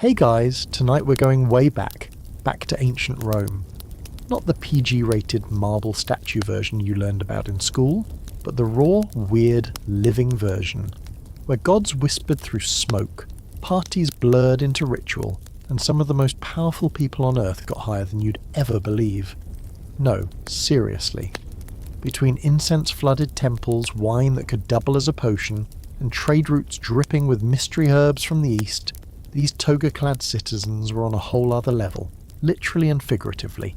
Hey guys, tonight we're going way back to ancient Rome. Not the PG-rated marble statue version you learned about in school, but the raw, weird, living version, where gods whispered through smoke, parties blurred into ritual, and some of the most powerful people on Earth got higher than you'd ever believe. No, seriously. Between incense-flooded temples, wine that could double as a potion, and trade routes dripping with mystery herbs from the east, these toga-clad citizens were on a whole other level, literally and figuratively.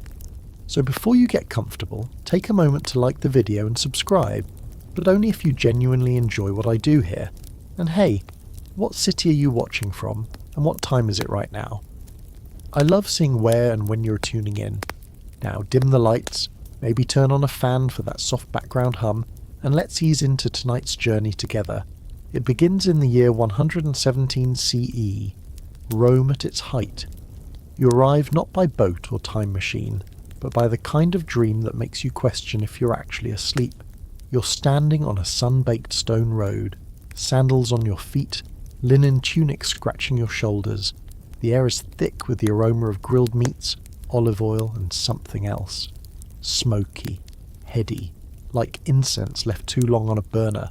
So before you get comfortable, take a moment to like the video and subscribe, but only if you genuinely enjoy what I do here. And hey, what city are you watching from, and what time is it right now? I love seeing where and when you're tuning in. Now dim the lights, maybe turn on a fan for that soft background hum, and let's ease into tonight's journey together. It begins in the year 117 CE, Rome at its height. You arrive not by boat or time machine, but by the kind of dream that makes you question if you're actually asleep. You're standing on a sun-baked stone road, sandals on your feet, linen tunic scratching your shoulders. The air is thick with the aroma of grilled meats, olive oil, and something else. Smoky, heady, like incense left too long on a burner.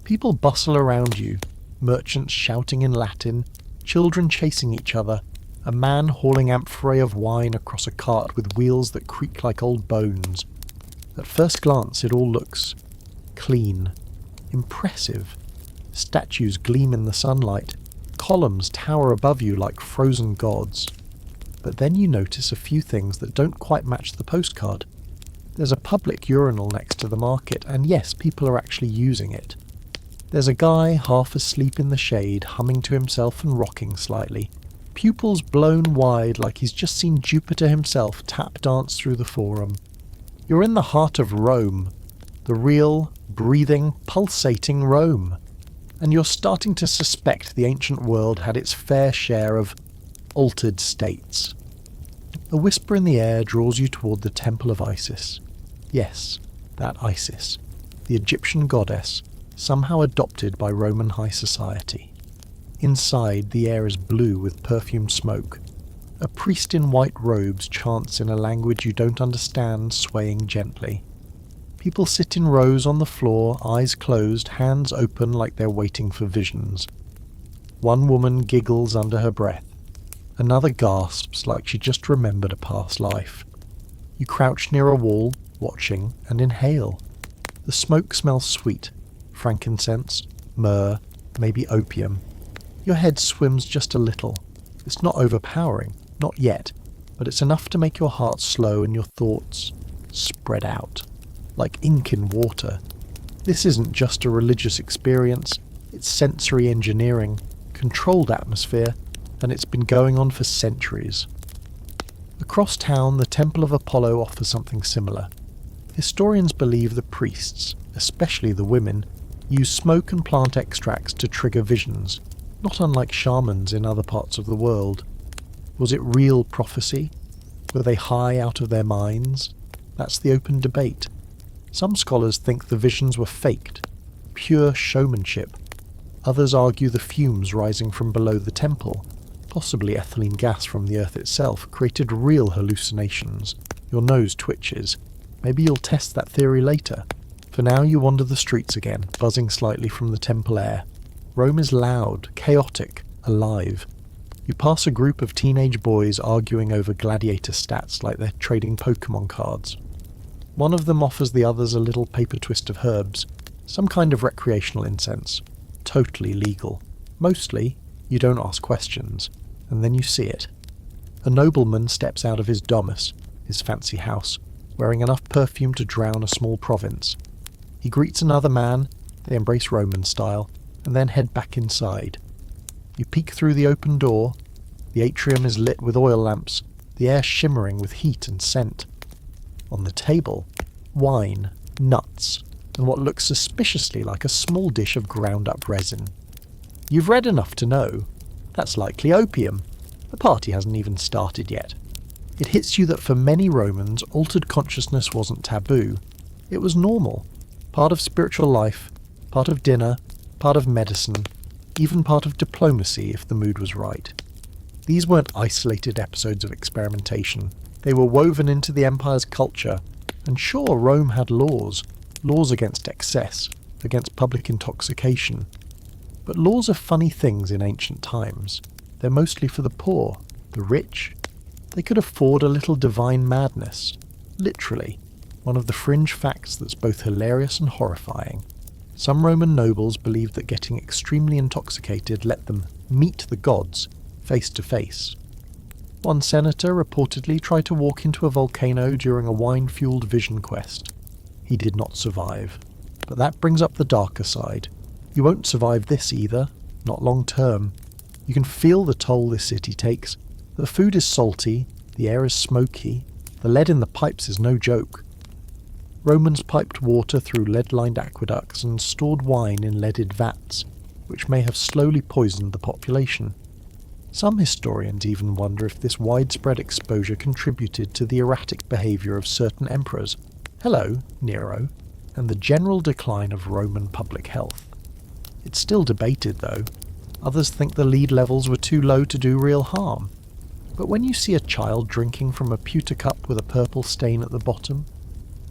People bustle around you, merchants shouting in Latin, children chasing each other, a man hauling amphorae of wine across a cart with wheels that creak like old bones. At first glance it all looks clean, impressive. Statues gleam in the sunlight, columns tower above you like frozen gods. But then you notice a few things that don't quite match the postcard. There's a public urinal next to the market, and yes, people are actually using it. There's a guy half asleep in the shade, humming to himself and rocking slightly, pupils blown wide like he's just seen Jupiter himself tap dance through the forum. You're in the heart of Rome, the real, breathing, pulsating Rome, and you're starting to suspect the ancient world had its fair share of altered states. A whisper in the air draws you toward the Temple of Isis. Yes, that Isis, the Egyptian goddess, somehow adopted by Roman high society. Inside, the air is blue with perfumed smoke. A priest in white robes chants in a language you don't understand, swaying gently. People sit in rows on the floor, eyes closed, hands open like they're waiting for visions. One woman giggles under her breath. Another gasps like she just remembered a past life. You crouch near a wall, watching, and inhale. The smoke smells sweet. Frankincense, myrrh, maybe opium. Your head swims just a little. It's not overpowering, not yet, but it's enough to make your heart slow and your thoughts spread out, like ink in water. This isn't just a religious experience, it's sensory engineering, controlled atmosphere, and it's been going on for centuries. Across town, the Temple of Apollo offers something similar. Historians believe the priests, especially the women, use smoke and plant extracts to trigger visions, not unlike shamans in other parts of the world. Was it real prophecy? Were they high out of their minds? That's the open debate. Some scholars think the visions were faked, pure showmanship. Others argue the fumes rising from below the temple, possibly ethylene gas from the earth itself, created real hallucinations. Your nose twitches. Maybe you'll test that theory later. For now you wander the streets again, buzzing slightly from the temple air. Rome is loud, chaotic, alive. You pass a group of teenage boys arguing over gladiator stats like they're trading Pokemon cards. One of them offers the others a little paper twist of herbs, some kind of recreational incense. Totally legal. Mostly, you don't ask questions, and then you see it. A nobleman steps out of his domus, his fancy house, wearing enough perfume to drown a small province. He greets another man, they embrace Roman style, and then head back inside. You peek through the open door. The atrium is lit with oil lamps, the air shimmering with heat and scent. On the table, wine, nuts, and what looks suspiciously like a small dish of ground-up resin. You've read enough to know. That's likely opium. The party hasn't even started yet. It hits you that for many Romans, altered consciousness wasn't taboo. It was normal. Part of spiritual life, part of dinner, part of medicine, even part of diplomacy if the mood was right. These weren't isolated episodes of experimentation. They were woven into the empire's culture, and sure, Rome had laws against excess, against public intoxication. But laws are funny things in ancient times. They're mostly for the poor, the rich. They could afford a little divine madness. Literally, one of the fringe facts that's both hilarious and horrifying. Some Roman nobles believed that getting extremely intoxicated let them meet the gods face to face. One senator reportedly tried to walk into a volcano during a wine-fueled vision quest. He did not survive. But that brings up the darker side. You won't survive this either, not long term. You can feel the toll this city takes. The food is salty, the air is smoky, the lead in the pipes is no joke. Romans piped water through lead-lined aqueducts and stored wine in leaded vats, which may have slowly poisoned the population. Some historians even wonder if this widespread exposure contributed to the erratic behaviour of certain emperors, hello, Nero, and the general decline of Roman public health. It's still debated though. Others think the lead levels were too low to do real harm. But when you see a child drinking from a pewter cup with a purple stain at the bottom,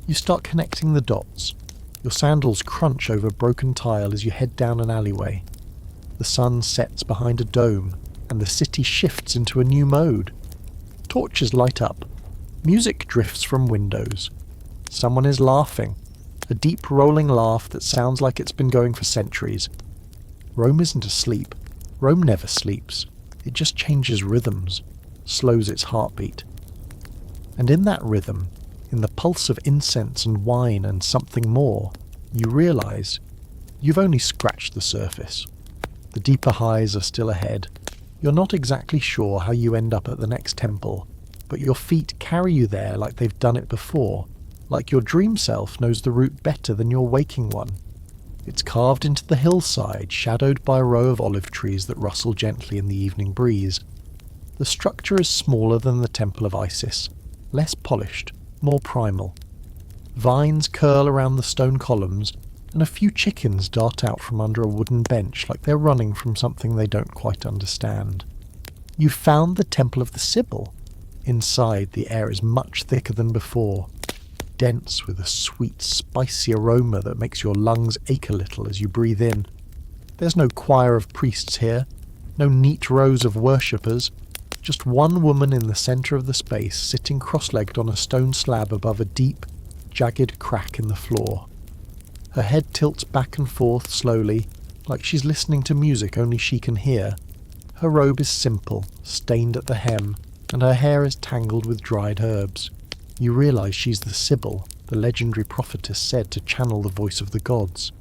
you start connecting the dots. Your sandals crunch over broken tile as you head down an alleyway. The sun sets behind a dome, and the city shifts into a new mode. Torches light up. Music drifts from windows. Someone is laughing. A deep rolling laugh that sounds like it's been going for centuries. Rome isn't asleep. Rome never sleeps. It just changes rhythms, slows its heartbeat. And in that rhythm, in the pulse of incense and wine and something more, you realise you've only scratched the surface. The deeper highs are still ahead. You're not exactly sure how you end up at the next temple, but your feet carry you there like they've done it before, like your dream self knows the route better than your waking one. It's carved into the hillside, shadowed by a row of olive trees that rustle gently in the evening breeze. The structure is smaller than the Temple of Isis, less polished, more primal. Vines curl around the stone columns, and a few chickens dart out from under a wooden bench like they're running from something they don't quite understand. You've found the Temple of the Sibyl. Inside, the air is much thicker than before, dense with a sweet, spicy aroma that makes your lungs ache a little as you breathe in. There's no choir of priests here, no neat rows of worshippers, just one woman in the centre of the space sitting cross-legged on a stone slab above a deep, jagged crack in the floor. Her head tilts back and forth slowly, like she's listening to music only she can hear. Her robe is simple, stained at the hem, and her hair is tangled with dried herbs. You realise she's the Sibyl, the legendary prophetess said to channel the voice of the gods.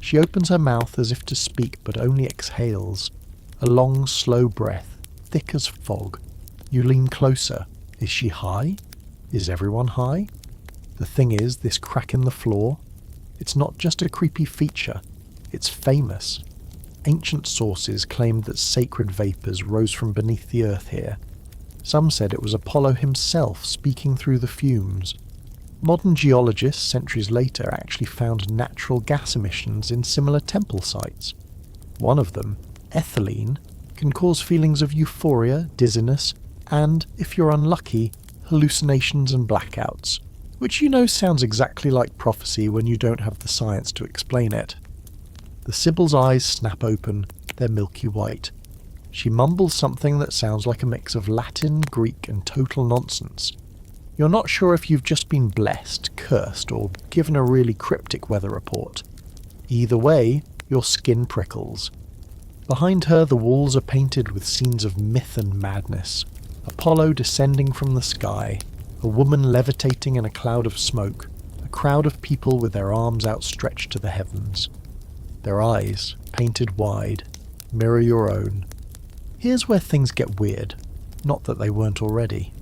She opens her mouth as if to speak, but only exhales. A long, slow breath, thick as fog. You lean closer. Is she high? Is everyone high? The thing is, this crack in the floor, it's not just a creepy feature, it's famous. Ancient sources claimed that sacred vapours rose from beneath the earth here. Some said it was Apollo himself speaking through the fumes. Modern geologists, centuries later, actually found natural gas emissions in similar temple sites. One of them, ethylene, can cause feelings of euphoria, dizziness, and, if you're unlucky, hallucinations and blackouts, which you know sounds exactly like prophecy when you don't have the science to explain it. The Sibyl's eyes snap open, they're milky white. She mumbles something that sounds like a mix of Latin, Greek, and total nonsense. You're not sure if you've just been blessed, cursed, or given a really cryptic weather report. Either way, your skin prickles. Behind her, the walls are painted with scenes of myth and madness. Apollo descending from the sky, a woman levitating in a cloud of smoke, a crowd of people with their arms outstretched to the heavens. Their eyes, painted wide, mirror your own. Here's where things get weird, not that they weren't already.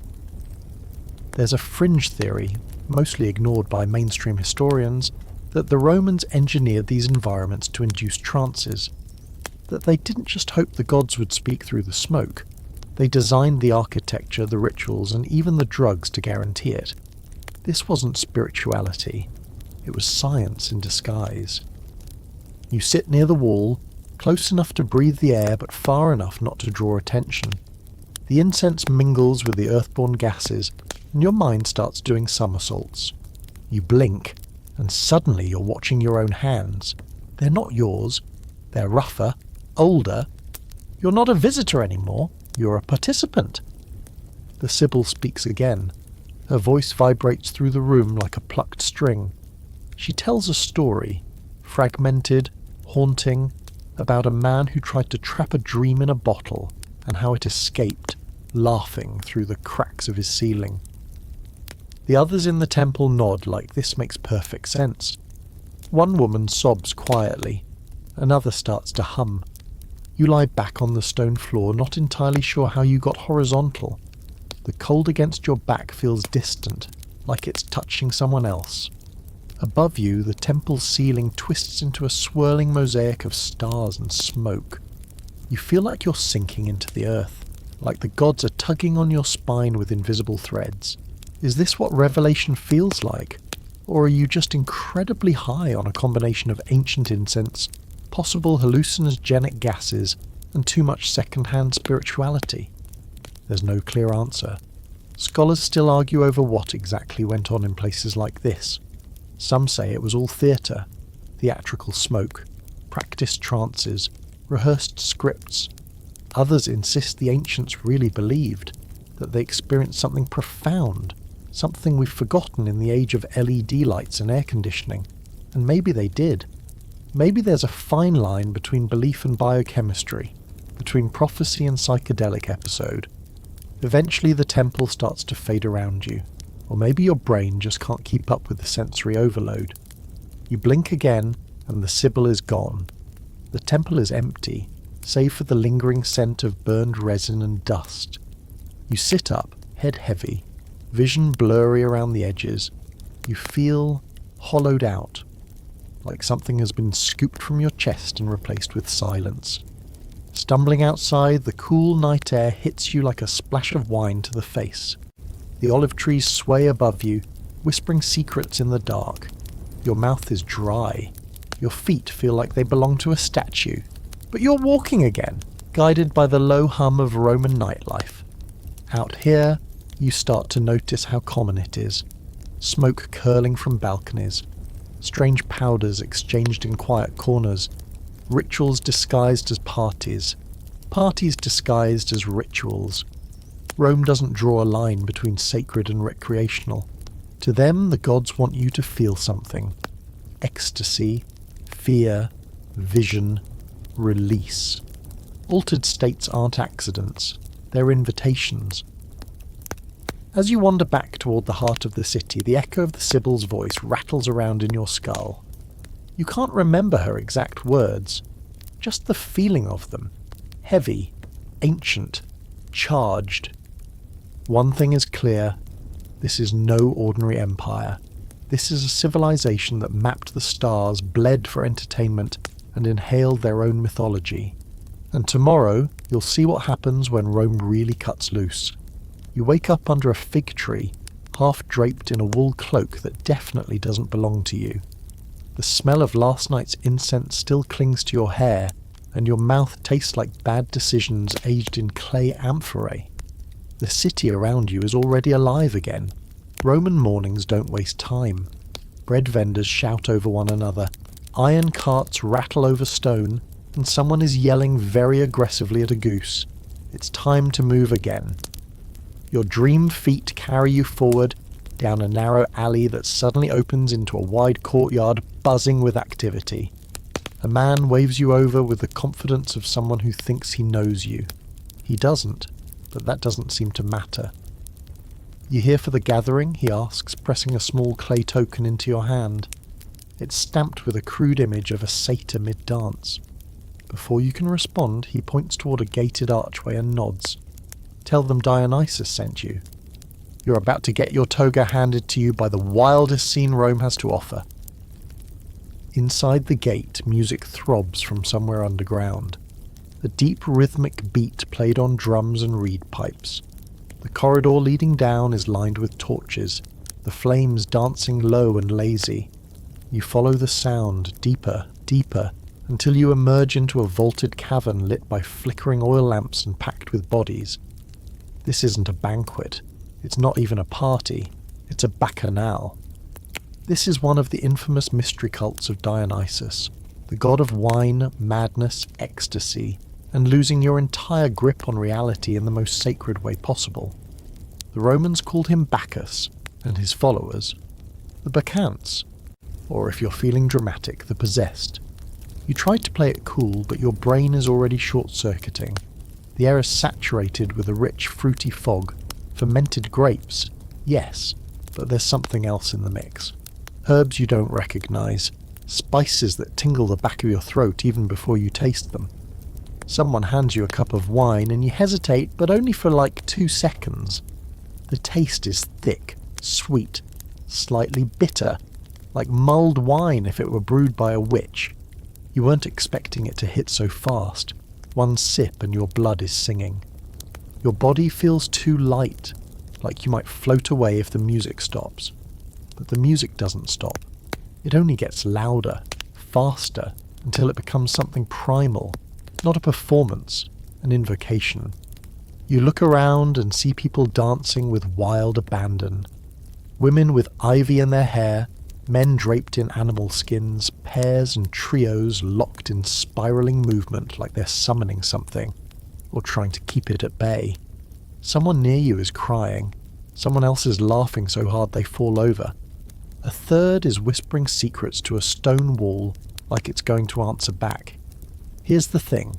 There's a fringe theory, mostly ignored by mainstream historians, that the Romans engineered these environments to induce trances. That they didn't just hope the gods would speak through the smoke. They designed the architecture, the rituals, and even the drugs to guarantee it. This wasn't spirituality. It was science in disguise. You sit near the wall, close enough to breathe the air but far enough not to draw attention. The incense mingles with the earthborn gases, and your mind starts doing somersaults. You blink, and suddenly you're watching your own hands. They're not yours. They're rougher, older. You're not a visitor anymore. You're a participant. The Sibyl speaks again. Her voice vibrates through the room like a plucked string. She tells a story, fragmented, haunting, about a man who tried to trap a dream in a bottle and how it escaped, laughing through the cracks of his ceiling. The others in the temple nod like this makes perfect sense. One woman sobs quietly. Another starts to hum. You lie back on the stone floor, not entirely sure how you got horizontal. The cold against your back feels distant, like it's touching someone else. Above you, the temple's ceiling twists into a swirling mosaic of stars and smoke. You feel like you're sinking into the earth, like the gods are tugging on your spine with invisible threads. Is this what revelation feels like? Or are you just incredibly high on a combination of ancient incense, possible hallucinogenic gases, and too much second-hand spirituality? There's no clear answer. Scholars still argue over what exactly went on in places like this. Some say it was all theatre, theatrical smoke, practiced trances, rehearsed scripts. Others insist the ancients really believed, that they experienced something profound, something we've forgotten in the age of LED lights and air conditioning. And maybe they did. Maybe there's a fine line between belief and biochemistry, between prophecy and psychedelic episode. Eventually the temple starts to fade around you, or maybe your brain just can't keep up with the sensory overload. You blink again, and the Sibyl is gone. The temple is empty, save for the lingering scent of burned resin and dust. You sit up, head heavy, vision blurry around the edges. You feel hollowed out, like something has been scooped from your chest and replaced with silence. Stumbling outside, the cool night air hits you like a splash of wine to the face. The olive trees sway above you, whispering secrets in the dark. Your mouth is dry. Your feet feel like they belong to a statue. But you're walking again, guided by the low hum of Roman nightlife. Out here, you start to notice how common it is. Smoke curling from balconies. Strange powders exchanged in quiet corners. Rituals disguised as parties. Parties disguised as rituals. Rome doesn't draw a line between sacred and recreational. To them, the gods want you to feel something. Ecstasy, fear, vision, release. Altered states aren't accidents. They're invitations. As you wander back toward the heart of the city, the echo of the Sibyl's voice rattles around in your skull. You can't remember her exact words, just the feeling of them. Heavy, ancient, charged. One thing is clear, this is no ordinary empire. This is a civilization that mapped the stars, bled for entertainment, and inhaled their own mythology. And tomorrow, you'll see what happens when Rome really cuts loose. You wake up under a fig tree, half draped in a wool cloak that definitely doesn't belong to you. The smell of last night's incense still clings to your hair, and your mouth tastes like bad decisions aged in clay amphorae. The city around you is already alive again. Roman mornings don't waste time. Bread vendors shout over one another, iron carts rattle over stone, and someone is yelling very aggressively at a goose. It's time to move again. Your dream feet carry you forward, down a narrow alley that suddenly opens into a wide courtyard buzzing with activity. A man waves you over with the confidence of someone who thinks he knows you. He doesn't, but that doesn't seem to matter. "You here for the gathering?" he asks, pressing a small clay token into your hand. It's stamped with a crude image of a satyr mid-dance. Before you can respond, he points toward a gated archway and nods. "Tell them Dionysus sent you. You're about to get your toga handed to you by the wildest scene Rome has to offer." Inside the gate, music throbs from somewhere underground. A deep rhythmic beat played on drums and reed pipes. The corridor leading down is lined with torches, the flames dancing low and lazy. You follow the sound, deeper, deeper, until you emerge into a vaulted cavern lit by flickering oil lamps and packed with bodies. This isn't a banquet. It's not even a party. It's a bacchanal. This is one of the infamous mystery cults of Dionysus, the god of wine, madness, ecstasy, and losing your entire grip on reality in the most sacred way possible. The Romans called him Bacchus, and his followers, the Bacchantes, or if you're feeling dramatic, the possessed. You tried to play it cool, but your brain is already short-circuiting. The air is saturated with a rich, fruity fog. Fermented grapes, yes, but there's something else in the mix. Herbs you don't recognise, spices that tingle the back of your throat even before you taste them. Someone hands you a cup of wine and you hesitate, but only for like 2 seconds. The taste is thick, sweet, slightly bitter, like mulled wine if it were brewed by a witch. You weren't expecting it to hit so fast. One sip and your blood is singing. Your body feels too light, like you might float away if the music stops. But the music doesn't stop. It only gets louder, faster, until it becomes something primal, not a performance, an invocation. You look around and see people dancing with wild abandon. Women with ivy in their hair, men draped in animal skins, pairs and trios locked in spiralling movement like they're summoning something, or trying to keep it at bay. Someone near you is crying. Someone else is laughing so hard they fall over. A third is whispering secrets to a stone wall like it's going to answer back. Here's the thing.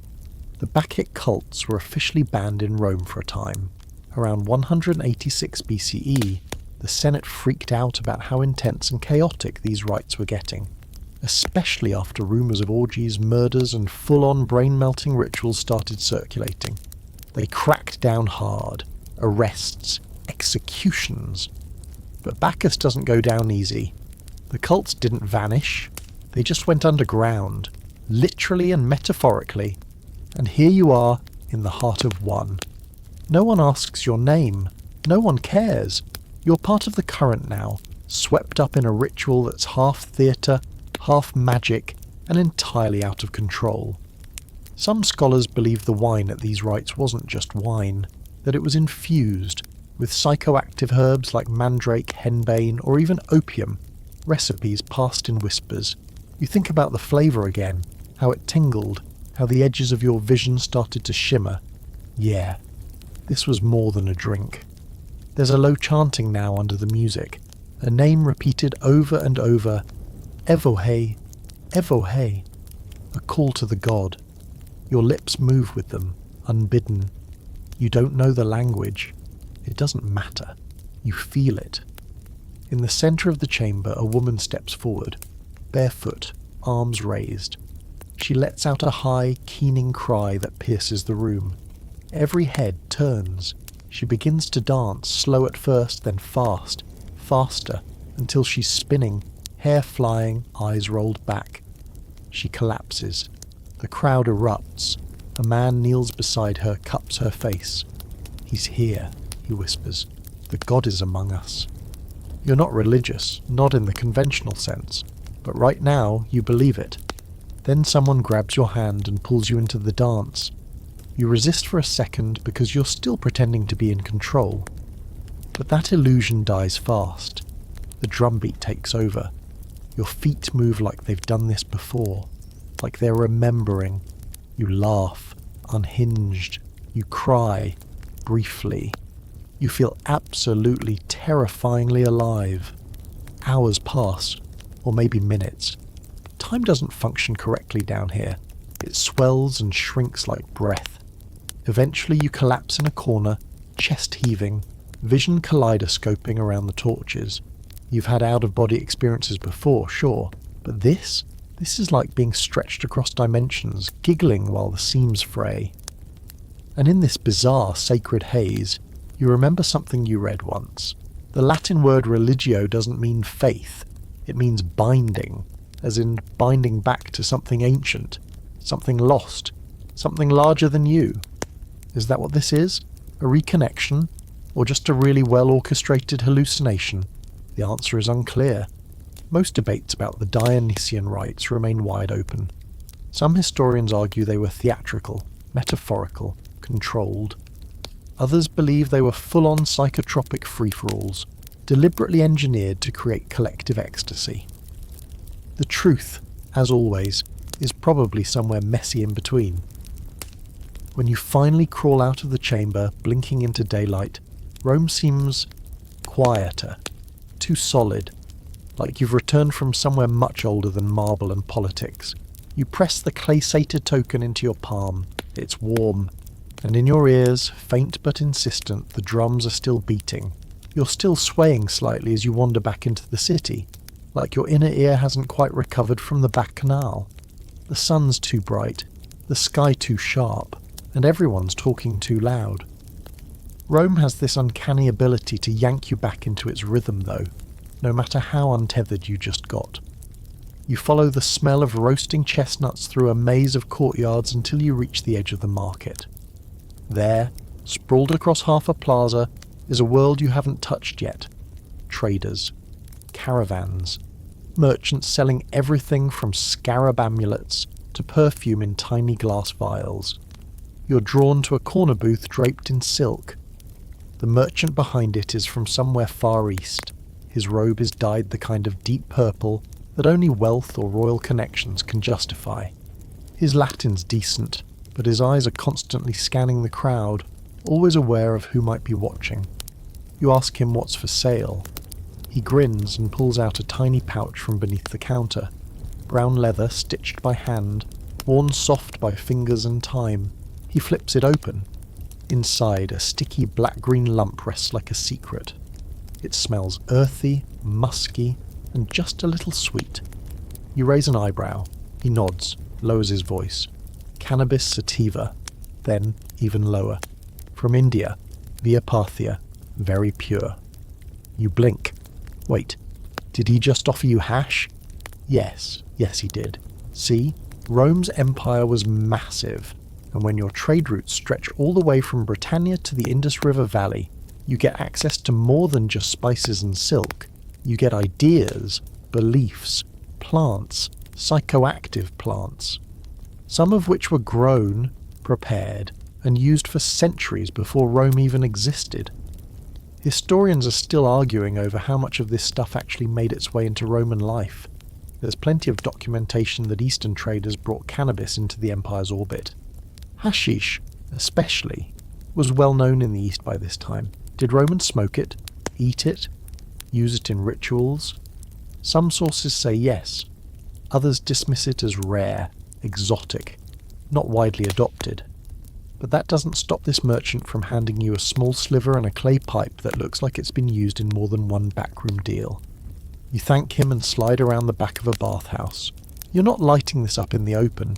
The Bacchic cults were officially banned in Rome for a time. Around 186 BCE, the Senate freaked out about how intense and chaotic these rites were getting, especially after rumours of orgies, murders, and full-on brain-melting rituals started circulating. They cracked down hard. Arrests, executions. But Bacchus doesn't go down easy. The cults didn't vanish. They just went underground, literally and metaphorically. And here you are, in the heart of one. No one asks your name. No one cares. You're part of the current now, swept up in a ritual that's half theatre, half magic, and entirely out of control. Some scholars believe the wine at these rites wasn't just wine, that it was infused with psychoactive herbs like mandrake, henbane, or even opium, recipes passed in whispers. You think about the flavour again, how it tingled, how the edges of your vision started to shimmer. Yeah, this was more than a drink. There's a low chanting now under the music, a name repeated over and over, Evohe, Evohe, a call to the god. Your lips move with them, unbidden. You don't know the language. It doesn't matter. You feel it. In the centre of the chamber, a woman steps forward, barefoot, arms raised. She lets out a high, keening cry that pierces the room. Every head turns. She begins to dance, slow at first, then fast, faster, until she's spinning, hair flying, eyes rolled back. She collapses. The crowd erupts. A man kneels beside her, cups her face. He's here, he whispers. The god is among us. You're not religious, not in the conventional sense, but right now you believe it. Then someone grabs your hand and pulls you into the dance. You resist for a second because you're still pretending to be in control. But that illusion dies fast. The drumbeat takes over. Your feet move like they've done this before, like they're remembering. You laugh, unhinged. You cry, briefly. You feel absolutely terrifyingly alive. Hours pass, or maybe minutes. Time doesn't function correctly down here. It swells and shrinks like breath. Eventually you collapse in a corner, chest heaving, vision kaleidoscoping around the torches. You've had out-of-body experiences before, sure, but this is like being stretched across dimensions, giggling while the seams fray. And in this bizarre sacred haze, you remember something you read once. The Latin word religio doesn't mean faith, it means binding, as in binding back to something ancient, something lost, something larger than you. Is that what this is? A reconnection? Or just a really well-orchestrated hallucination? The answer is unclear. Most debates about the Dionysian rites remain wide open. Some historians argue they were theatrical, metaphorical, controlled. Others believe they were full-on psychotropic free-for-alls, deliberately engineered to create collective ecstasy. The truth, as always, is probably somewhere messy in between. When you finally crawl out of the chamber, blinking into daylight, Rome seems quieter, too solid, like you've returned from somewhere much older than marble and politics. You press the clay-sated token into your palm. It's warm, and in your ears, faint but insistent, the drums are still beating. You're still swaying slightly as you wander back into the city, like your inner ear hasn't quite recovered from the back canal. The sun's too bright, the sky too sharp, and everyone's talking too loud. Rome has this uncanny ability to yank you back into its rhythm though, no matter how untethered you just got. You follow the smell of roasting chestnuts through a maze of courtyards until you reach the edge of the market. There, sprawled across half a plaza, is a world you haven't touched yet. Traders, caravans, merchants selling everything from scarab amulets to perfume in tiny glass vials. You're drawn to a corner booth draped in silk. The merchant behind it is from somewhere far east. His robe is dyed the kind of deep purple that only wealth or royal connections can justify. His Latin's decent, but his eyes are constantly scanning the crowd, always aware of who might be watching. You ask him what's for sale. He grins and pulls out a tiny pouch from beneath the counter. Brown leather stitched by hand, worn soft by fingers and time. He flips it open. Inside, a sticky black-green lump rests like a secret. It smells earthy, musky, and just a little sweet. You raise an eyebrow. He nods, lowers his voice. Cannabis sativa. Then, even lower. From India, via Parthia, very pure. You blink. Wait, did he just offer you hash? Yes he did. See, Rome's empire was massive, and when your trade routes stretch all the way from Britannia to the Indus River Valley, you get access to more than just spices and silk. You get ideas, beliefs, plants, psychoactive plants, some of which were grown, prepared, and used for centuries before Rome even existed. Historians are still arguing over how much of this stuff actually made its way into Roman life. There's plenty of documentation that Eastern traders brought cannabis into the empire's orbit. Hashish, especially, was well known in the East by this time. Did Romans smoke it, eat it, use it in rituals? Some sources say yes. Others dismiss it as rare, exotic, not widely adopted. But that doesn't stop this merchant from handing you a small sliver and a clay pipe that looks like it's been used in more than one backroom deal. You thank him and slide around the back of a bathhouse. You're not lighting this up in the open.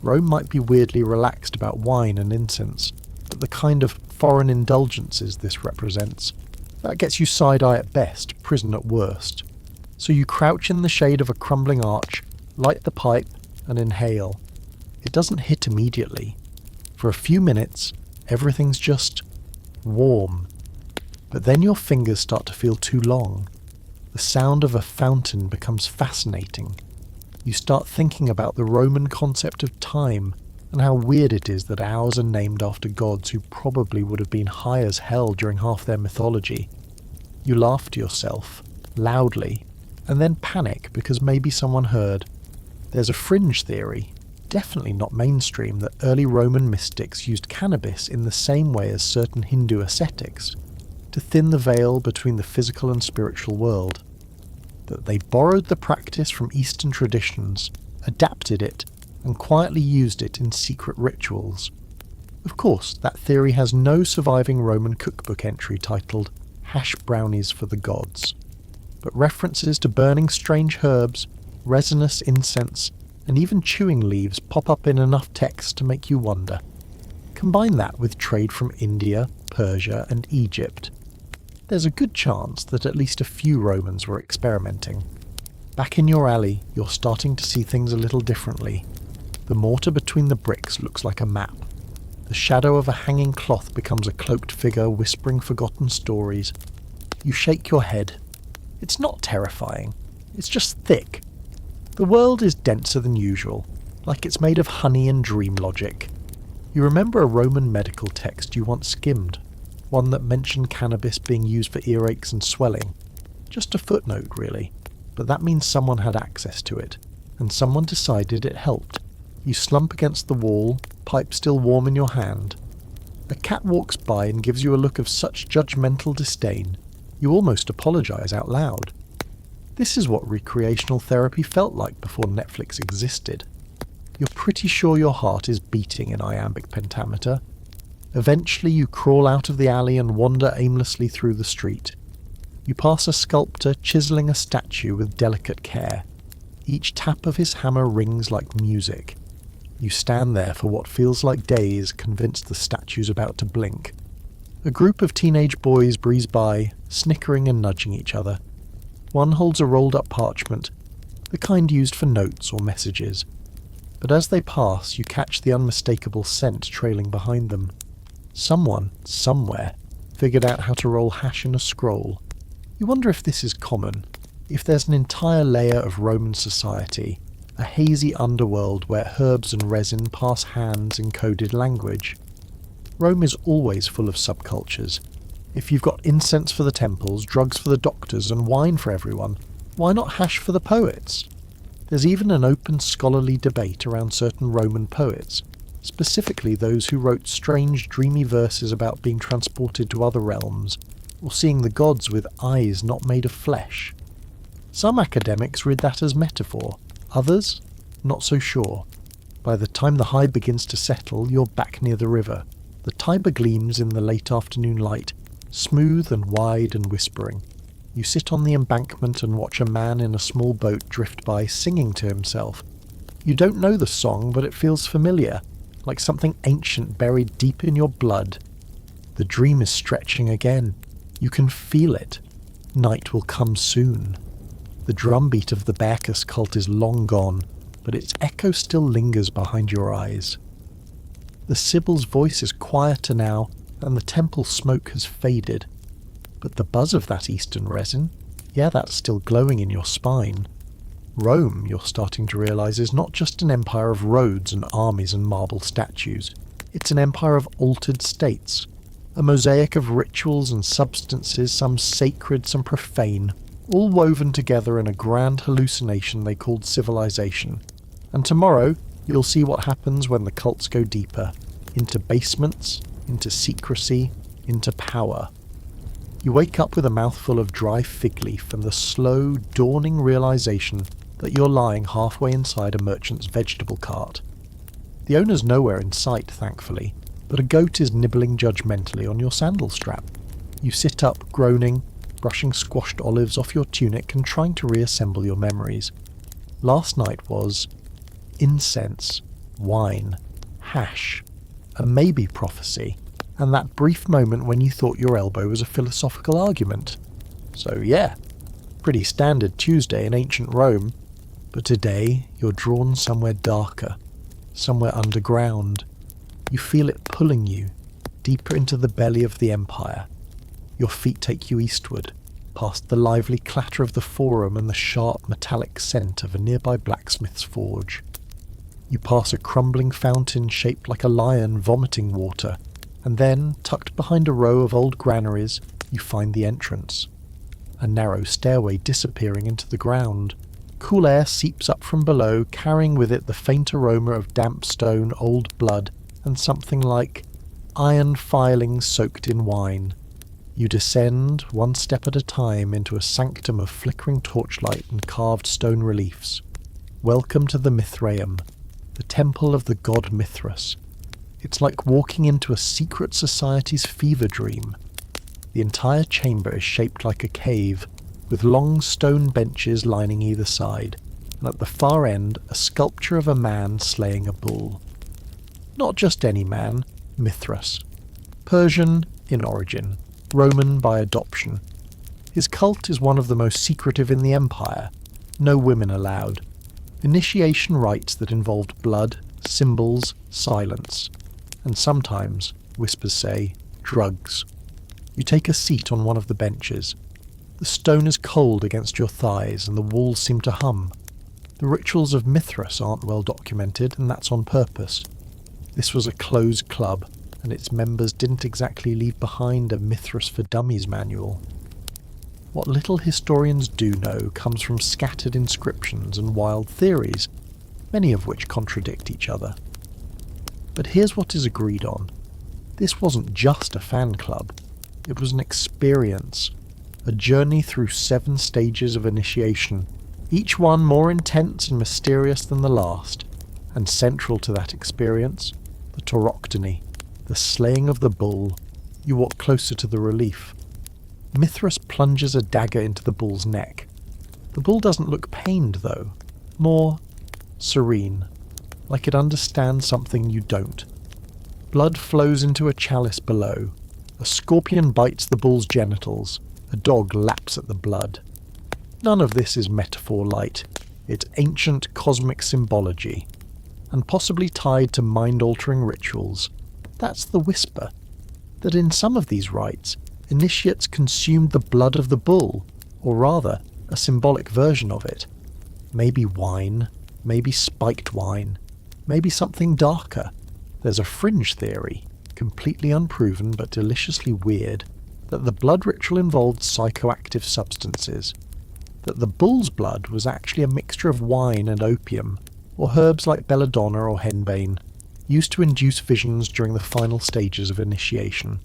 Rome might be weirdly relaxed about wine and incense, but the kind of foreign indulgences this represents, that gets you side-eye at best, prison at worst. So you crouch in the shade of a crumbling arch, light the pipe, and inhale. It doesn't hit immediately. For a few minutes, everything's just warm. But then your fingers start to feel too long. The sound of a fountain becomes fascinating. You start thinking about the Roman concept of time and how weird it is that ours are named after gods who probably would have been high as hell during half their mythology. You laugh to yourself, loudly, and then panic because maybe someone heard. There's a fringe theory, definitely not mainstream, that early Roman mystics used cannabis in the same way as certain Hindu ascetics, to thin the veil between the physical and spiritual world. That they borrowed the practice from Eastern traditions, adapted it, and quietly used it in secret rituals. Of course, that theory has no surviving Roman cookbook entry titled Hash Brownies for the Gods, but references to burning strange herbs, resinous incense, and even chewing leaves pop up in enough text to make you wonder. Combine that with trade from India, Persia, and Egypt. There's a good chance that at least a few Romans were experimenting. Back in your alley, you're starting to see things a little differently. The mortar between the bricks looks like a map. The shadow of a hanging cloth becomes a cloaked figure whispering forgotten stories. You shake your head. It's not terrifying. It's just thick. The world is denser than usual, like it's made of honey and dream logic. You remember a Roman medical text you once skimmed. one that mentioned cannabis being used for earaches and swelling. Just a footnote, really, but that means someone had access to it, and someone decided it helped. You slump against the wall, pipe still warm in your hand. A cat walks by and gives you a look of such judgmental disdain, you almost apologise out loud. This is what recreational therapy felt like before Netflix existed. You're pretty sure your heart is beating in iambic pentameter. Eventually you crawl out of the alley and wander aimlessly through the street. You pass a sculptor chiselling a statue with delicate care. Each tap of his hammer rings like music. You stand there for what feels like days, convinced the statue's about to blink. A group of teenage boys breeze by, snickering and nudging each other. One holds a rolled-up parchment, the kind used for notes or messages. But as they pass, you catch the unmistakable scent trailing behind them. Someone, somewhere, figured out how to roll hash in a scroll. You wonder if this is common, if there's an entire layer of Roman society, a hazy underworld where herbs and resin pass hands in coded language. Rome is always full of subcultures. If you've got incense for the temples, drugs for the doctors, and wine for everyone, why not hash for the poets? There's even an open scholarly debate around certain Roman poets, specifically those who wrote strange, dreamy verses about being transported to other realms, or seeing the gods with eyes not made of flesh. Some academics read that as metaphor, others, not so sure. By the time the high begins to settle, you're back near the river. The Tiber gleams in the late afternoon light, smooth and wide and whispering. You sit on the embankment and watch a man in a small boat drift by singing to himself. You don't know the song, but it feels familiar, like something ancient buried deep in your blood. The dream is stretching again. You can feel it. Night will come soon. The drumbeat of the Bacchus cult is long gone, but its echo still lingers behind your eyes. The Sibyl's voice is quieter now, and the temple smoke has faded. But the buzz of that eastern resin, yeah, that's still glowing in your spine. Rome, you're starting to realise, is not just an empire of roads and armies and marble statues. It's an empire of altered states. A mosaic of rituals and substances, some sacred, some profane, all woven together in a grand hallucination they called civilization. And tomorrow, you'll see what happens when the cults go deeper. Into basements, into secrecy, into power. You wake up with a mouthful of dry fig leaf and the slow, dawning realization that you're lying halfway inside a merchant's vegetable cart. The owner's nowhere in sight, thankfully, but a goat is nibbling judgmentally on your sandal strap. You sit up, groaning, brushing squashed olives off your tunic and trying to reassemble your memories. Last night was incense, wine, hash, a maybe prophecy, and that brief moment when you thought your elbow was a philosophical argument. So yeah, pretty standard Tuesday in ancient Rome, but today you're drawn somewhere darker, somewhere underground. You feel it pulling you, deeper into the belly of the empire. Your feet take you eastward, past the lively clatter of the forum and the sharp metallic scent of a nearby blacksmith's forge. You pass a crumbling fountain shaped like a lion vomiting water, and then, tucked behind a row of old granaries, you find the entrance. A narrow stairway disappearing into the ground. Cool air seeps up from below, carrying with it the faint aroma of damp stone, old blood, and something like iron filings soaked in wine. You descend, one step at a time, into a sanctum of flickering torchlight and carved stone reliefs. Welcome to the Mithraeum, the temple of the god Mithras. It's like walking into a secret society's fever dream. The entire chamber is shaped like a cave, with long stone benches lining either side, and at the far end a sculpture of a man slaying a bull. Not just any man, Mithras. Persian in origin, Roman by adoption. His cult is one of the most secretive in the empire. No women allowed. Initiation rites that involved blood, symbols, silence, and sometimes, whispers say, drugs. You take a seat on one of the benches. The stone is cold against your thighs and the walls seem to hum. The rituals of Mithras aren't well documented, and that's on purpose. This was a closed club, and its members didn't exactly leave behind a Mithras for Dummies manual. What little historians do know comes from scattered inscriptions and wild theories, many of which contradict each other. But here's what is agreed on. This wasn't just a fan club. It was an experience, a journey through 7 stages of initiation, each one more intense and mysterious than the last, and central to that experience, the tauroctony, the slaying of the bull. You walk closer to the relief. Mithras plunges a dagger into the bull's neck. The bull doesn't look pained, though, more serene, like it understands something you don't. Blood flows into a chalice below. A scorpion bites the bull's genitals. A dog laps at the blood. None of this is metaphor light. It's ancient cosmic symbology, and possibly tied to mind-altering rituals. That's the whisper, that in some of these rites, initiates consumed the blood of the bull, or rather, a symbolic version of it. Maybe wine, maybe spiked wine, maybe something darker. There's a fringe theory, completely unproven but deliciously weird, that the blood ritual involved psychoactive substances, that the bull's blood was actually a mixture of wine and opium, or herbs like belladonna or henbane, used to induce visions during the final stages of initiation.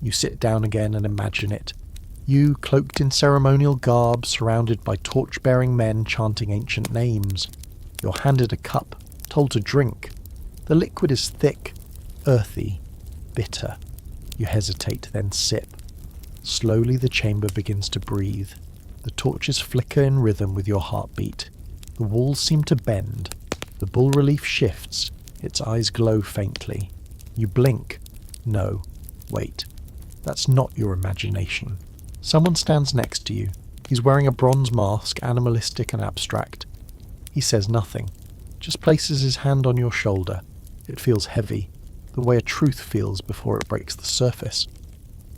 You sit down again and imagine it. You, cloaked in ceremonial garb, surrounded by torch-bearing men chanting ancient names. You're handed a cup, told to drink. The liquid is thick, earthy, bitter. You hesitate, then sip. Slowly the chamber begins to breathe. The torches flicker in rhythm with your heartbeat. The walls seem to bend. The bull relief shifts. Its eyes glow faintly. You blink. No. Wait. That's not your imagination. Someone stands next to you. He's wearing a bronze mask, animalistic and abstract. He says nothing, just places his hand on your shoulder. It feels heavy, the way a truth feels before it breaks the surface.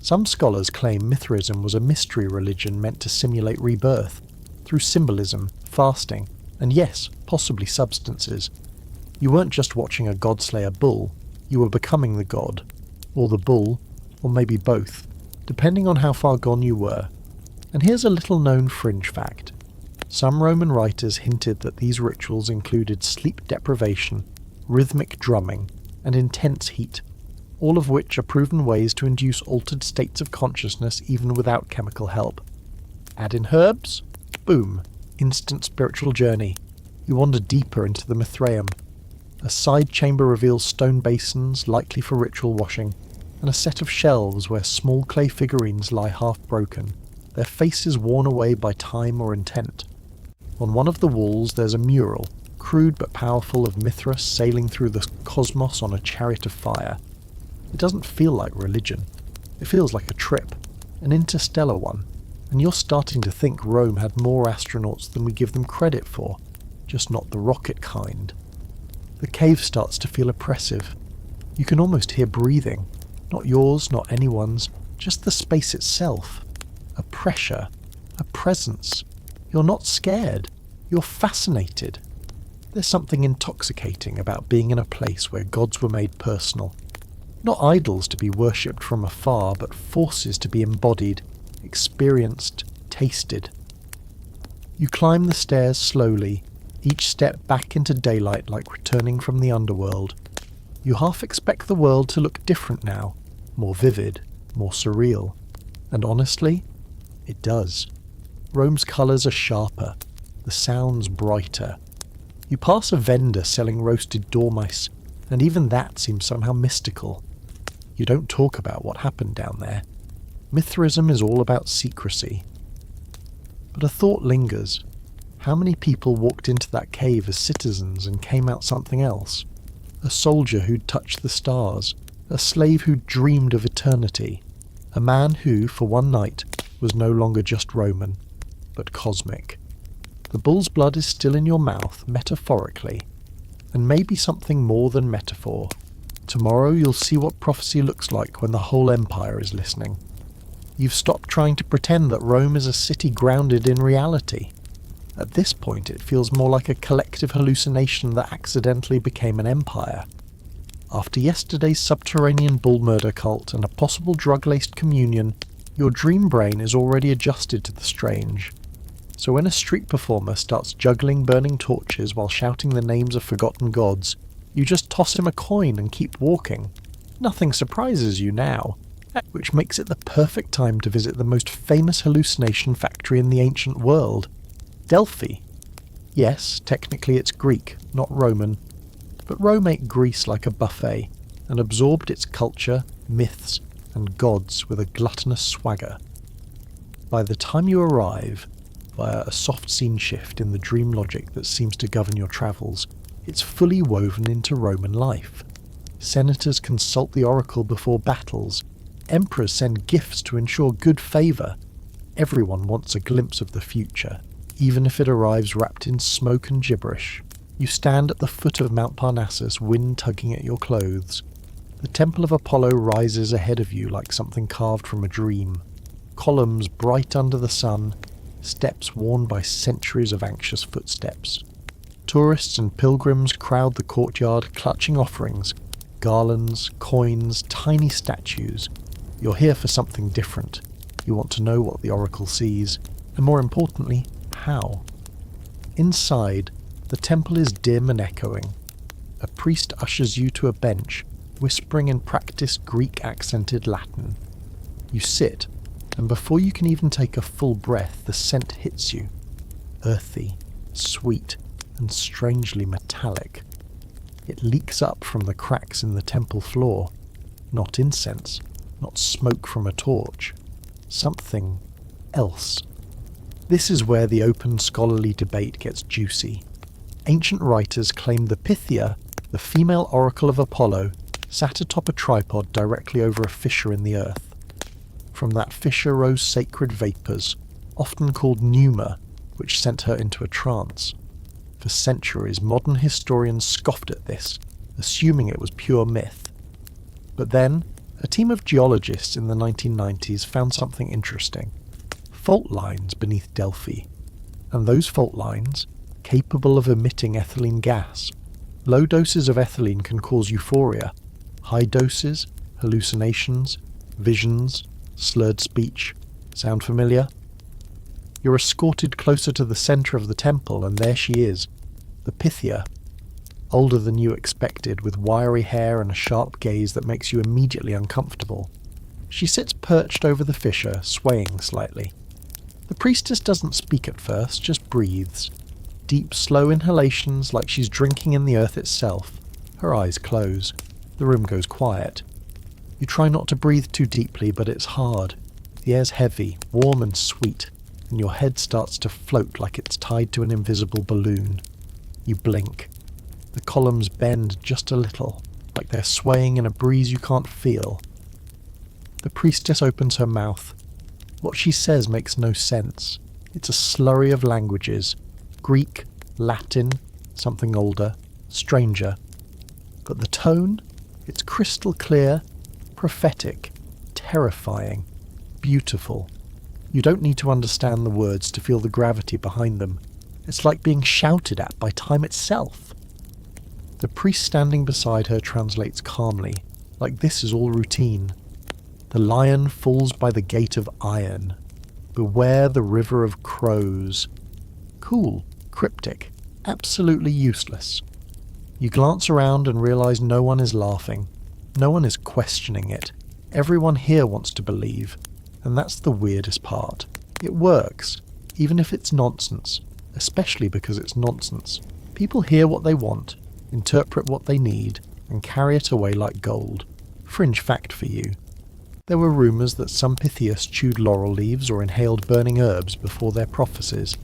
Some scholars claim Mithraism was a mystery religion meant to simulate rebirth, through symbolism, fasting, and yes, possibly substances. You weren't just watching a god slay a bull, you were becoming the god, or the bull, or maybe both, depending on how far gone you were. And here's a little-known fringe fact. Some Roman writers hinted that these rituals included sleep deprivation, rhythmic drumming, and intense heat, all of which are proven ways to induce altered states of consciousness even without chemical help. Add in herbs? Boom. Instant spiritual journey. You wander deeper into the Mithraeum. A side chamber reveals stone basins, likely for ritual washing, and a set of shelves where small clay figurines lie half broken, their faces worn away by time or intent. On one of the walls there's a mural, crude but powerful, of Mithras sailing through the cosmos on a chariot of fire. It doesn't feel like religion. It feels like a trip, an interstellar one, and you're starting to think Rome had more astronauts than we give them credit for, just not the rocket kind. The cave starts to feel oppressive. You can almost hear breathing, not yours, not anyone's, just the space itself. A pressure, a presence. You're not scared, you're fascinated. There's something intoxicating about being in a place where gods were made personal. Not idols to be worshipped from afar, but forces to be embodied, experienced, tasted. You climb the stairs slowly, each step back into daylight like returning from the underworld. You half expect the world to look different now, more vivid, more surreal. And honestly, it does. Rome's colours are sharper, the sounds brighter. You pass a vendor selling roasted dormice, and even that seems somehow mystical. You don't talk about what happened down there. Mithraism is all about secrecy. But a thought lingers. How many people walked into that cave as citizens and came out something else? A soldier who'd touched the stars, a slave who'd dreamed of eternity, a man who, for one night, was no longer just Roman, but cosmic. The bull's blood is still in your mouth, metaphorically, and maybe something more than metaphor. Tomorrow you'll see what prophecy looks like when the whole empire is listening. You've stopped trying to pretend that Rome is a city grounded in reality. At this point it feels more like a collective hallucination that accidentally became an empire. After yesterday's subterranean bull murder cult and a possible drug-laced communion, your dream brain is already adjusted to the strange. So when a street performer starts juggling burning torches while shouting the names of forgotten gods, you just toss him a coin and keep walking. Nothing surprises you now, which makes it the perfect time to visit the most famous hallucination factory in the ancient world, Delphi. Yes, technically it's Greek, not Roman, but Rome ate Greece like a buffet and absorbed its culture, myths, and gods with a gluttonous swagger. By the time you arrive, via a soft scene shift in the dream logic that seems to govern your travels, it's fully woven into Roman life. Senators consult the oracle before battles, emperors send gifts to ensure good favour. Everyone wants a glimpse of the future, even if it arrives wrapped in smoke and gibberish. You stand at the foot of Mount Parnassus, wind tugging at your clothes. The Temple of Apollo rises ahead of you like something carved from a dream. Columns bright under the sun, steps worn by centuries of anxious footsteps. Tourists and pilgrims crowd the courtyard, clutching offerings, garlands, coins, tiny statues. You're here for something different. You want to know what the oracle sees, and more importantly, how. Inside, the temple is dim and echoing. A priest ushers you to a bench, whispering in practiced Greek-accented Latin. You sit, and before you can even take a full breath, the scent hits you. Earthy, sweet, and strangely metallic. It leaks up from the cracks in the temple floor. Not incense, not smoke from a torch. Something else. This is where the open scholarly debate gets juicy. Ancient writers claim the Pythia, the female oracle of Apollo, sat atop a tripod directly over a fissure in the earth. From that fissure rose sacred vapours, often called pneuma, which sent her into a trance. For centuries, modern historians scoffed at this, assuming it was pure myth. But then, a team of geologists in the 1990s found something interesting. Fault lines beneath Delphi. And those fault lines, capable of emitting ethylene gas. Low doses of ethylene can cause euphoria. High doses, hallucinations, visions, slurred speech. Sound familiar? You're escorted closer to the centre of the temple, and there she is, the Pythia, older than you expected, with wiry hair and a sharp gaze that makes you immediately uncomfortable. She sits perched over the fissure, swaying slightly. The priestess doesn't speak at first, just breathes. Deep, slow inhalations like she's drinking in the earth itself. Her eyes close. The room goes quiet. You try not to breathe too deeply, but it's hard. The air's heavy, warm and sweet, and your head starts to float like it's tied to an invisible balloon. You blink. The columns bend just a little, like they're swaying in a breeze you can't feel. The priestess opens her mouth. What she says makes no sense. It's a slurry of languages. Greek, Latin, something older, stranger. But the tone? It's crystal clear, prophetic, terrifying, beautiful. You don't need to understand the words to feel the gravity behind them. It's like being shouted at by time itself. The priest standing beside her translates calmly, like this is all routine. The lion falls by the gate of iron. Beware the river of crows. Cool, cryptic, absolutely useless. You glance around and realise no one is laughing. No one is questioning it. Everyone here wants to believe. And that's the weirdest part. It works, even if it's nonsense. Especially because it's nonsense. People hear what they want, interpret what they need, and carry it away like gold. Fringe fact for you. There were rumours that some Pythias chewed laurel leaves or inhaled burning herbs before their prophecies.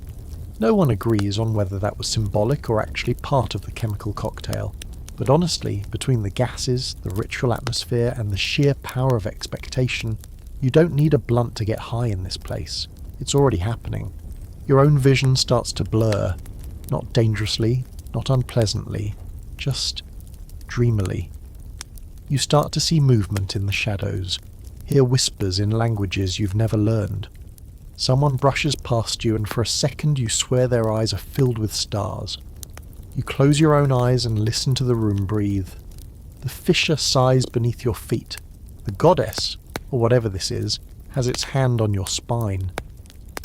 No one agrees on whether that was symbolic or actually part of the chemical cocktail. But honestly, between the gases, the ritual atmosphere, and the sheer power of expectation, you don't need a blunt to get high in this place. It's already happening. Your own vision starts to blur. Not dangerously, not unpleasantly, just dreamily. You start to see movement in the shadows, hear whispers in languages you've never learned. Someone brushes past you and for a second you swear their eyes are filled with stars. You close your own eyes and listen to the room breathe. The fissure sighs beneath your feet. The goddess, or whatever this is, has its hand on your spine.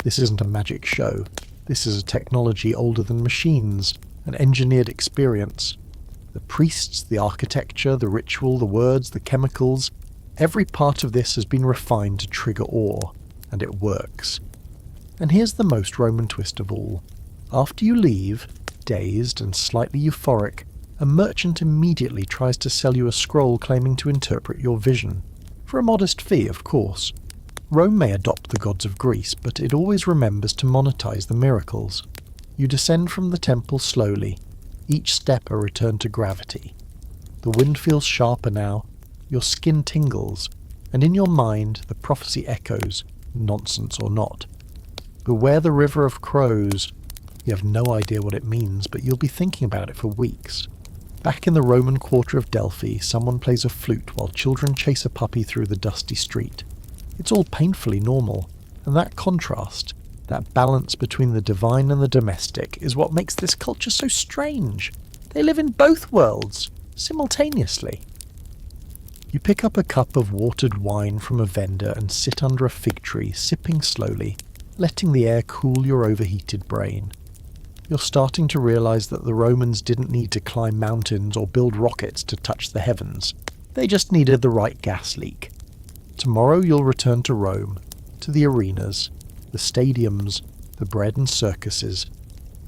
This isn't a magic show. This is a technology older than machines, an engineered experience. The priests, the architecture, the ritual, the words, the chemicals, every part of this has been refined to trigger awe, and it works. And here's the most Roman twist of all. After you leave, dazed and slightly euphoric, a merchant immediately tries to sell you a scroll claiming to interpret your vision. For a modest fee, of course. Rome may adopt the gods of Greece, but it always remembers to monetize the miracles. You descend from the temple slowly, each step a return to gravity. The wind feels sharper now, your skin tingles, and in your mind the prophecy echoes, nonsense or not. Beware the river of crows. You have no idea what it means, but you'll be thinking about it for weeks. Back in the Roman quarter of Delphi, someone plays a flute while children chase a puppy through the dusty street. It's all painfully normal, and that contrast, that balance between the divine and the domestic, is what makes this culture so strange. They live in both worlds, simultaneously. You pick up a cup of watered wine from a vendor and sit under a fig tree, sipping slowly, letting the air cool your overheated brain. You're starting to realize that the Romans didn't need to climb mountains or build rockets to touch the heavens. They just needed the right gas leak. Tomorrow you'll return to Rome, to the arenas, the stadiums, the bread and circuses,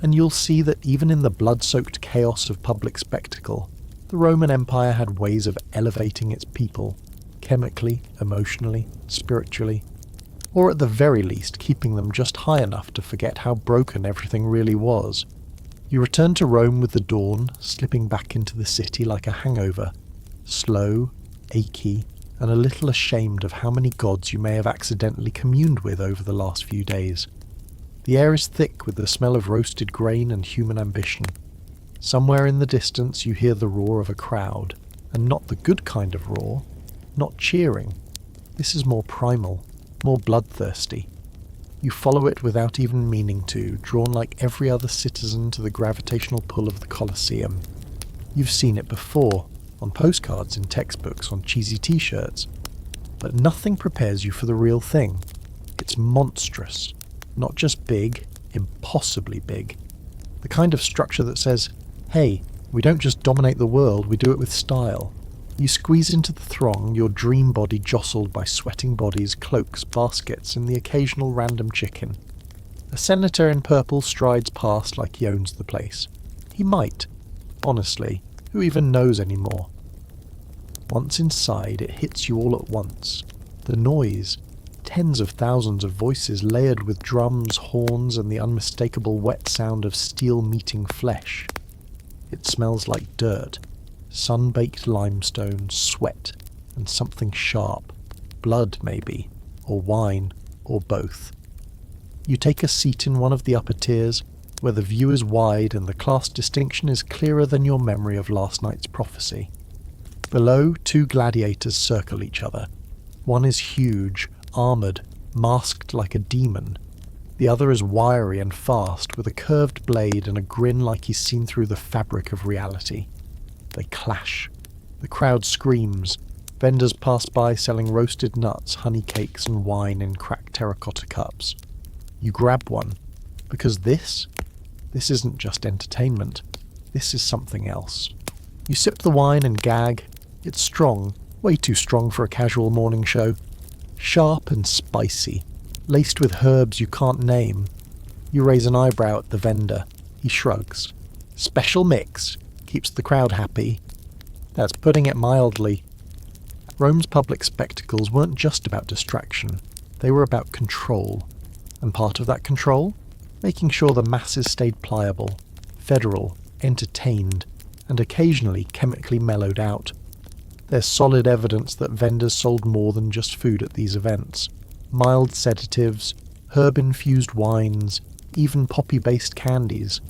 and you'll see that even in the blood-soaked chaos of public spectacle, the Roman Empire had ways of elevating its people, chemically, emotionally, spiritually, or at the very least keeping them just high enough to forget how broken everything really was. You return to Rome with the dawn, slipping back into the city like a hangover, slow, achy, and a little ashamed of how many gods you may have accidentally communed with over the last few days. The air is thick with the smell of roasted grain and human ambition. Somewhere in the distance you hear the roar of a crowd, and not the good kind of roar, not cheering. This is more primal, more bloodthirsty. You follow it without even meaning to, drawn like every other citizen to the gravitational pull of the Colosseum. You've seen it before, on postcards, in textbooks, on cheesy t-shirts. But nothing prepares you for the real thing. It's monstrous. Not just big, impossibly big. The kind of structure that says, hey, we don't just dominate the world, we do it with style. You squeeze into the throng, your dream body jostled by sweating bodies, cloaks, baskets, and the occasional random chicken. A senator in purple strides past like he owns the place. He might. Honestly, who even knows anymore? Once inside, it hits you all at once. The noise, tens of thousands of voices layered with drums, horns, and the unmistakable wet sound of steel meeting flesh. It smells like dirt, sun-baked limestone, sweat, and something sharp. Blood, maybe, or wine, or both. You take a seat in one of the upper tiers, where the view is wide and the class distinction is clearer than your memory of last night's prophecy. Below, two gladiators circle each other. One is huge, armoured, masked like a demon. The other is wiry and fast, with a curved blade and a grin like he's seen through the fabric of reality. They clash. The crowd screams. Vendors pass by selling roasted nuts, honey cakes, and wine in cracked terracotta cups. You grab one, because this isn't just entertainment. This is something else. You sip the wine and gag. It's strong, way too strong for a casual morning show. Sharp and spicy, laced with herbs you can't name. You raise an eyebrow at the vendor. He shrugs. Special mix. Keeps the crowd happy. That's putting it mildly. Rome's public spectacles weren't just about distraction. They were about control. And part of that control? Making sure the masses stayed pliable, federal, entertained, and occasionally chemically mellowed out. There's solid evidence that vendors sold more than just food at these events. Mild sedatives, herb-infused wines, even poppy-based candies.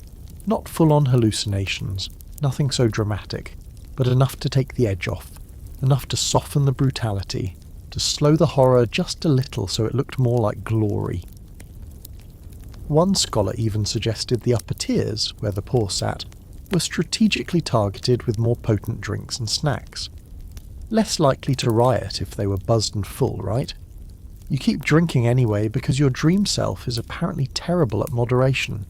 Not full-on hallucinations, nothing so dramatic, but enough to take the edge off, enough to soften the brutality, to slow the horror just a little so it looked more like glory. One scholar even suggested the upper tiers, where the poor sat, were strategically targeted with more potent drinks and snacks. Less likely to riot if they were buzzed and full, right? You keep drinking anyway because your dream self is apparently terrible at moderation.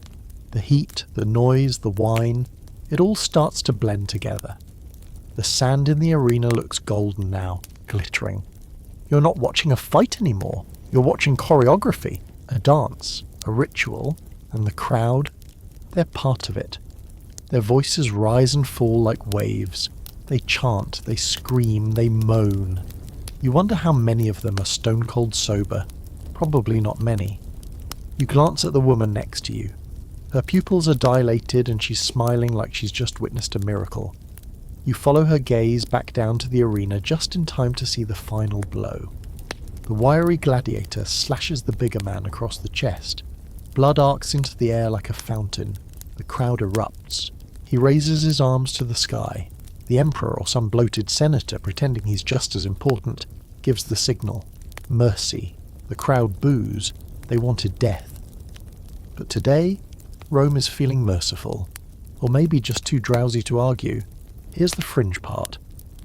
The heat, the noise, the wine, it all starts to blend together. The sand in the arena looks golden now, glittering. You're not watching a fight anymore. You're watching choreography, a dance, a ritual, and the crowd, they're part of it. Their voices rise and fall like waves. They chant, they scream, they moan. You wonder how many of them are stone-cold sober. Probably not many. You glance at the woman next to you. Her pupils are dilated and she's smiling like she's just witnessed a miracle. You follow her gaze back down to the arena just in time to see the final blow. The wiry gladiator slashes the bigger man across the chest. Blood arcs into the air like a fountain. The crowd erupts. He raises his arms to the sky. The emperor or some bloated senator, pretending he's just as important, gives the signal. Mercy. The crowd boos. They wanted death. But today, Rome is feeling merciful. Or maybe just too drowsy to argue. Here's the fringe part.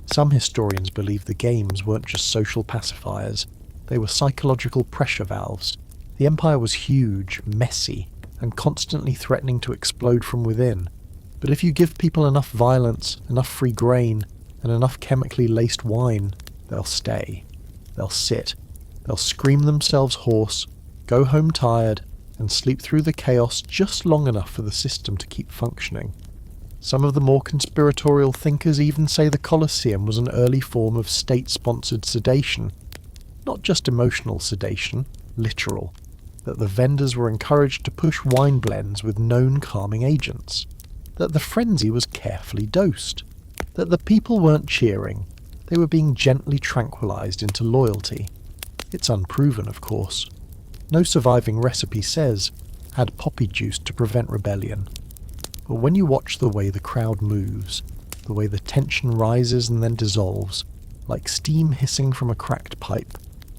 Some historians believe the games weren't just social pacifiers. They were psychological pressure valves. The empire was huge, messy, and constantly threatening to explode from within. But if you give people enough violence, enough free grain, and enough chemically laced wine, they'll stay. They'll sit. They'll scream themselves hoarse, go home tired, and sleep through the chaos just long enough for the system to keep functioning. Some of the more conspiratorial thinkers even say the Colosseum was an early form of state-sponsored sedation. Not just emotional sedation, literal. That the vendors were encouraged to push wine blends with known calming agents. That the frenzy was carefully dosed. That the people weren't cheering. They were being gently tranquilized into loyalty. It's unproven, of course. No surviving recipe says, add poppy juice to prevent rebellion. But when you watch the way the crowd moves, the way the tension rises and then dissolves, like steam hissing from a cracked pipe,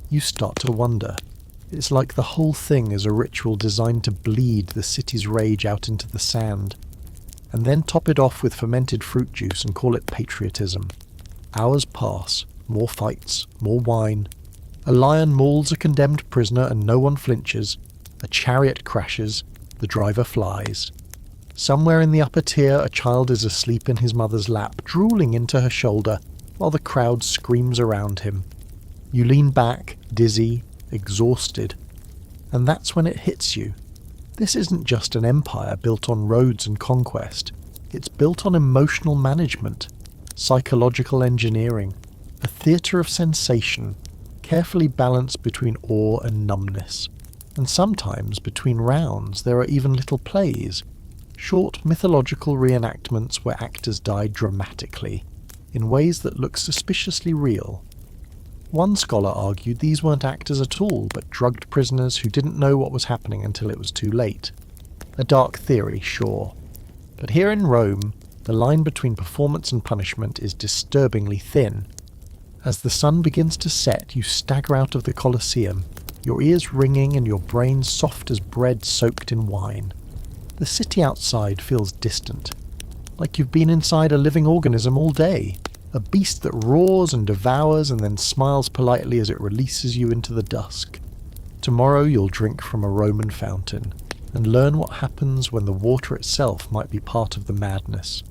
you start to wonder. It's like the whole thing is a ritual designed to bleed the city's rage out into the sand, and then top it off with fermented fruit juice and call it patriotism. Hours pass, more fights, more wine. A lion mauls a condemned prisoner and no one flinches. A chariot crashes, the driver flies. Somewhere in the upper tier, a child is asleep in his mother's lap, drooling into her shoulder, while the crowd screams around him. You lean back, dizzy, exhausted, and that's when it hits you. This isn't just an empire built on roads and conquest. It's built on emotional management, psychological engineering, a theatre of sensation, carefully balanced between awe and numbness. And sometimes, between rounds, there are even little plays, short mythological reenactments where actors die dramatically, in ways that look suspiciously real. One scholar argued these weren't actors at all, but drugged prisoners who didn't know what was happening until it was too late. A dark theory, sure. But here in Rome, the line between performance and punishment is disturbingly thin. As the sun begins to set, you stagger out of the Colosseum, your ears ringing and your brain soft as bread soaked in wine. The city outside feels distant, like you've been inside a living organism all day. A beast that roars and devours and then smiles politely as it releases you into the dusk. Tomorrow you'll drink from a Roman fountain, and learn what happens when the water itself might be part of the madness.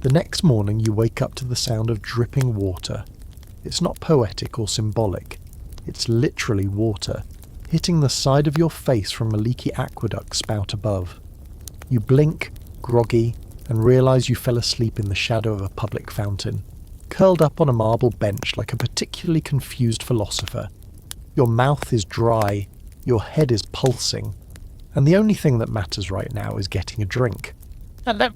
The next morning you wake up to the sound of dripping water. It's not poetic or symbolic. It's literally water, hitting the side of your face from a leaky aqueduct spout above. You blink, groggy, and realise you fell asleep in the shadow of a public fountain, curled up on a marble bench like a particularly confused philosopher. Your mouth is dry, your head is pulsing, and the only thing that matters right now is getting a drink.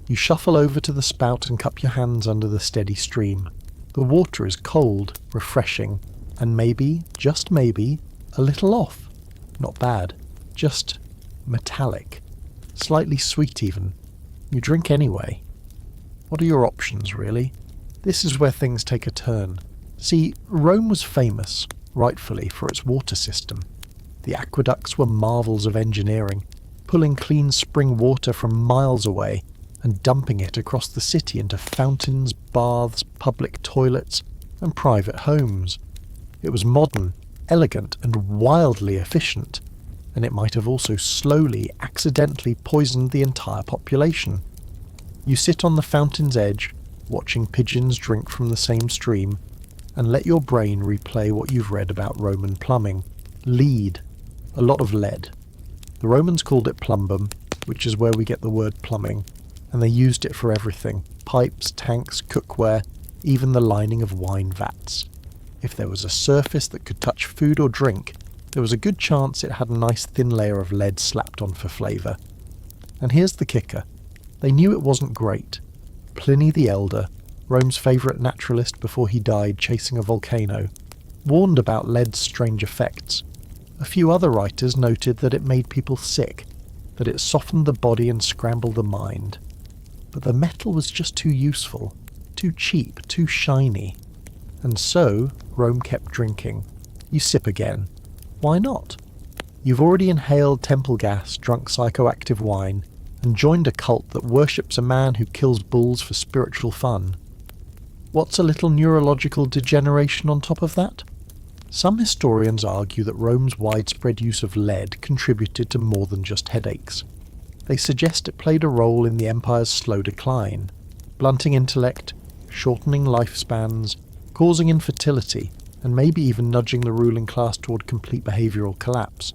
You shuffle over to the spout and cup your hands under the steady stream. The water is cold, refreshing, and maybe, just maybe, a little off. Not bad, just metallic. Slightly sweet even. You drink anyway. What are your options, really? This is where things take a turn. See, Rome was famous, rightfully, for its water system. The aqueducts were marvels of engineering, pulling clean spring water from miles away and dumping it across the city into fountains, baths, public toilets, and private homes. It was modern, elegant, and wildly efficient, and it might have also slowly, accidentally poisoned the entire population. You sit on the fountain's edge, watching pigeons drink from the same stream, and let your brain replay what you've read about Roman plumbing. Lead. A lot of lead. The Romans called it plumbum, which is where we get the word plumbing, and they used it for everything. Pipes, tanks, cookware, even the lining of wine vats. If there was a surface that could touch food or drink, there was a good chance it had a nice thin layer of lead slapped on for flavour. And here's the kicker. They knew it wasn't great. Pliny the Elder, Rome's favourite naturalist before he died chasing a volcano, warned about lead's strange effects. A few other writers noted that it made people sick, that it softened the body and scrambled the mind. But the metal was just too useful, too cheap, too shiny. And so, Rome kept drinking. You sip again. Why not? You've already inhaled temple gas, drunk psychoactive wine, and joined a cult that worships a man who kills bulls for spiritual fun. What's a little neurological degeneration on top of that? Some historians argue that Rome's widespread use of lead contributed to more than just headaches. They suggest it played a role in the empire's slow decline, blunting intellect, shortening lifespans, causing infertility, and maybe even nudging the ruling class toward complete behavioural collapse.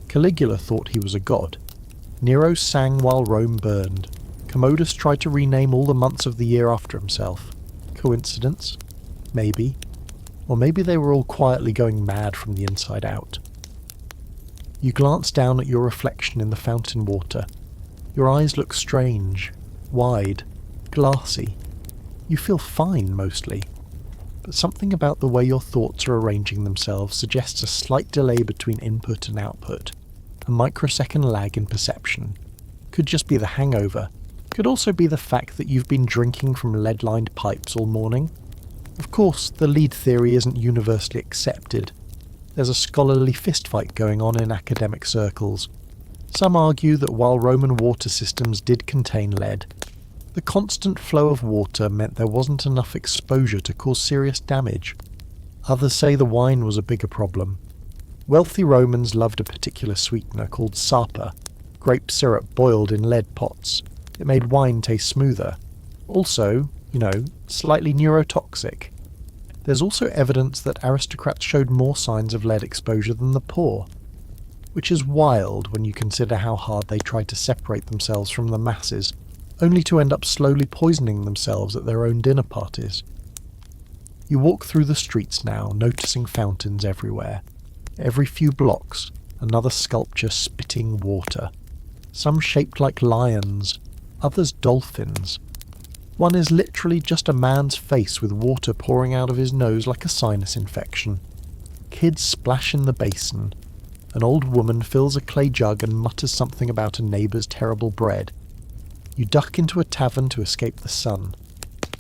Caligula thought he was a god. Nero sang while Rome burned. Commodus tried to rename all the months of the year after himself. Coincidence? Maybe. Or maybe they were all quietly going mad from the inside out. You glance down at your reflection in the fountain water. Your eyes look strange, wide, glassy. You feel fine, mostly. But something about the way your thoughts are arranging themselves suggests a slight delay between input and output. A microsecond lag in perception. Could just be the hangover. Could also be the fact that you've been drinking from lead-lined pipes all morning. Of course, the lead theory isn't universally accepted. There's a scholarly fistfight going on in academic circles. Some argue that while Roman water systems did contain lead, the constant flow of water meant there wasn't enough exposure to cause serious damage. Others say the wine was a bigger problem. Wealthy Romans loved a particular sweetener called sapa, grape syrup boiled in lead pots. It made wine taste smoother. Also, slightly neurotoxic. There's also evidence that aristocrats showed more signs of lead exposure than the poor, which is wild when you consider how hard they tried to separate themselves from the masses, only to end up slowly poisoning themselves at their own dinner parties. You walk through the streets now, noticing fountains everywhere. Every few blocks, another sculpture spitting water. Some shaped like lions, others dolphins. One is literally just a man's face with water pouring out of his nose like a sinus infection. Kids splash in the basin. An old woman fills a clay jug and mutters something about a neighbour's terrible bread. You duck into a tavern to escape the sun.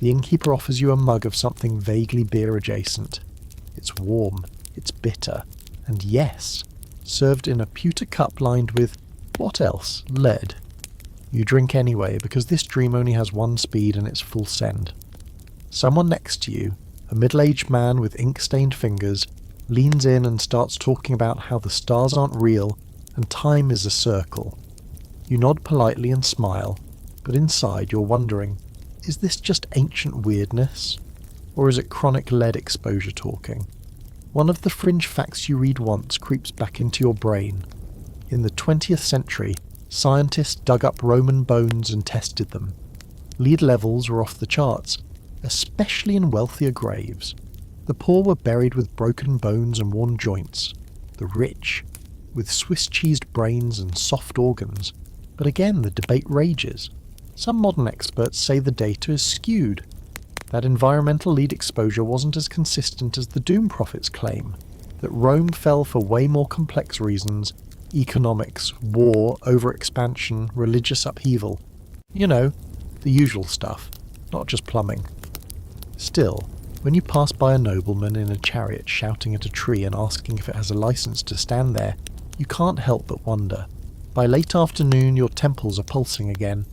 The innkeeper offers you a mug of something vaguely beer adjacent. It's warm, it's bitter, and yes, served in a pewter cup lined with, what else? Lead. You drink anyway, because this dream only has one speed and it's full send. Someone next to you, a middle-aged man with ink-stained fingers, leans in and starts talking about how the stars aren't real and time is a circle. You nod politely and smile, but inside you're wondering, is this just ancient weirdness? Or is it chronic lead exposure talking? One of the fringe facts you read once creeps back into your brain. In the 20th century, scientists dug up Roman bones and tested them. Lead levels were off the charts, especially in wealthier graves. The poor were buried with broken bones and worn joints. The rich, with Swiss cheesed brains and soft organs. But again, the debate rages. Some modern experts say the data is skewed. That environmental lead exposure wasn't as consistent as the doom prophets claim. That Rome fell for way more complex reasons: economics, war, overexpansion, religious upheaval. The usual stuff, not just plumbing. Still, when you pass by a nobleman in a chariot shouting at a tree and asking if it has a license to stand there, you can't help but wonder. By late afternoon your temples are pulsing again.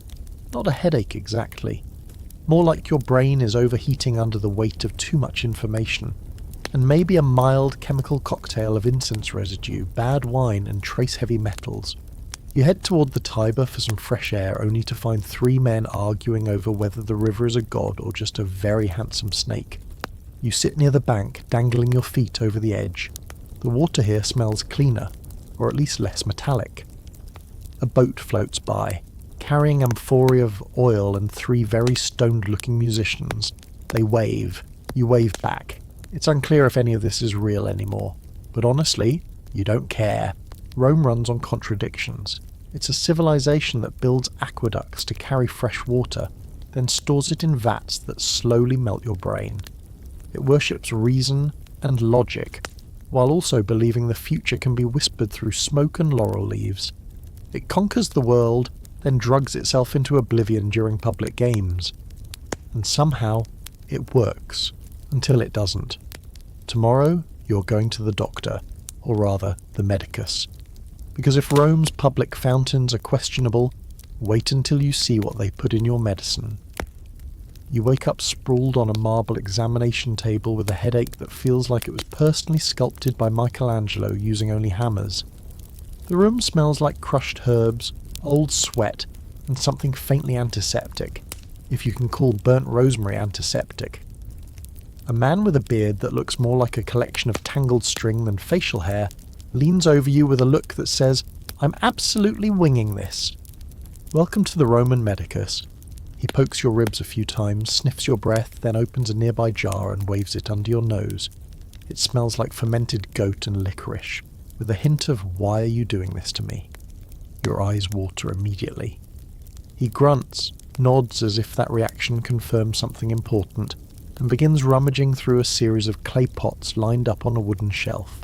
Not a headache exactly. More like your brain is overheating under the weight of too much information, and maybe a mild chemical cocktail of incense residue, bad wine, and trace heavy metals. You head toward the Tiber for some fresh air, only to find 3 men arguing over whether the river is a god or just a very handsome snake. You sit near the bank, dangling your feet over the edge. The water here smells cleaner, or at least less metallic. A boat floats by, carrying amphorae of oil and 3 very stoned-looking musicians. They wave. You wave back. It's unclear if any of this is real anymore. But honestly, you don't care. Rome runs on contradictions. It's a civilization that builds aqueducts to carry fresh water, then stores it in vats that slowly melt your brain. It worships reason and logic, while also believing the future can be whispered through smoke and laurel leaves. It conquers the world, then drugs itself into oblivion during public games. And somehow, it works, until it doesn't. Tomorrow, you're going to the doctor, or rather, the medicus. Because if Rome's public fountains are questionable, wait until you see what they put in your medicine. You wake up sprawled on a marble examination table with a headache that feels like it was personally sculpted by Michelangelo using only hammers. The room smells like crushed herbs, old sweat, and something faintly antiseptic, if you can call burnt rosemary antiseptic. A man with a beard that looks more like a collection of tangled string than facial hair leans over you with a look that says, "I'm absolutely winging this." Welcome to the Roman medicus. He pokes your ribs a few times, sniffs your breath, then opens a nearby jar and waves it under your nose. It smells like fermented goat and licorice, with a hint of "why are you doing this to me?" Your eyes water immediately. He grunts, nods as if that reaction confirms something important, and begins rummaging through a series of clay pots lined up on a wooden shelf.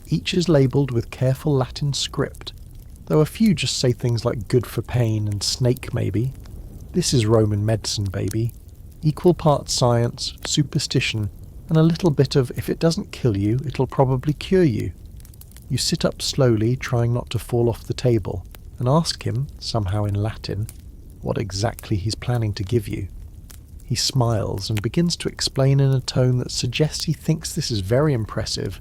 Each is labelled with careful Latin script, though a few just say things like "good for pain" and "snake maybe." This is Roman medicine, baby. Equal parts science, superstition, and a little bit of "if it doesn't kill you, it'll probably cure you." You sit up slowly, trying not to fall off the table, and ask him, somehow in Latin, what exactly he's planning to give you. He smiles and begins to explain in a tone that suggests he thinks this is very impressive.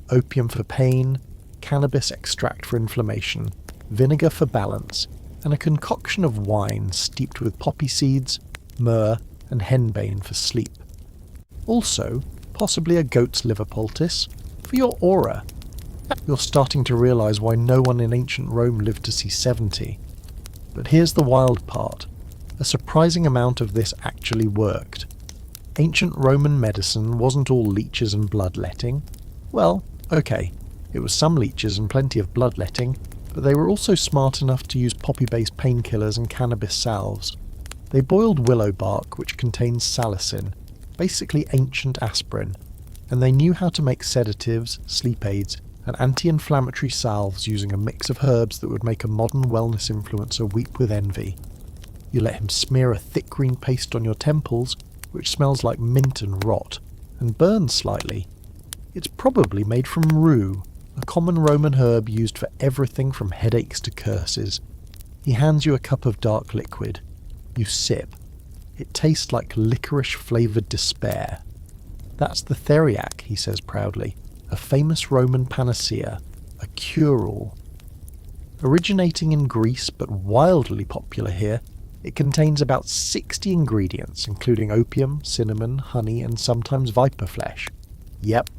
Opium for pain, cannabis extract for inflammation, vinegar for balance, and a concoction of wine steeped with poppy seeds, myrrh, and henbane for sleep. Also, possibly a goat's liver poultice for your aura. You're starting to realise why no one in ancient Rome lived to see 70. But here's the wild part. A surprising amount of this actually worked. Ancient Roman medicine wasn't all leeches and bloodletting. Well, okay, it was some leeches and plenty of bloodletting, but they were also smart enough to use poppy-based painkillers and cannabis salves. They boiled willow bark, which contains salicin, basically ancient aspirin, and they knew how to make sedatives, sleep aids, and anti-inflammatory salves using a mix of herbs that would make a modern wellness influencer weep with envy. You let him smear a thick green paste on your temples, which smells like mint and rot, and burns slightly. It's probably made from rue, a common Roman herb used for everything from headaches to curses. He hands you a cup of dark liquid. You sip. It tastes like licorice-flavoured despair. "That's the theriac," he says proudly, "a famous Roman panacea, a cure-all." Originating in Greece but wildly popular here, it contains about 60 ingredients, including opium, cinnamon, honey, and sometimes viper flesh. Yep,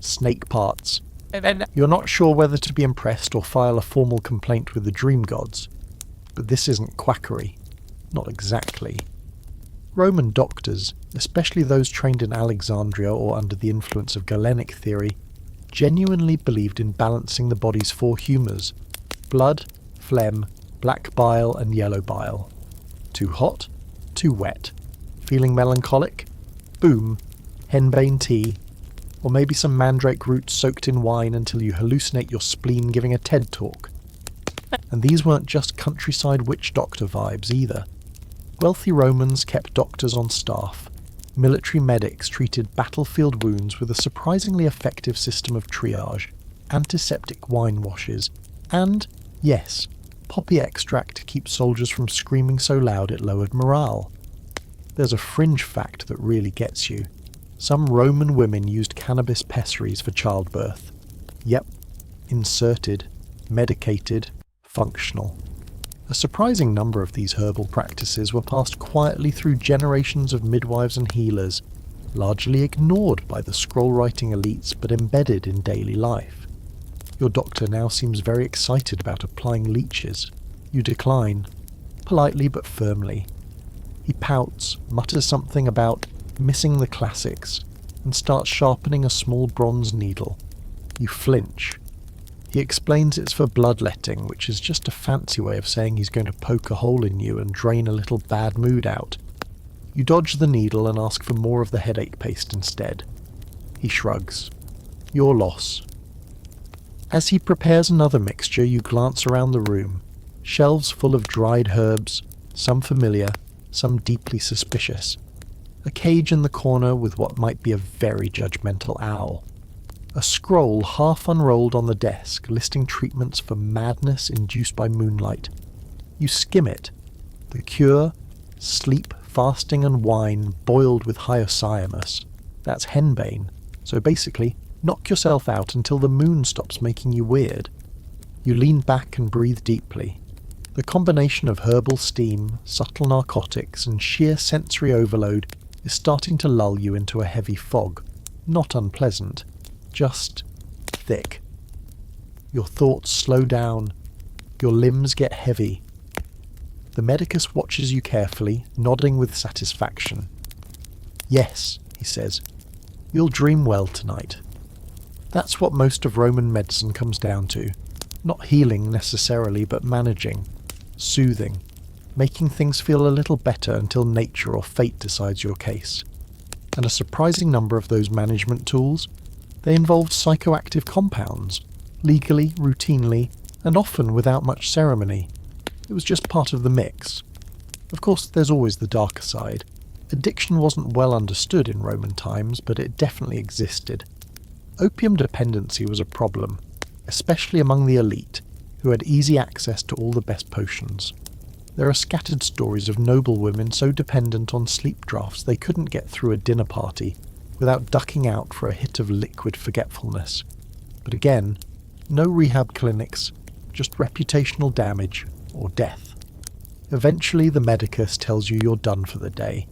snake parts. You're not sure whether to be impressed or file a formal complaint with the dream gods. But this isn't quackery. Not exactly. Roman doctors, especially those trained in Alexandria or under the influence of Galenic theory, genuinely believed in balancing the body's 4 humours: blood, phlegm, black bile, and yellow bile. Too hot? Too wet. Feeling melancholic? Boom. Henbane tea. Or maybe some mandrake roots soaked in wine until you hallucinate your spleen giving a TED talk. And these weren't just countryside witch doctor vibes either. Wealthy Romans kept doctors on staff. Military medics treated battlefield wounds with a surprisingly effective system of triage, antiseptic wine washes, and, yes, Poppy extract to keep soldiers from screaming so loud it lowered morale. There's a fringe fact that really gets you. Some Roman women used cannabis pessaries for childbirth. Yep, inserted, medicated, functional. A surprising number of these herbal practices were passed quietly through generations of midwives and healers, largely ignored by the scroll-writing elites but embedded in daily life. Your doctor now seems very excited about applying leeches. You decline, politely but firmly. He pouts, mutters something about missing the classics, and starts sharpening a small bronze needle. You flinch. He explains it's for bloodletting, which is just a fancy way of saying he's going to poke a hole in you and drain a little bad mood out. You dodge the needle and ask for more of the headache paste instead. He shrugs. Your loss. As he prepares another mixture, you glance around the room. Shelves full of dried herbs, some familiar, some deeply suspicious. A cage in the corner with what might be a very judgmental owl. A scroll half unrolled on the desk listing treatments for madness induced by moonlight. You skim it. The cure, sleep, fasting and wine boiled with hyoscyamus. That's henbane. So basically, knock yourself out until the moon stops making you weird. You lean back and breathe deeply. The combination of herbal steam, subtle narcotics and sheer sensory overload is starting to lull you into a heavy fog. Not unpleasant. Just thick. Your thoughts slow down. Your limbs get heavy. The medicus watches you carefully, nodding with satisfaction. Yes, he says, you'll dream well tonight. That's what most of Roman medicine comes down to. Not healing necessarily, but managing, soothing, making things feel a little better until nature or fate decides your case. And a surprising number of those management tools, they involved psychoactive compounds, legally, routinely, and often without much ceremony. It was just part of the mix. Of course, there's always the darker side. Addiction wasn't well understood in Roman times, but it definitely existed. Opium dependency was a problem, especially among the elite, who had easy access to all the best potions. There are scattered stories of noble women so dependent on sleep draughts they couldn't get through a dinner party without ducking out for a hit of liquid forgetfulness. But again, no rehab clinics, just reputational damage or death. Eventually the medicus tells you you're done for the day.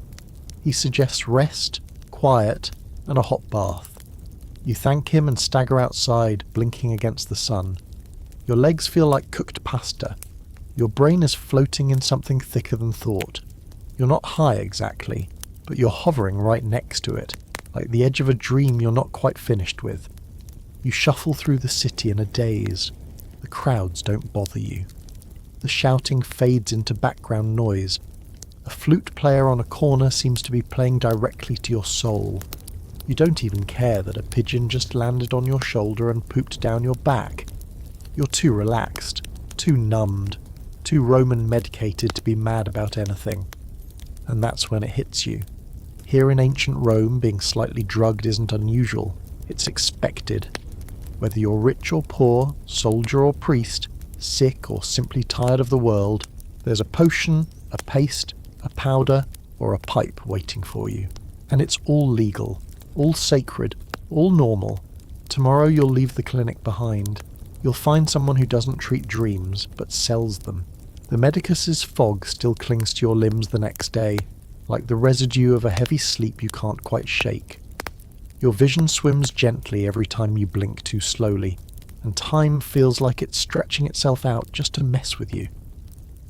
He suggests rest, quiet, and a hot bath. You thank him and stagger outside, blinking against the sun. Your legs feel like cooked pasta. Your brain is floating in something thicker than thought. You're not high exactly, but you're hovering right next to it, like the edge of a dream you're not quite finished with. You shuffle through the city in a daze. The crowds don't bother you. The shouting fades into background noise. A flute player on a corner seems to be playing directly to your soul. You don't even care that a pigeon just landed on your shoulder and pooped down your back. You're too relaxed, too numbed, too Roman medicated to be mad about anything. And that's when it hits you. Here in ancient Rome, being slightly drugged isn't unusual. It's expected. Whether you're rich or poor, soldier or priest, sick or simply tired of the world, there's a potion, a paste, a powder, or a pipe waiting for you. And it's all legal, all sacred, all normal. Tomorrow you'll leave the clinic behind. You'll find someone who doesn't treat dreams, but sells them. The medicus's fog still clings to your limbs the next day, like the residue of a heavy sleep you can't quite shake. Your vision swims gently every time you blink too slowly, and time feels like it's stretching itself out just to mess with you.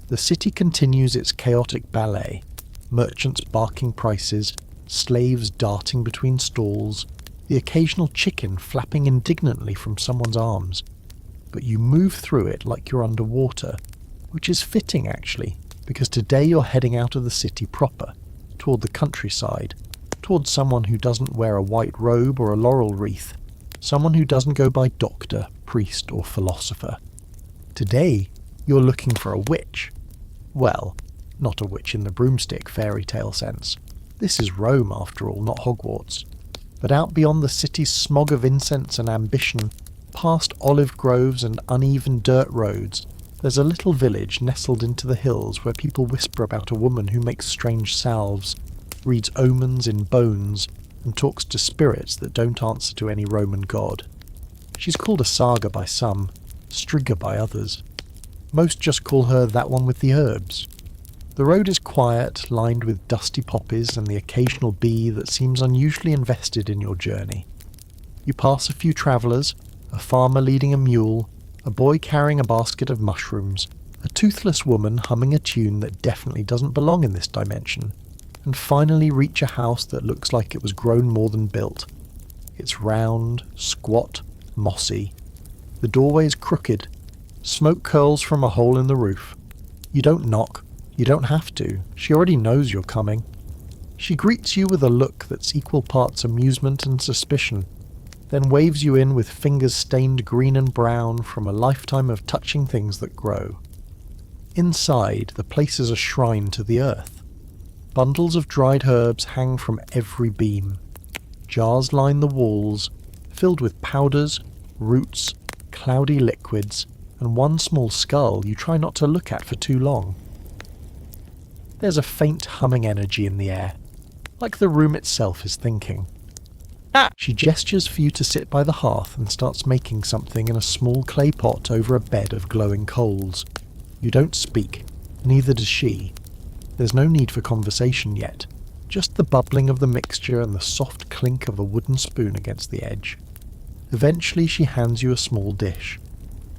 The city continues its chaotic ballet, merchants barking prices, slaves darting between stalls, the occasional chicken flapping indignantly from someone's arms. But you move through it like you're underwater, which is fitting actually, because today you're heading out of the city proper, toward the countryside, toward someone who doesn't wear a white robe or a laurel wreath, someone who doesn't go by doctor, priest or philosopher. Today you're looking for a witch. Well, not a witch in the broomstick fairy tale sense. This is Rome after all, not Hogwarts. But out beyond the city's smog of incense and ambition, past olive groves and uneven dirt roads, There's a little village nestled into the hills where people whisper about a woman who makes strange salves, reads omens in bones, and talks to spirits that don't answer to any Roman god. She's called a saga by some, Strigga by others. Most just call her that one with the herbs. The road is quiet, lined with dusty poppies and the occasional bee that seems unusually invested in your journey. You pass a few travellers, a farmer leading a mule, a boy carrying a basket of mushrooms, a toothless woman humming a tune that definitely doesn't belong in this dimension, and finally reach a house that looks like it was grown more than built. It's round, squat, mossy. The doorway is crooked. Smoke curls from a hole in the roof. You don't knock. You don't have to. She already knows you're coming. She greets you with a look that's equal parts amusement and suspicion, then waves you in with fingers stained green and brown from a lifetime of touching things that grow. Inside, the place is a shrine to the earth. Bundles of dried herbs hang from every beam. Jars line the walls, filled with powders, roots, cloudy liquids, and one small skull you try not to look at for too long. There's a faint humming energy in the air, like the room itself is thinking. She gestures for you to sit by the hearth and starts making something in a small clay pot over a bed of glowing coals. You don't speak, neither does she. There's no need for conversation yet, just the bubbling of the mixture and the soft clink of a wooden spoon against the edge. Eventually she hands you a small dish.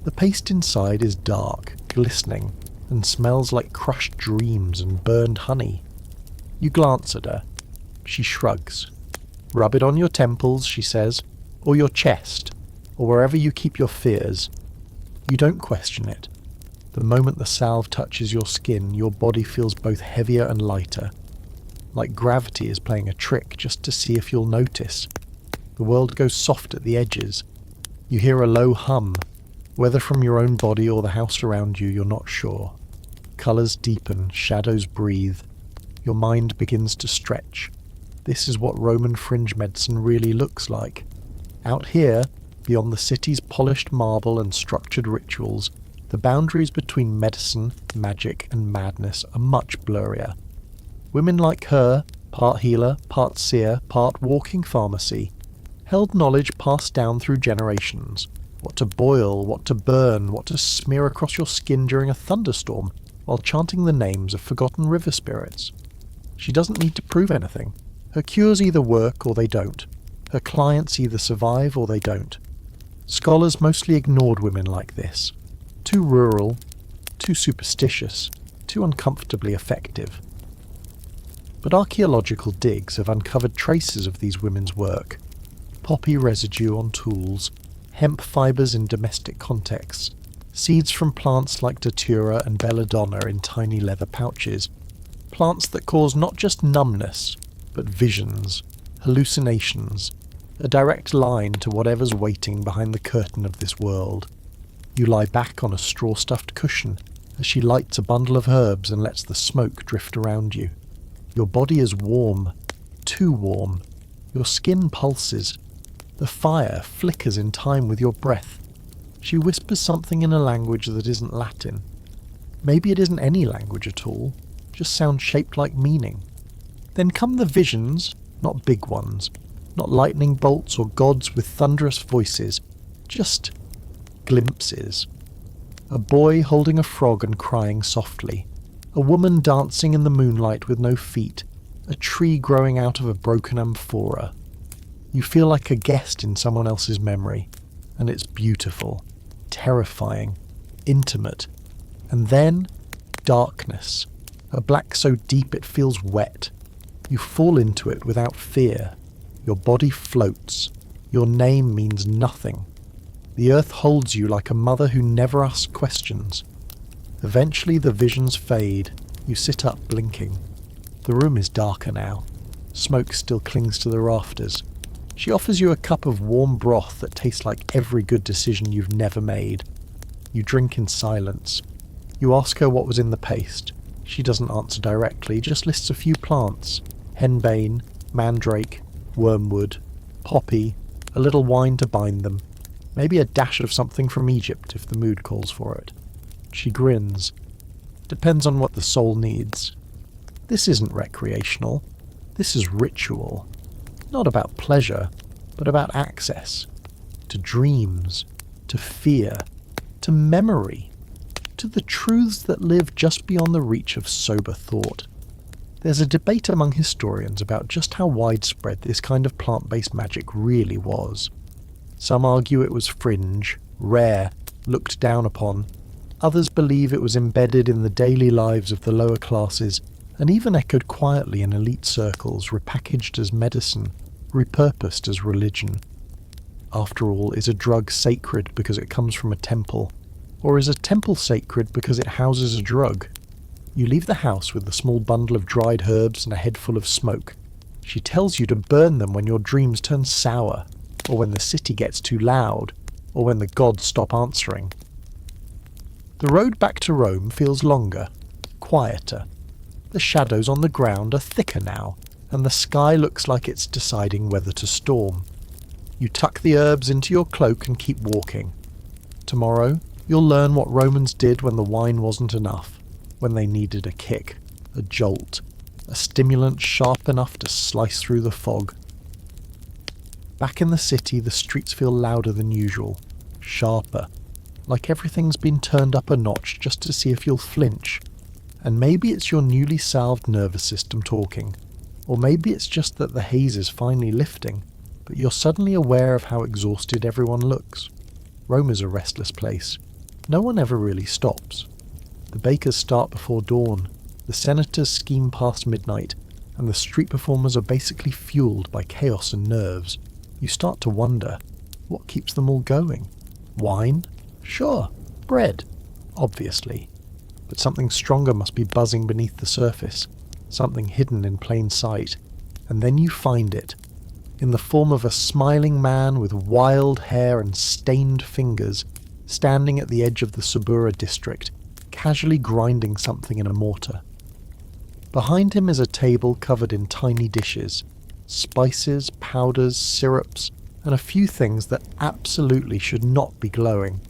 The paste inside is dark, glistening, and smells like crushed dreams and burned honey. You glance at her. She shrugs. "Rub it on your temples," she says, "or your chest, or wherever you keep your fears." You don't question it. The moment the salve touches your skin, your body feels both heavier and lighter, like gravity is playing a trick just to see if you'll notice. The world goes soft at the edges. You hear a low hum, whether from your own body or the house around you, you're not sure. Colours deepen, shadows breathe. Your mind begins to stretch. This is what Roman fringe medicine really looks like. Out here, beyond the city's polished marble and structured rituals, the boundaries between medicine, magic, and madness are much blurrier. Women like her, part healer, part seer, part walking pharmacy, held knowledge passed down through generations. What to boil, what to burn, what to smear across your skin during a thunderstorm, while chanting the names of forgotten river spirits. She doesn't need to prove anything. Her cures either work or they don't. Her clients either survive or they don't. Scholars mostly ignored women like this. Too rural, too superstitious, too uncomfortably effective. But archaeological digs have uncovered traces of these women's work. Poppy residue on tools, hemp fibres in domestic contexts, seeds from plants like datura and belladonna in tiny leather pouches, plants that cause not just numbness, but visions, hallucinations, a direct line to whatever's waiting behind the curtain of this world. You lie back on a straw-stuffed cushion as she lights a bundle of herbs and lets the smoke drift around you. Your body is warm, too warm. Your skin pulses. The fire flickers in time with your breath. She whispers something in a language that isn't Latin. Maybe it isn't any language at all, just sounds shaped like meaning. Then come the visions, not big ones, not lightning bolts or gods with thunderous voices, just glimpses. A boy holding a frog and crying softly, a woman dancing in the moonlight with no feet, a tree growing out of a broken amphora. You feel like a guest in someone else's memory, and it's beautiful, terrifying, intimate. And then, darkness, a black so deep it feels wet. You fall into it without fear. Your body floats. Your name means nothing. The earth holds you like a mother who never asks questions. Eventually the visions fade. You sit up blinking. The room is darker now. Smoke still clings to the rafters. She offers you a cup of warm broth that tastes like every good decision you've never made. You drink in silence. You ask her what was in the paste. She doesn't answer directly, just lists a few plants. Henbane, mandrake, wormwood, poppy, a little wine to bind them. Maybe a dash of something from Egypt if the mood calls for it. She grins. Depends on what the soul needs. This isn't recreational. This is ritual. Not about pleasure, but about access. To dreams. To fear. To memory. To the truths that live just beyond the reach of sober thought. There's a debate among historians about just how widespread this kind of plant-based magic really was. Some argue it was fringe, rare, looked down upon. Others believe it was embedded in the daily lives of the lower classes and even echoed quietly in elite circles, repackaged as medicine, repurposed as religion. After all, is a drug sacred because it comes from a temple? Or is a temple sacred because it houses a drug? You leave the house with a small bundle of dried herbs and a head full of smoke. She tells you to burn them when your dreams turn sour, or when the city gets too loud, or when the gods stop answering. The road back to Rome feels longer, quieter. The shadows on the ground are thicker now, and the sky looks like it's deciding whether to storm. You tuck the herbs into your cloak and keep walking. Tomorrow, you'll learn what Romans did when the wine wasn't enough, when they needed a kick, a jolt, a stimulant sharp enough to slice through the fog. Back in the city, the streets feel louder than usual, sharper, like everything's been turned up a notch just to see if you'll flinch. And maybe it's your newly salved nervous system talking, or maybe it's just that the haze is finally lifting, but you're suddenly aware of how exhausted everyone looks. Rome is a restless place. No one ever really stops. The bakers start before dawn, the senators scheme past midnight, and the street performers are basically fueled by chaos and nerves. You start to wonder, what keeps them all going? Wine? Sure. Bread? Obviously. But something stronger must be buzzing beneath the surface, something hidden in plain sight, and then you find it, in the form of a smiling man with wild hair and stained fingers, standing at the edge of the Subura district, casually grinding something in a mortar. Behind him is a table covered in tiny dishes, spices, powders, syrups, and a few things that absolutely should not be glowing.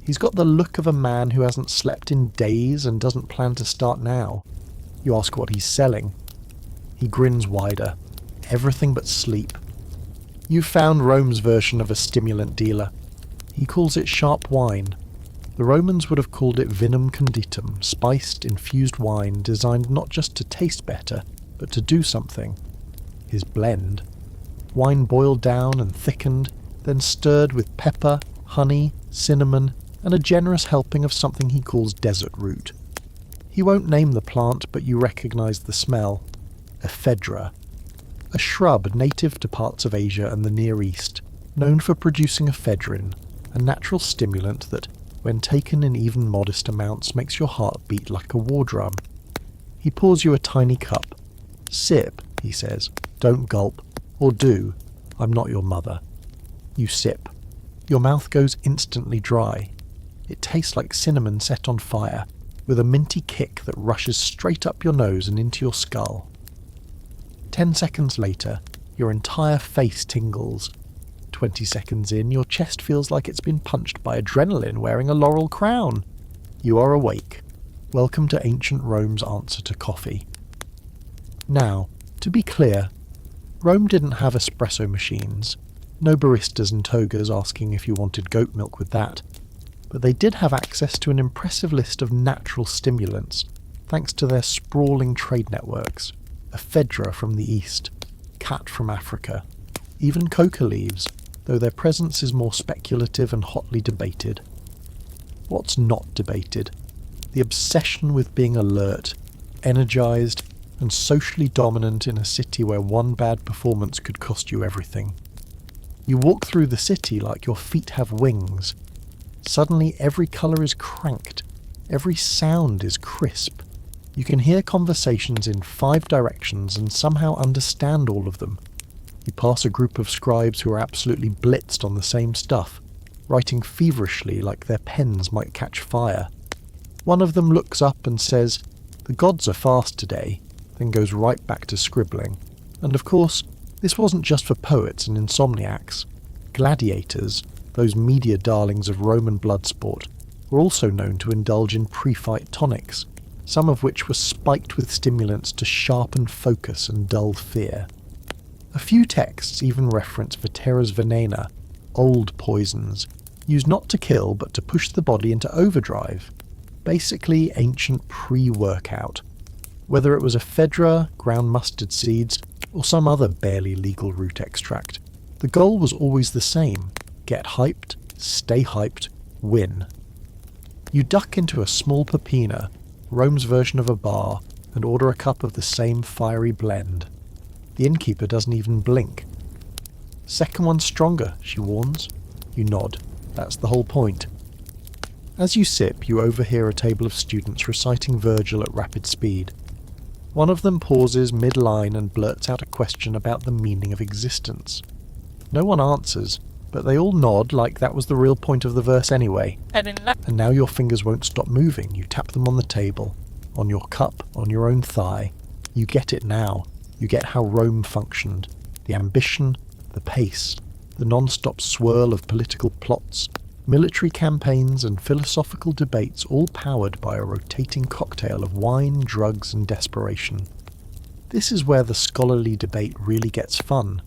He's got the look of a man who hasn't slept in days and doesn't plan to start now. You ask what he's selling. He grins wider. Everything but sleep. You've found Rome's version of a stimulant dealer. He calls it sharp wine. The Romans would have called it vinum conditum, spiced, infused wine designed not just to taste better, but to do something. His blend. Wine boiled down and thickened, then stirred with pepper, honey, cinnamon, and a generous helping of something he calls desert root. He won't name the plant, but you recognize the smell. Ephedra. A shrub native to parts of Asia and the Near East, known for producing ephedrine, a natural stimulant that, when taken in even modest amounts, makes your heart beat like a war drum. He pours you a tiny cup. Sip, he says. Don't gulp. Or do. I'm not your mother. You sip. Your mouth goes instantly dry. It tastes like cinnamon set on fire, with a minty kick that rushes straight up your nose and into your skull. 10 seconds later, your entire face tingles. 20 seconds in, your chest feels like it's been punched by adrenaline wearing a laurel crown. You are awake. Welcome to ancient Rome's answer to coffee. Now, to be clear, Rome didn't have espresso machines. No baristas and togas asking if you wanted goat milk with that. But they did have access to an impressive list of natural stimulants, thanks to their sprawling trade networks. Ephedra from the east, cat from Africa, even coca leaves, though their presence is more speculative and hotly debated. What's not debated? The obsession with being alert, energized, and socially dominant in a city where one bad performance could cost you everything. You walk through the city like your feet have wings. Suddenly every colour is cranked, every sound is crisp. You can hear conversations in 5 directions and somehow understand all of them. You pass a group of scribes who are absolutely blitzed on the same stuff, writing feverishly like their pens might catch fire. One of them looks up and says, "The gods are fast today," then goes right back to scribbling. And of course, this wasn't just for poets and insomniacs. Gladiators, those media darlings of Roman bloodsport, were also known to indulge in pre-fight tonics, some of which were spiked with stimulants to sharpen focus and dull fear. A few texts even reference Veteras venena, old poisons, used not to kill but to push the body into overdrive, basically ancient pre-workout. Whether it was ephedra, ground mustard seeds, or some other barely legal root extract, the goal was always the same: get hyped, stay hyped, win. You duck into a small peppina, Rome's version of a bar, and order a cup of the same fiery blend. The innkeeper doesn't even blink. "Second one's stronger," she warns. You nod. That's the whole point. As you sip, you overhear a table of students reciting Virgil at rapid speed. One of them pauses mid-line and blurts out a question about the meaning of existence. No one answers, but they all nod like that was the real point of the verse anyway. And now your fingers won't stop moving. You tap them on the table, on your cup, on your own thigh. You get it now. You get how Rome functioned. The ambition, the pace, the non-stop swirl of political plots, military campaigns and philosophical debates, all powered by a rotating cocktail of wine, drugs and desperation. This is where the scholarly debate really gets fun.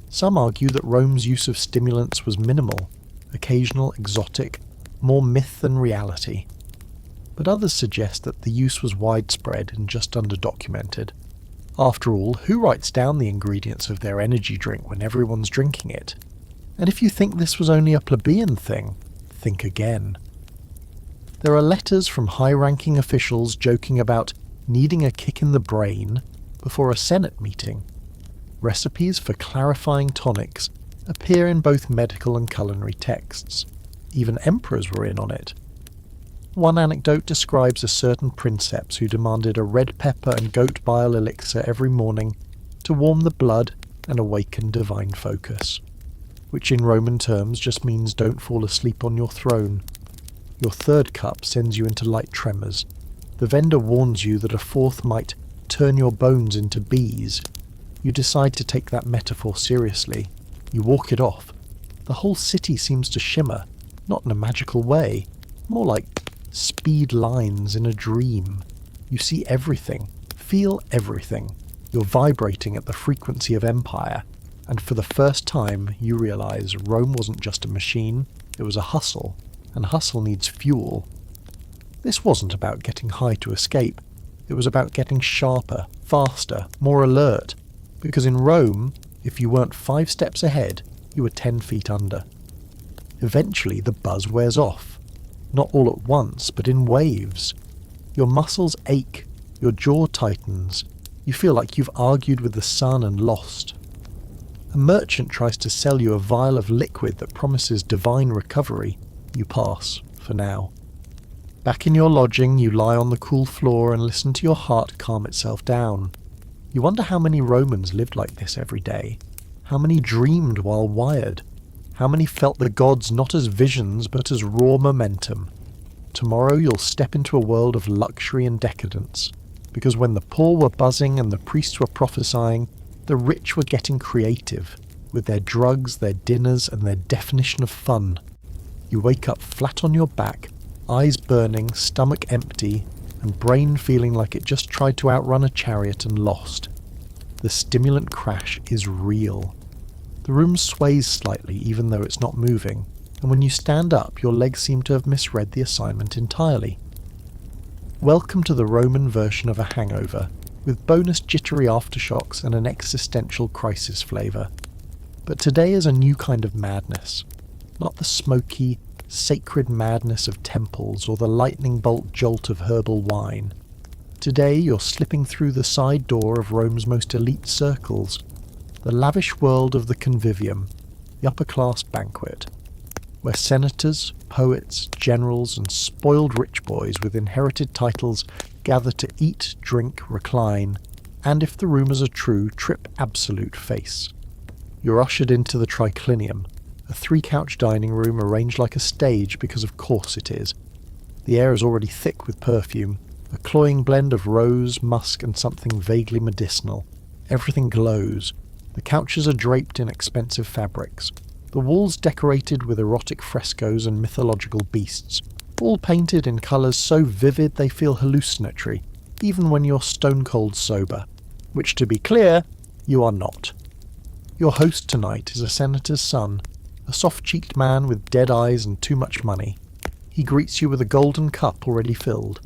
Some argue that Rome's use of stimulants was minimal, occasional, exotic, more myth than reality. But others suggest that the use was widespread and just underdocumented. After all, who writes down the ingredients of their energy drink when everyone's drinking it? And if you think this was only a plebeian thing, think again. There are letters from high-ranking officials joking about needing a kick in the brain before a Senate meeting. Recipes for clarifying tonics appear in both medical and culinary texts. Even emperors were in on it. One anecdote describes a certain princeps who demanded a red pepper and goat bile elixir every morning to warm the blood and awaken divine focus, which in Roman terms just means don't fall asleep on your throne. Your third cup sends you into light tremors. The vendor warns you that a fourth might turn your bones into bees. You decide to take that metaphor seriously. You walk it off. The whole city seems to shimmer, not in a magical way, more like speed lines in a dream. You see everything, feel everything. You're vibrating at the frequency of empire, and for the first time you realize Rome wasn't just a machine, it was a hustle, and hustle needs fuel. This wasn't about getting high to escape, it was about getting sharper, faster, more alert, because in Rome, if you weren't 5 steps ahead, you were 10 feet under. Eventually the buzz wears off. Not all at once, but in waves. Your muscles ache, your jaw tightens, you feel like you've argued with the sun and lost. A merchant tries to sell you a vial of liquid that promises divine recovery. You pass, for now. Back in your lodging, you lie on the cool floor and listen to your heart calm itself down. You wonder how many Romans lived like this every day, how many dreamed while wired, how many felt the gods not as visions but as raw momentum. Tomorrow you'll step into a world of luxury and decadence, because when the poor were buzzing and the priests were prophesying, the rich were getting creative, with their drugs, their dinners, and their definition of fun. You wake up flat on your back, eyes burning, stomach empty, and brain feeling like it just tried to outrun a chariot and lost. The stimulant crash is real. The room sways slightly even though it's not moving, and when you stand up your legs seem to have misread the assignment entirely. Welcome to the Roman version of a hangover, with bonus jittery aftershocks and an existential crisis flavour. But today is a new kind of madness, not the smoky, sacred madness of temples or the lightning bolt jolt of herbal wine. Today you're slipping through the side door of Rome's most elite circles, the lavish world of the convivium, the upper-class banquet, where senators, poets, generals, and spoiled rich boys with inherited titles gather to eat, drink, recline, and if the rumours are true, trip absolute face. You're ushered into the triclinium, a 3-couch dining room arranged like a stage because of course it is. The air is already thick with perfume, a cloying blend of rose, musk, and something vaguely medicinal. Everything glows. The couches are draped in expensive fabrics, the walls decorated with erotic frescoes and mythological beasts. all painted in colours so vivid they feel hallucinatory, even when you're stone-cold sober, which, to be clear, you are not. Your host tonight is a senator's son, a soft-cheeked man with dead eyes and too much money. He greets you with a golden cup already filled.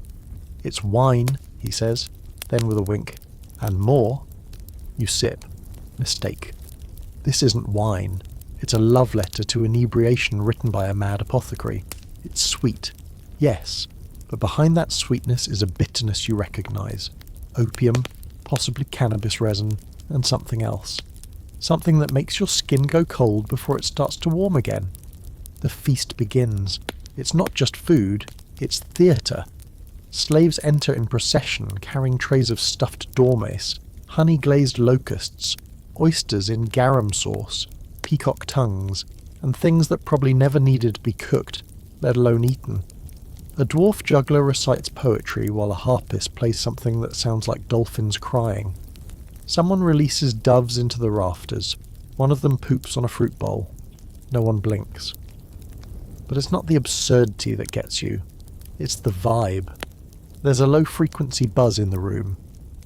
"It's wine," he says, then with a wink, "and more." You sip. Mistake. This isn't wine. It's a love letter to inebriation written by a mad apothecary. It's sweet, yes, but behind that sweetness is a bitterness you recognise. Opium, possibly cannabis resin, and something else. Something that makes your skin go cold before it starts to warm again. The feast begins. It's not just food, it's theatre. Slaves enter in procession, carrying trays of stuffed dormice, honey-glazed locusts, oysters in garum sauce, peacock tongues, and things that probably never needed to be cooked, let alone eaten. A dwarf juggler recites poetry while a harpist plays something that sounds like dolphins crying. Someone releases doves into the rafters. One of them poops on a fruit bowl. No one blinks. But it's not the absurdity that gets you. It's the vibe. There's a low-frequency buzz in the room.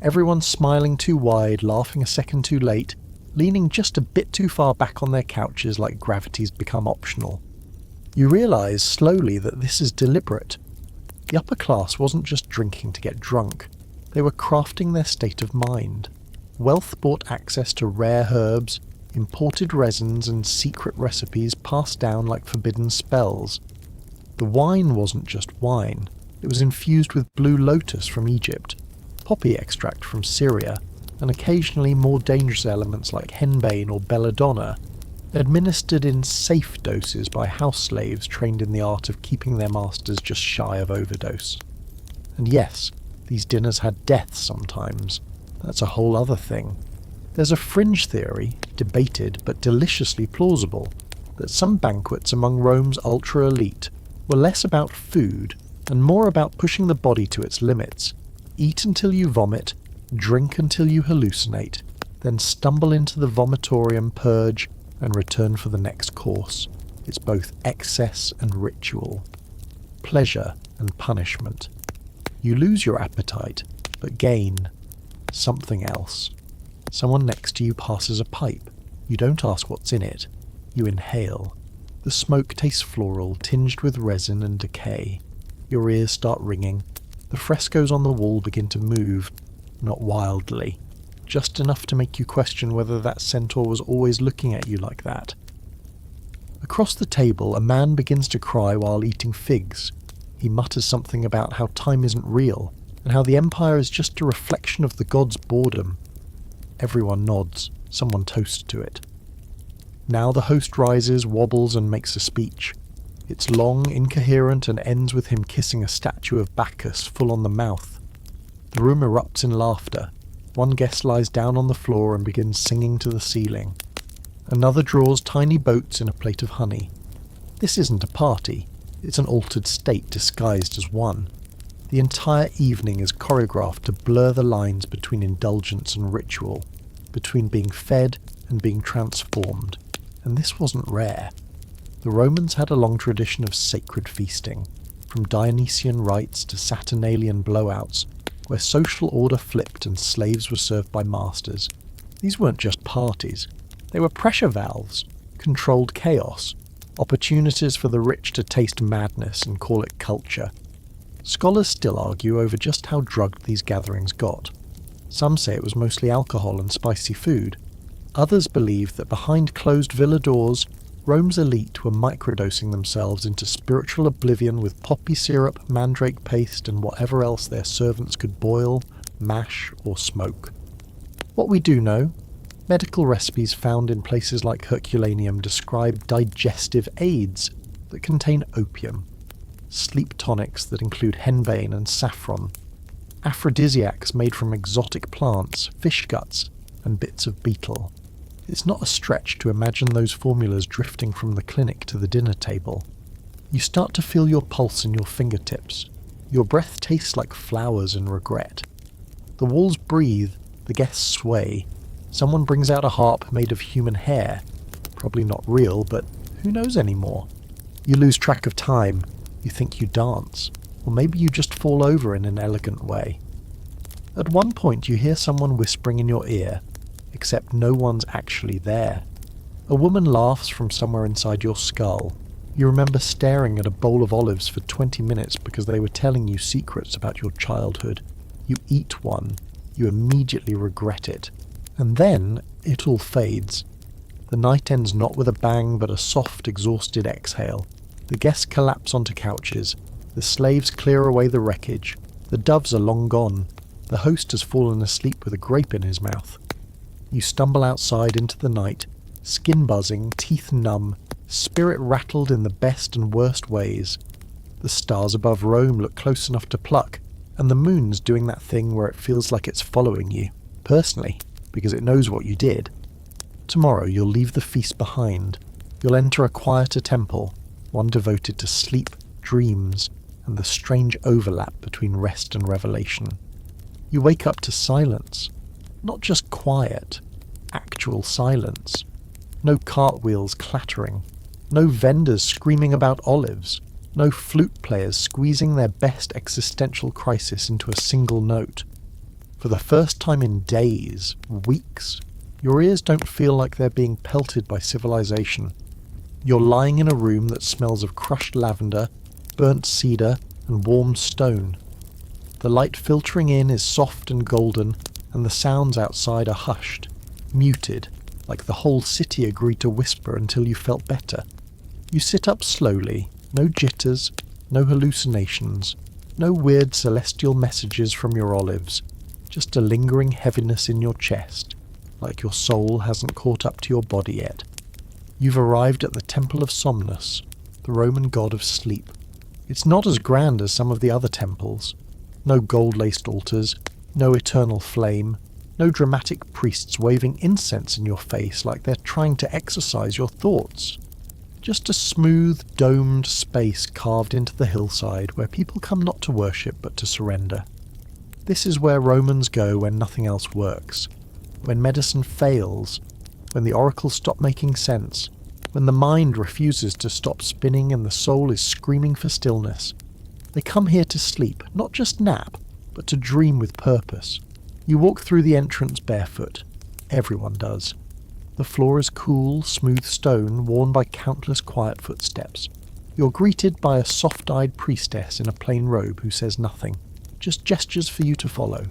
Everyone's smiling too wide, laughing a second too late, leaning just a bit too far back on their couches like gravity's become optional. You realise slowly that this is deliberate. The upper class wasn't just drinking to get drunk. They were crafting their state of mind. Wealth bought access to rare herbs, imported resins and secret recipes passed down like forbidden spells. The wine wasn't just wine. It was infused with blue lotus from Egypt, poppy extract from Syria, and occasionally more dangerous elements like henbane or belladonna, administered in safe doses by house slaves trained in the art of keeping their masters just shy of overdose. And yes, these dinners had deaths sometimes. That's a whole other thing. There's a fringe theory, debated but deliciously plausible, that some banquets among Rome's ultra-elite were less about food and more about pushing the body to its limits. Eat until you vomit, drink until you hallucinate, then stumble into the vomitorium, purge, and return for the next course. It's both excess and ritual. Pleasure and punishment. You lose your appetite, but gain something else. Someone next to you passes a pipe. You don't ask what's in it. You inhale. The smoke tastes floral, tinged with resin and decay. Your ears start ringing. The frescoes on the wall begin to move, not wildly, just enough to make you question whether that centaur was always looking at you like that. Across the table, a man begins to cry while eating figs. He mutters something about how time isn't real, and how the Empire is just a reflection of the gods' boredom. Everyone nods. Someone toasts to it. Now the host rises, wobbles, and makes a speech. It's long, incoherent, and ends with him kissing a statue of Bacchus full on the mouth. The room erupts in laughter. One guest lies down on the floor and begins singing to the ceiling. Another draws tiny boats in a plate of honey. This isn't a party. It's an altered state disguised as one. The entire evening is choreographed to blur the lines between indulgence and ritual, between being fed and being transformed. And this wasn't rare. The Romans had a long tradition of sacred feasting, from Dionysian rites to Saturnalian blowouts, where social order flipped and slaves were served by masters. These weren't just parties. They were pressure valves, controlled chaos, opportunities for the rich to taste madness and call it culture. Scholars still argue over just how drugged these gatherings got. Some say it was mostly alcohol and spicy food. Others believe that behind closed villa doors, Rome's elite were microdosing themselves into spiritual oblivion with poppy syrup, mandrake paste, and whatever else their servants could boil, mash, or smoke. What we do know, medical recipes found in places like Herculaneum describe digestive aids that contain opium, sleep tonics that include henbane and saffron, aphrodisiacs made from exotic plants, fish guts, and bits of beetle. It's not a stretch to imagine those formulas drifting from the clinic to the dinner table. You start to feel your pulse in your fingertips. Your breath tastes like flowers and regret. The walls breathe, the guests sway. Someone brings out a harp made of human hair. Probably not real, but who knows anymore? You lose track of time. You think you dance, or maybe you just fall over in an elegant way. At one point you hear someone whispering in your ear, except no one's actually there. A woman laughs from somewhere inside your skull. You remember staring at a bowl of olives for 20 minutes because they were telling you secrets about your childhood. You eat one. You immediately regret it. And then it all fades. The night ends not with a bang but a soft, exhausted exhale. The guests collapse onto couches. The slaves clear away the wreckage. The doves are long gone. The host has fallen asleep with a grape in his mouth. You stumble outside into the night, skin buzzing, teeth numb, spirit rattled in the best and worst ways. The stars above Rome look close enough to pluck, and the moon's doing that thing where it feels like it's following you, personally, because it knows what you did. Tomorrow you'll leave the feast behind. You'll enter a quieter temple, one devoted to sleep, dreams, and the strange overlap between rest and revelation. You wake up to silence. Not just quiet, actual silence. No cartwheels clattering. No vendors screaming about olives. No flute players squeezing their best existential crisis into a single note. For the first time in days, weeks, your ears don't feel like they're being pelted by civilization. You're lying in a room that smells of crushed lavender, burnt cedar, and warm stone. The light filtering in is soft and golden, and the sounds outside are hushed, muted, like the whole city agreed to whisper until you felt better. You sit up slowly, no jitters, no hallucinations, no weird celestial messages from your olives, just a lingering heaviness in your chest, like your soul hasn't caught up to your body yet. You've arrived at the Temple of Somnus, the Roman god of sleep. It's not as grand as some of the other temples. No gold-laced altars, no eternal flame, no dramatic priests waving incense in your face like they're trying to exorcise your thoughts. Just a smooth, domed space carved into the hillside where people come not to worship but to surrender. This is where Romans go when nothing else works, when medicine fails, when the oracles stop making sense, when the mind refuses to stop spinning and the soul is screaming for stillness. They come here to sleep, not just nap, but to dream with purpose. You walk through the entrance barefoot. Everyone does. The floor is cool, smooth stone worn by countless quiet footsteps. You're greeted by a soft-eyed priestess in a plain robe who says nothing, just gestures for you to follow.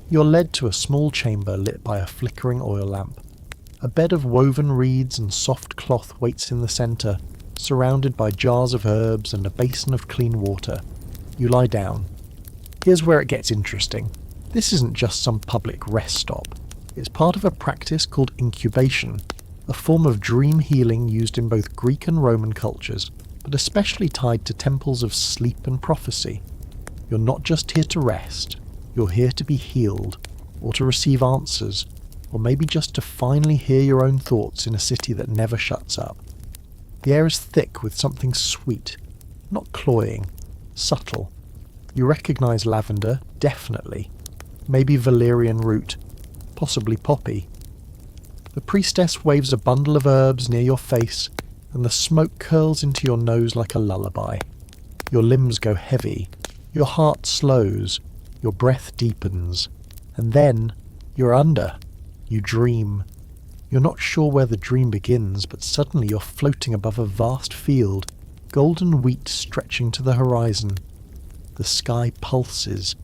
You're led to a small chamber lit by a flickering oil lamp. A bed of woven reeds and soft cloth waits in the centre, surrounded by jars of herbs and a basin of clean water. You lie down. Here's where it gets interesting. This isn't just some public rest stop. It's part of a practice called incubation, a form of dream healing used in both Greek and Roman cultures, but especially tied to temples of sleep and prophecy. You're not just here to rest, you're here to be healed, or to receive answers, or maybe just to finally hear your own thoughts in a city that never shuts up. The air is thick with something sweet, not cloying, subtle. You recognise lavender, definitely. Maybe valerian root, possibly poppy. The priestess waves a bundle of herbs near your face, and the smoke curls into your nose like a lullaby. Your limbs go heavy, your heart slows, your breath deepens, and then you're under. You dream. You're not sure where the dream begins, but suddenly you're floating above a vast field, golden wheat stretching to the horizon. The sky pulses.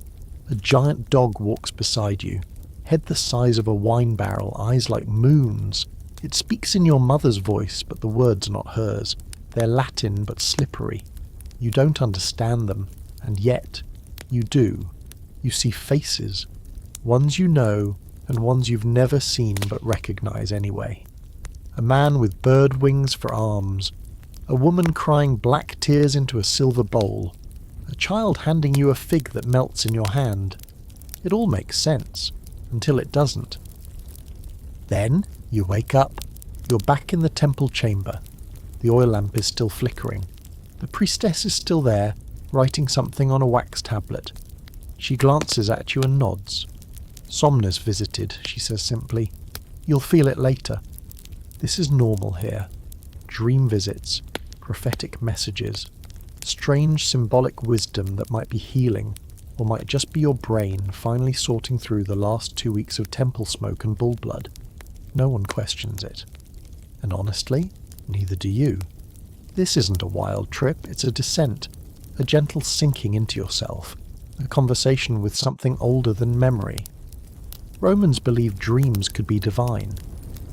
A giant dog walks beside you, head the size of a wine barrel, eyes like moons. It speaks in your mother's voice, but the words are not hers. They're Latin but slippery. You don't understand them, and yet you do. You see faces, ones you know, and ones you've never seen but recognise anyway. A man with bird wings for arms, a woman crying black tears into a silver bowl, a child handing you a fig that melts in your hand. It all makes sense, until it doesn't. Then you wake up. You're back in the temple chamber. The oil lamp is still flickering. The priestess is still there, writing something on a wax tablet. She glances at you and nods. Somnus visited, she says simply. You'll feel it later. This is normal here. Dream visits, prophetic messages. Strange symbolic wisdom that might be healing, or might just be your brain finally sorting through the last 2 weeks of temple smoke and bull blood. No one questions it. And honestly, neither do you. This isn't a wild trip, it's a descent, a gentle sinking into yourself, a conversation with something older than memory. Romans believed dreams could be divine,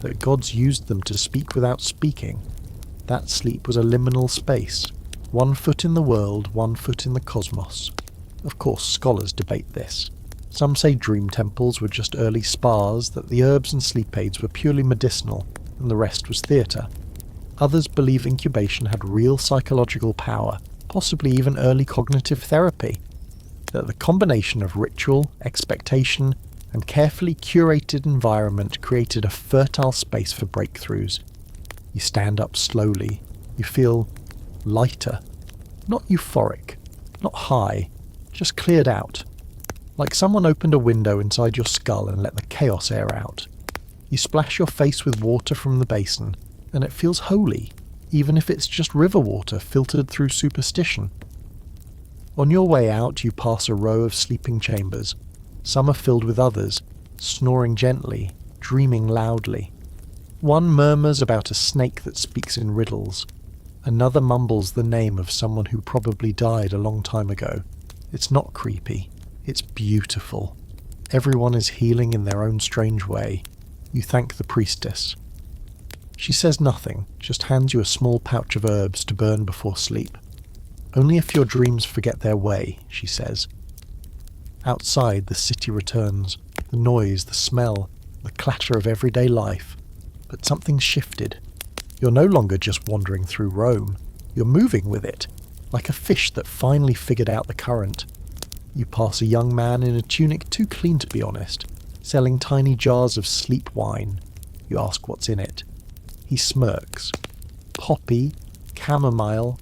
that gods used them to speak without speaking. That sleep was a liminal space, 1 foot in the world, 1 foot in the cosmos. Of course, scholars debate this. Some say dream temples were just early spas, that the herbs and sleep aids were purely medicinal, and the rest was theatre. Others believe incubation had real psychological power, possibly even early cognitive therapy. That the combination of ritual, expectation, and carefully curated environment created a fertile space for breakthroughs. You stand up slowly. You feel lighter. Not euphoric. Not high. Just cleared out. Like someone opened a window inside your skull and let the chaos air out. You splash your face with water from the basin, and it feels holy, even if it's just river water filtered through superstition. On your way out, you pass a row of sleeping chambers. Some are filled with others, snoring gently, dreaming loudly. One murmurs about a snake that speaks in riddles. Another mumbles the name of someone who probably died a long time ago. It's not creepy. It's beautiful. Everyone is healing in their own strange way. You thank the priestess. She says nothing, just hands you a small pouch of herbs to burn before sleep. Only if your dreams forget their way, she says. Outside, the city returns. The noise, the smell, the clatter of everyday life. But something's shifted. You're no longer just wandering through Rome. You're moving with it, like a fish that finally figured out the current. You pass a young man in a tunic too clean to be honest, selling tiny jars of sleep wine. You ask what's in it. He smirks. Poppy, chamomile,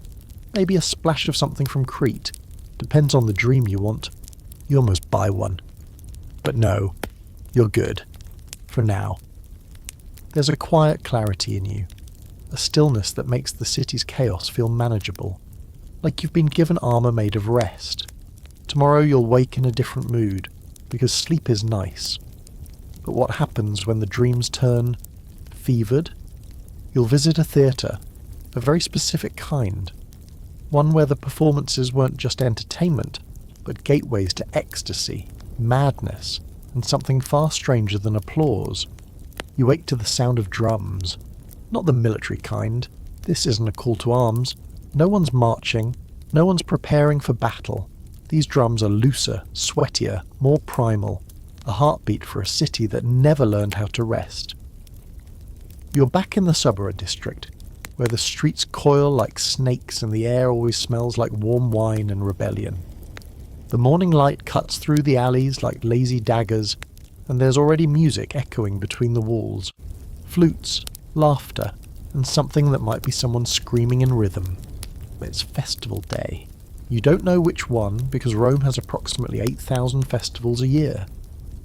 maybe a splash of something from Crete. Depends on the dream you want. You almost buy one. But no, you're good. For now. There's a quiet clarity in you. A stillness that makes the city's chaos feel manageable. Like you've been given armour made of rest. Tomorrow you'll wake in a different mood, because sleep is nice. But what happens when the dreams turn fevered? You'll visit a theatre, a very specific kind. One where the performances weren't just entertainment, but gateways to ecstasy, madness, and something far stranger than applause. You wake to the sound of drums. Not the military kind. This isn't a call to arms. No one's marching. No one's preparing for battle. These drums are looser, sweatier, more primal. A heartbeat for a city that never learned how to rest. You're back in the Suburra district, where the streets coil like snakes and the air always smells like warm wine and rebellion. The morning light cuts through the alleys like lazy daggers, and there's already music echoing between the walls. Flutes, laughter, and something that might be someone screaming in rhythm. It's festival day. You don't know which one, because Rome has approximately 8,000 festivals a year.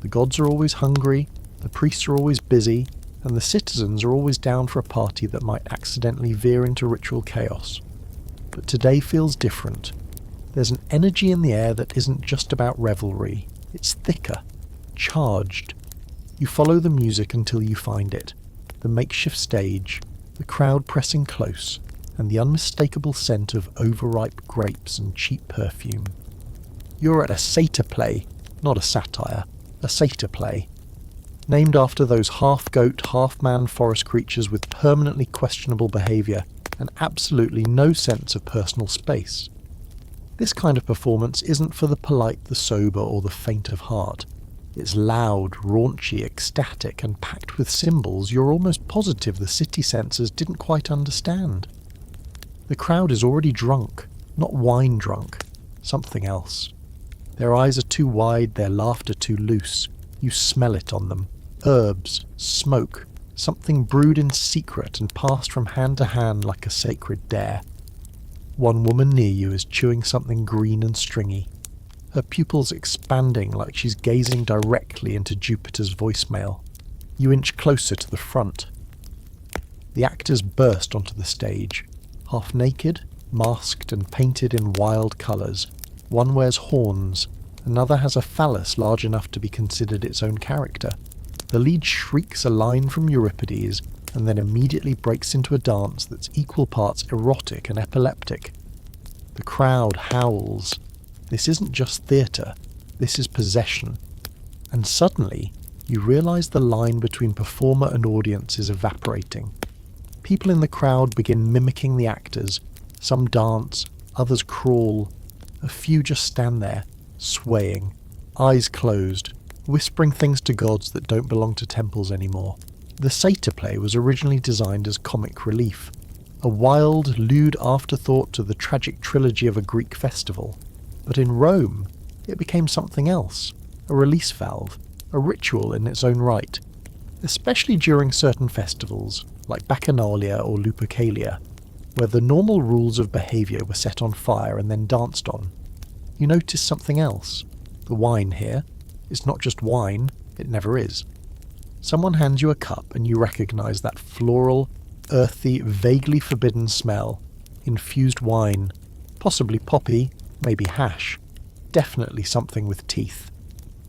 The gods are always hungry, the priests are always busy, and the citizens are always down for a party that might accidentally veer into ritual chaos. But today feels different. There's an energy in the air that isn't just about revelry. It's thicker, charged. You follow the music until you find it. The makeshift stage, the crowd pressing close, and the unmistakable scent of overripe grapes and cheap perfume. You're at a satyr play, not a satire, a satyr play, named after those half-goat, half-man forest creatures with permanently questionable behaviour and absolutely no sense of personal space. This kind of performance isn't for the polite, the sober, or the faint of heart. It's loud, raunchy, ecstatic, and packed with symbols you're almost positive the city censors didn't quite understand. The crowd is already drunk, not wine drunk, something else. Their eyes are too wide, their laughter too loose. You smell it on them. Herbs, smoke, something brewed in secret and passed from hand to hand like a sacred dare. One woman near you is chewing something green and stringy, her pupils expanding like she's gazing directly into Jupiter's voicemail. You inch closer to the front. The actors burst onto the stage, half naked, masked and painted in wild colours. One wears horns, another has a phallus large enough to be considered its own character. The lead shrieks a line from Euripides, and then immediately breaks into a dance that's equal parts erotic and epileptic. The crowd howls. This isn't just theatre, this is possession. And suddenly, you realise the line between performer and audience is evaporating. People in the crowd begin mimicking the actors. Some dance, others crawl. A few just stand there, swaying, eyes closed, whispering things to gods that don't belong to temples anymore. The satyr play was originally designed as comic relief, a wild, lewd afterthought to the tragic trilogy of a Greek festival. But in Rome, it became something else, a release valve, a ritual in its own right, especially during certain festivals, like Bacchanalia or Lupercalia, where the normal rules of behaviour were set on fire and then danced on. You notice something else. The wine here is not just wine, it never is. Someone hands you a cup and you recognise that floral, earthy, vaguely forbidden smell. Infused wine, possibly poppy, maybe hash, definitely something with teeth.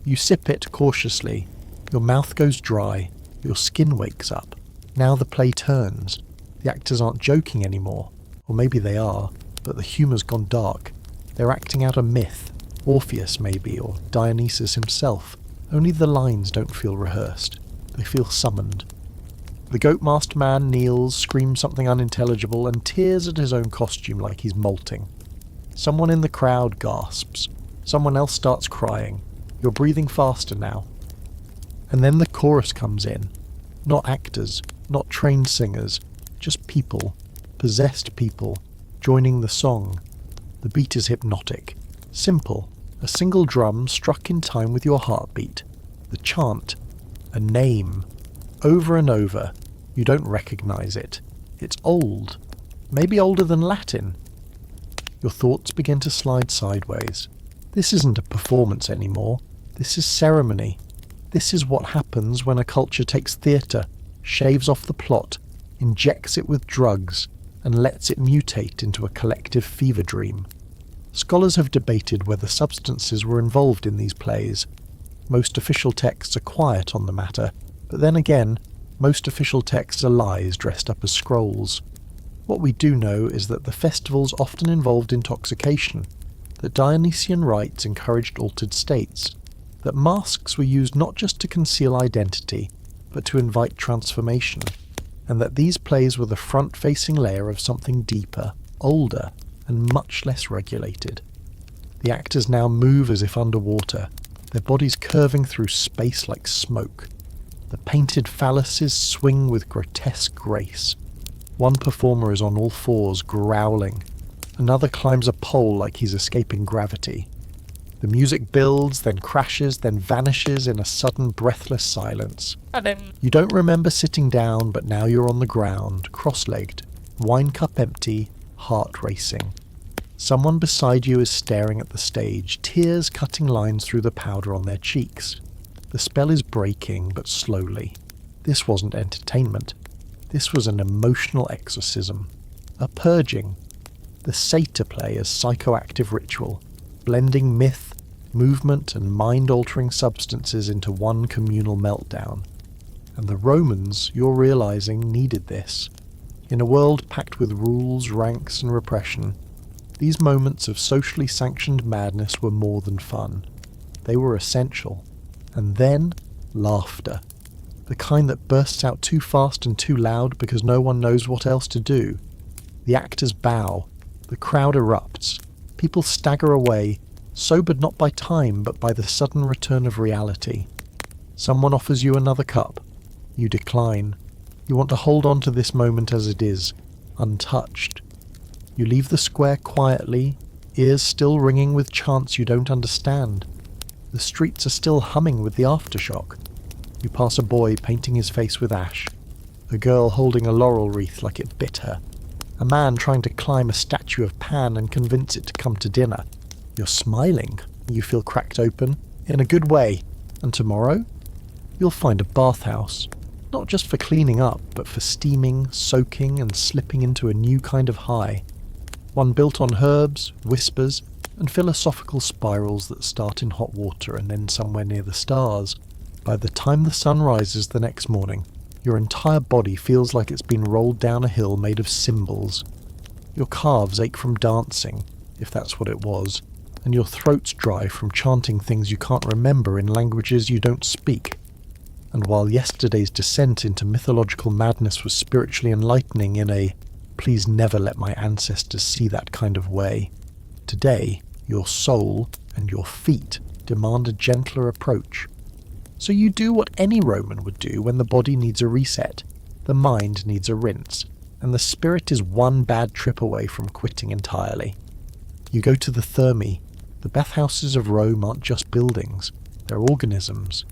You sip it cautiously, your mouth goes dry, your skin wakes up. Now the play turns. The actors aren't joking anymore, or maybe they are, but the humour's gone dark. They're acting out a myth, Orpheus maybe, or Dionysus himself. Only the lines don't feel rehearsed. They feel summoned. The goat-masked man kneels, screams something unintelligible, and tears at his own costume like he's molting. Someone in the crowd gasps. Someone else starts crying. You're breathing faster now. And then the chorus comes in. Not actors, not trained singers, just people, possessed people, joining the song. The beat is hypnotic. Simple. A single drum struck in time with your heartbeat. The chant. A name. Over and over. You don't recognise it. It's old. Maybe older than Latin. Your thoughts begin to slide sideways. This isn't a performance anymore. This is ceremony. This is what happens when a culture takes theatre, shaves off the plot, injects it with drugs, and lets it mutate into a collective fever dream. Scholars have debated whether substances were involved in these plays. Most official texts are quiet on the matter, but then again, most official texts are lies dressed up as scrolls. What we do know is that the festivals often involved intoxication, that Dionysian rites encouraged altered states, that masks were used not just to conceal identity, but to invite transformation, and that these plays were the front-facing layer of something deeper, older, and much less regulated. The actors now move as if underwater, their bodies curving through space like smoke. The painted phalluses swing with grotesque grace. One performer is on all fours, growling. Another climbs a pole like he's escaping gravity. The music builds, then crashes, then vanishes in a sudden breathless silence. You don't remember sitting down, but now you're on the ground, cross-legged, wine cup empty, heart racing. Someone beside you is staring at the stage, tears cutting lines through the powder on their cheeks. The spell is breaking, but slowly. This wasn't entertainment. This was an emotional exorcism. A purging. The satyr play as psychoactive ritual, blending myth, movement, and mind-altering substances into one communal meltdown. And the Romans, you're realizing, needed this. In a world packed with rules, ranks, and repression, these moments of socially sanctioned madness were more than fun. They were essential. And then, laughter. The kind that bursts out too fast and too loud because no one knows what else to do. The actors bow. The crowd erupts. People stagger away, sobered not by time but by the sudden return of reality. Someone offers you another cup. You decline. You want to hold on to this moment as it is, untouched. You leave the square quietly, ears still ringing with chants you don't understand. The streets are still humming with the aftershock. You pass a boy painting his face with ash. A girl holding a laurel wreath like it bit her. A man trying to climb a statue of Pan and convince it to come to dinner. You're smiling. You feel cracked open, in a good way. And tomorrow? You'll find a bathhouse. Not just for cleaning up, but for steaming, soaking, and slipping into a new kind of high. One built on herbs, whispers, and philosophical spirals that start in hot water and end somewhere near the stars. By the time the sun rises the next morning, your entire body feels like it's been rolled down a hill made of symbols. Your calves ache from dancing, if that's what it was, and your throat's dry from chanting things you can't remember in languages you don't speak. And while yesterday's descent into mythological madness was spiritually enlightening in a "please never let my ancestors see that" kind of way, today your soul and your feet demand a gentler approach. So you do what any Roman would do when the body needs a reset, the mind needs a rinse, and the spirit is one bad trip away from quitting entirely. You go to the Thermae. The bathhouses of Rome aren't just buildings, they're organisms.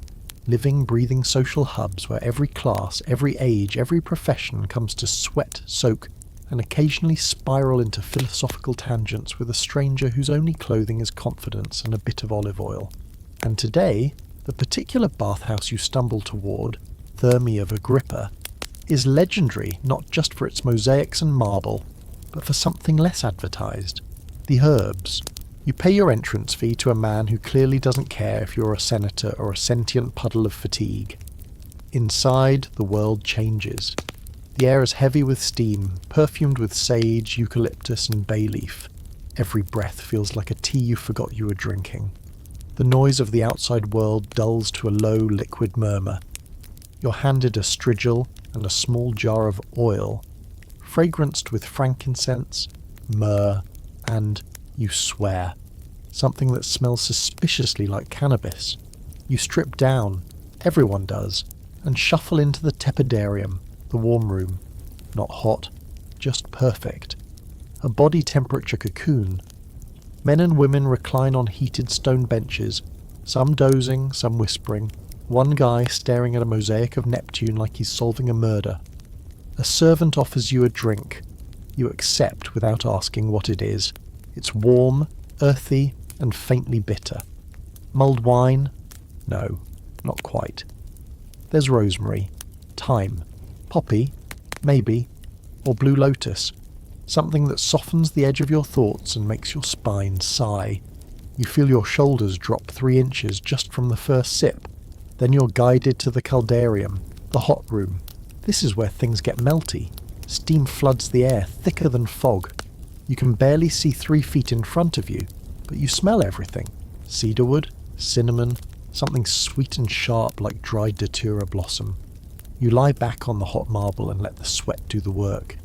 Living, breathing social hubs where every class, every age, every profession comes to sweat, soak, and occasionally spiral into philosophical tangents with a stranger whose only clothing is confidence and a bit of olive oil. And today, the particular bathhouse you stumble toward, Thermae of Agrippa, is legendary not just for its mosaics and marble, but for something less advertised: the herbs. You pay your entrance fee to a man who clearly doesn't care if you're a senator or a sentient puddle of fatigue. Inside, the world changes. The air is heavy with steam, perfumed with sage, eucalyptus and bay leaf. Every breath feels like a tea you forgot you were drinking. The noise of the outside world dulls to a low, liquid murmur. You're handed a strigil and a small jar of oil, fragranced with frankincense, myrrh, and, you swear, something that smells suspiciously like cannabis. You strip down, everyone does, and shuffle into the tepidarium, the warm room. Not hot, just perfect. A body temperature cocoon. Men and women recline on heated stone benches, some dozing, some whispering, one guy staring at a mosaic of Neptune like he's solving a murder. A servant offers you a drink. You accept without asking what it is. It's warm, earthy, and faintly bitter. Mulled wine? No, not quite. There's rosemary, thyme, poppy, maybe, or blue lotus, something that softens the edge of your thoughts and makes your spine sigh. You feel your shoulders drop 3 inches just from the first sip. Then you're guided to the caldarium, the hot room. This is where things get melty. Steam floods the air thicker than fog. You can barely see 3 feet in front of you, but you smell everything. Cedarwood, cinnamon, something sweet and sharp like dried datura blossom. You lie back on the hot marble and let the sweat do the work.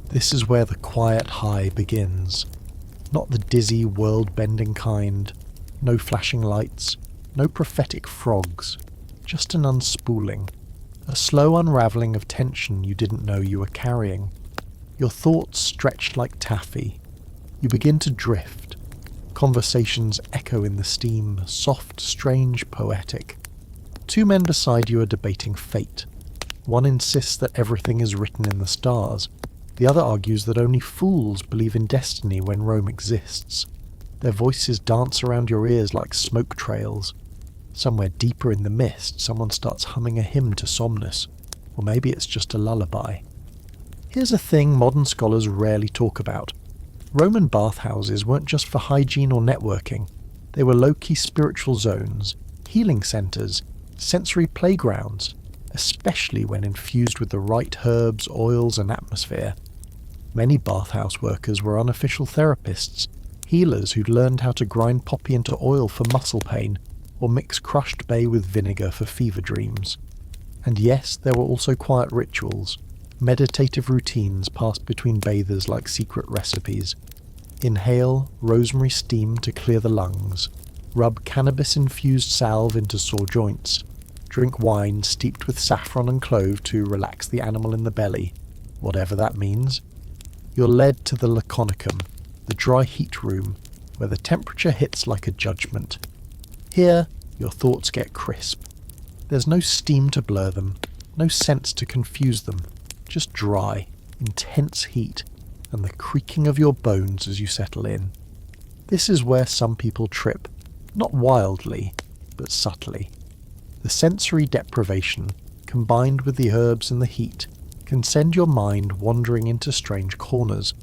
This is where the quiet high begins. Not the dizzy, world-bending kind. No flashing lights, no prophetic frogs. Just an unspooling. A slow unravelling of tension you didn't know you were carrying. Your thoughts stretched like taffy. You begin to drift. Conversations echo in the steam, soft, strange, poetic. 2 men beside you are debating fate. One insists that everything is written in the stars. The other argues that only fools believe in destiny when Rome exists. Their voices dance around your ears like smoke trails. Somewhere deeper in the mist, someone starts humming a hymn to Somnus. Or maybe it's just a lullaby. Here's a thing modern scholars rarely talk about. Roman bathhouses weren't just for hygiene or networking. They were low-key spiritual zones, healing centres, sensory playgrounds, especially when infused with the right herbs, oils and atmosphere. Many bathhouse workers were unofficial therapists, healers who'd learned how to grind poppy into oil for muscle pain, or mix crushed bay with vinegar for fever dreams. And yes, there were also quiet rituals, meditative routines passed between bathers like secret recipes. Inhale rosemary steam to clear the lungs. Rub cannabis-infused salve into sore joints. Drink wine steeped with saffron and clove to relax the animal in the belly, whatever that means. You're led to the laconicum, the dry heat room, where the temperature hits like a judgment. Here, your thoughts get crisp. There's no steam to blur them, no sense to confuse them, just dry, intense heat, and the creaking of your bones as you settle in. This is where some people trip, not wildly, but subtly. The sensory deprivation, combined with the herbs and the heat, can send your mind wandering into strange corners.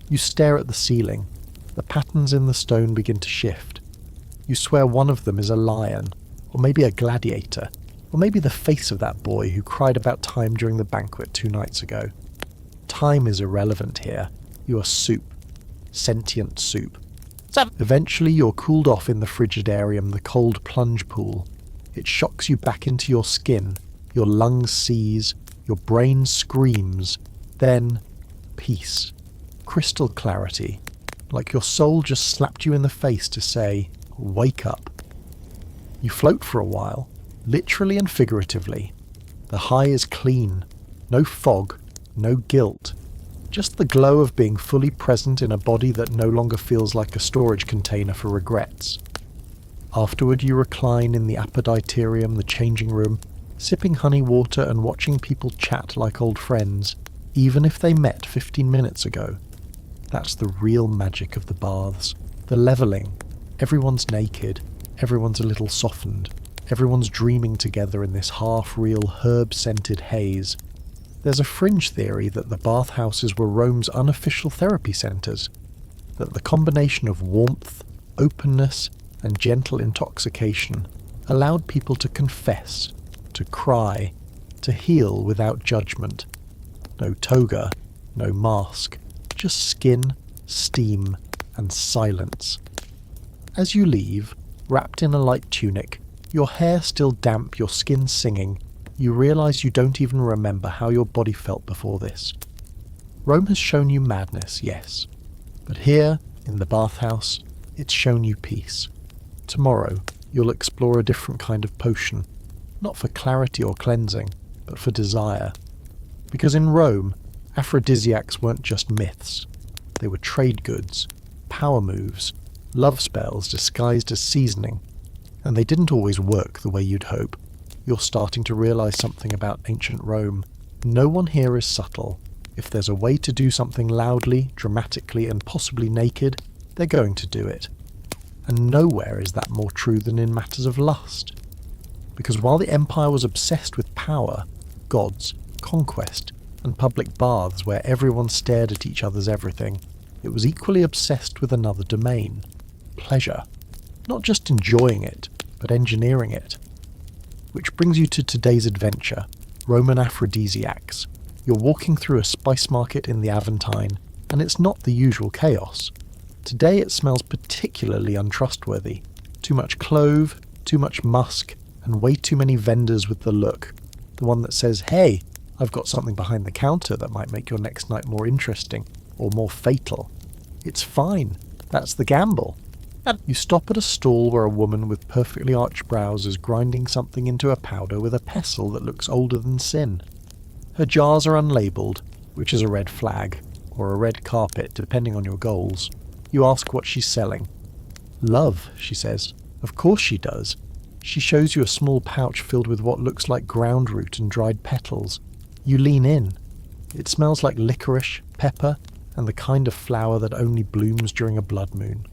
You stare at the ceiling. The patterns in the stone begin to shift. You swear one of them is a lion, or maybe a gladiator, or maybe the face of that boy who cried about time during the banquet 2 nights ago. Time is irrelevant here. You are soup. Sentient soup. Eventually you're cooled off in the frigidarium, the cold plunge pool. It shocks you back into your skin. Your lungs seize. Your brain screams. Then, peace. Crystal clarity. Like your soul just slapped you in the face to say, wake up. You float for a while, literally and figuratively. The high is clean. No fog. No guilt. Just the glow of being fully present in a body that no longer feels like a storage container for regrets. Afterward you recline in the apoditerium, the changing room, sipping honey water and watching people chat like old friends, even if they met 15 minutes ago. That's the real magic of the baths. The levelling. Everyone's naked. Everyone's a little softened. Everyone's dreaming together in this half-real herb-scented haze. There's a fringe theory that the bathhouses were Rome's unofficial therapy centres, that the combination of warmth, openness, and gentle intoxication allowed people to confess, to cry, to heal without judgment. No toga, no mask, just skin, steam, and silence. As you leave, wrapped in a light tunic, your hair still damp, your skin singing, you realise you don't even remember how your body felt before this. Rome has shown you madness, yes, but here, in the bathhouse, it's shown you peace. Tomorrow, you'll explore a different kind of potion, not for clarity or cleansing, but for desire. Because in Rome, aphrodisiacs weren't just myths. They were trade goods, power moves, love spells disguised as seasoning, and they didn't always work the way you'd hope. You're starting to realise something about ancient Rome. No one here is subtle. If there's a way to do something loudly, dramatically, and possibly naked, they're going to do it. And nowhere is that more true than in matters of lust. Because while the empire was obsessed with power, gods, conquest, and public baths where everyone stared at each other's everything, it was equally obsessed with another domain, pleasure. Not just enjoying it, but engineering it. Which brings you to today's adventure, Roman aphrodisiacs. You're walking through a spice market in the Aventine, and it's not the usual chaos. Today it smells particularly untrustworthy. Too much clove, too much musk, and way too many vendors with the look. The one that says, hey, I've got something behind the counter that might make your next night more interesting, or more fatal. It's fine. That's the gamble. You stop at a stall where a woman with perfectly arched brows is grinding something into a powder with a pestle that looks older than sin. Her jars are unlabelled, which is a red flag, or a red carpet depending on your goals. You ask what she's selling. Love, she says. Of course she does. She shows you a small pouch filled with what looks like ground root and dried petals. You lean in. It smells like licorice, pepper, and the kind of flower that only blooms during a blood moon.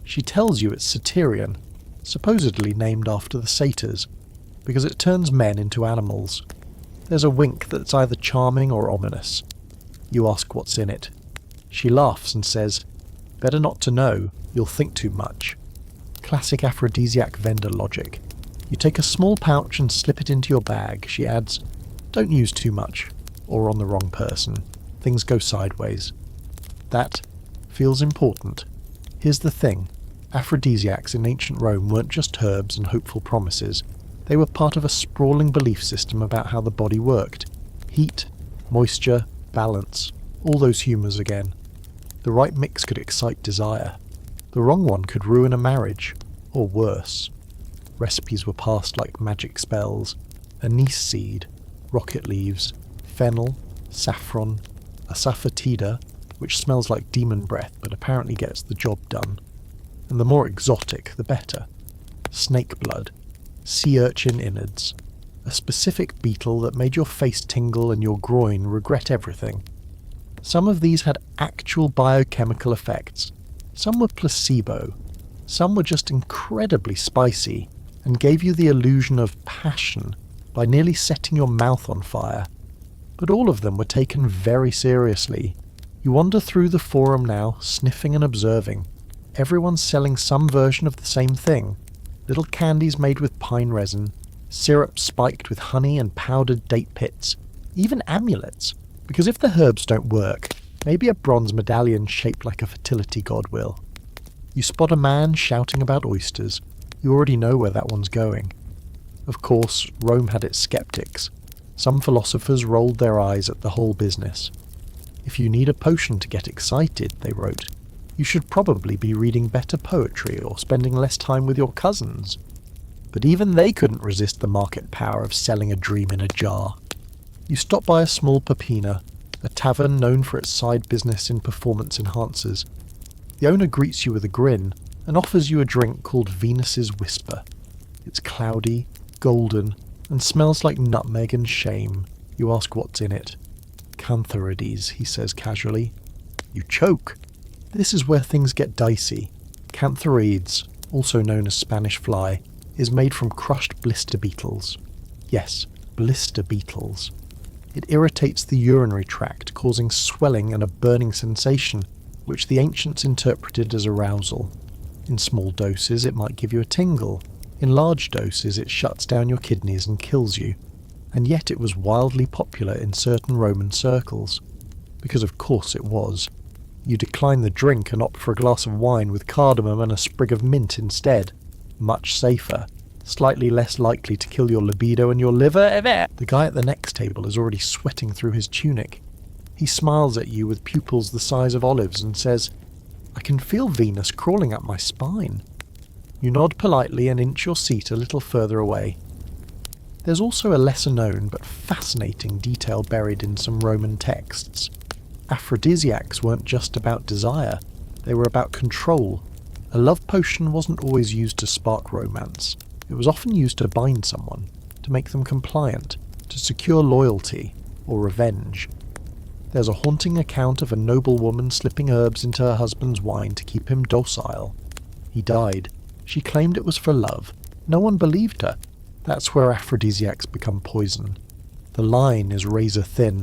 She tells you it's Satyrian, supposedly named after the satyrs, because it turns men into animals. There's a wink that's either charming or ominous. You ask what's in it. She laughs and says, better not to know, you'll think too much. Classic aphrodisiac vendor logic. You take a small pouch and slip it into your bag. She adds, don't use too much, or on the wrong person. Things go sideways. That feels important. Here's the thing. Aphrodisiacs in ancient Rome weren't just herbs and hopeful promises. They were part of a sprawling belief system about how the body worked. Heat, moisture, balance, all those humours again. The right mix could excite desire. The wrong one could ruin a marriage, or worse. Recipes were passed like magic spells. Anise seed, rocket leaves, fennel, saffron, asafoetida, which smells like demon breath but apparently gets the job done. And the more exotic, the better. Snake blood, sea urchin innards, a specific beetle that made your face tingle and your groin regret everything. Some of these had actual biochemical effects. Some were placebo. Some were just incredibly spicy and gave you the illusion of passion by nearly setting your mouth on fire. But all of them were taken very seriously. You wander through the forum now, sniffing and observing. Everyone's selling some version of the same thing. Little candies made with pine resin, syrup spiked with honey and powdered date pits, even amulets, because if the herbs don't work, maybe a bronze medallion shaped like a fertility god will. You spot a man shouting about oysters. You already know where that one's going. Of course, Rome had its skeptics. Some philosophers rolled their eyes at the whole business. If you need a potion to get excited, they wrote, you should probably be reading better poetry or spending less time with your cousins. But even they couldn't resist the market power of selling a dream in a jar. You stop by a small popina, a tavern known for its side business in performance enhancers. The owner greets you with a grin and offers you a drink called Venus's Whisper. It's cloudy, golden, and smells like nutmeg and shame. You ask what's in it. Cantharides, he says casually. You choke. This is where things get dicey. Cantharides, also known as Spanish fly, is made from crushed blister beetles. Yes, blister beetles. It irritates the urinary tract, causing swelling and a burning sensation, which the ancients interpreted as arousal. In small doses, it might give you a tingle. In large doses, it shuts down your kidneys and kills you. And yet it was wildly popular in certain Roman circles. Because of course it was. You decline the drink and opt for a glass of wine with cardamom and a sprig of mint instead. Much safer. Slightly less likely to kill your libido and your liver. The guy at the next table is already sweating through his tunic. He smiles at you with pupils the size of olives and says, I can feel Venus crawling up my spine. You nod politely and inch your seat a little further away. There's also a lesser-known but fascinating detail buried in some Roman texts. Aphrodisiacs weren't just about desire, they were about control. A love potion wasn't always used to spark romance. It was often used to bind someone, to make them compliant, to secure loyalty or revenge. There's a haunting account of a noble woman slipping herbs into her husband's wine to keep him docile. He died. She claimed it was for love. No one believed her. That's where aphrodisiacs become poison. The line is razor thin.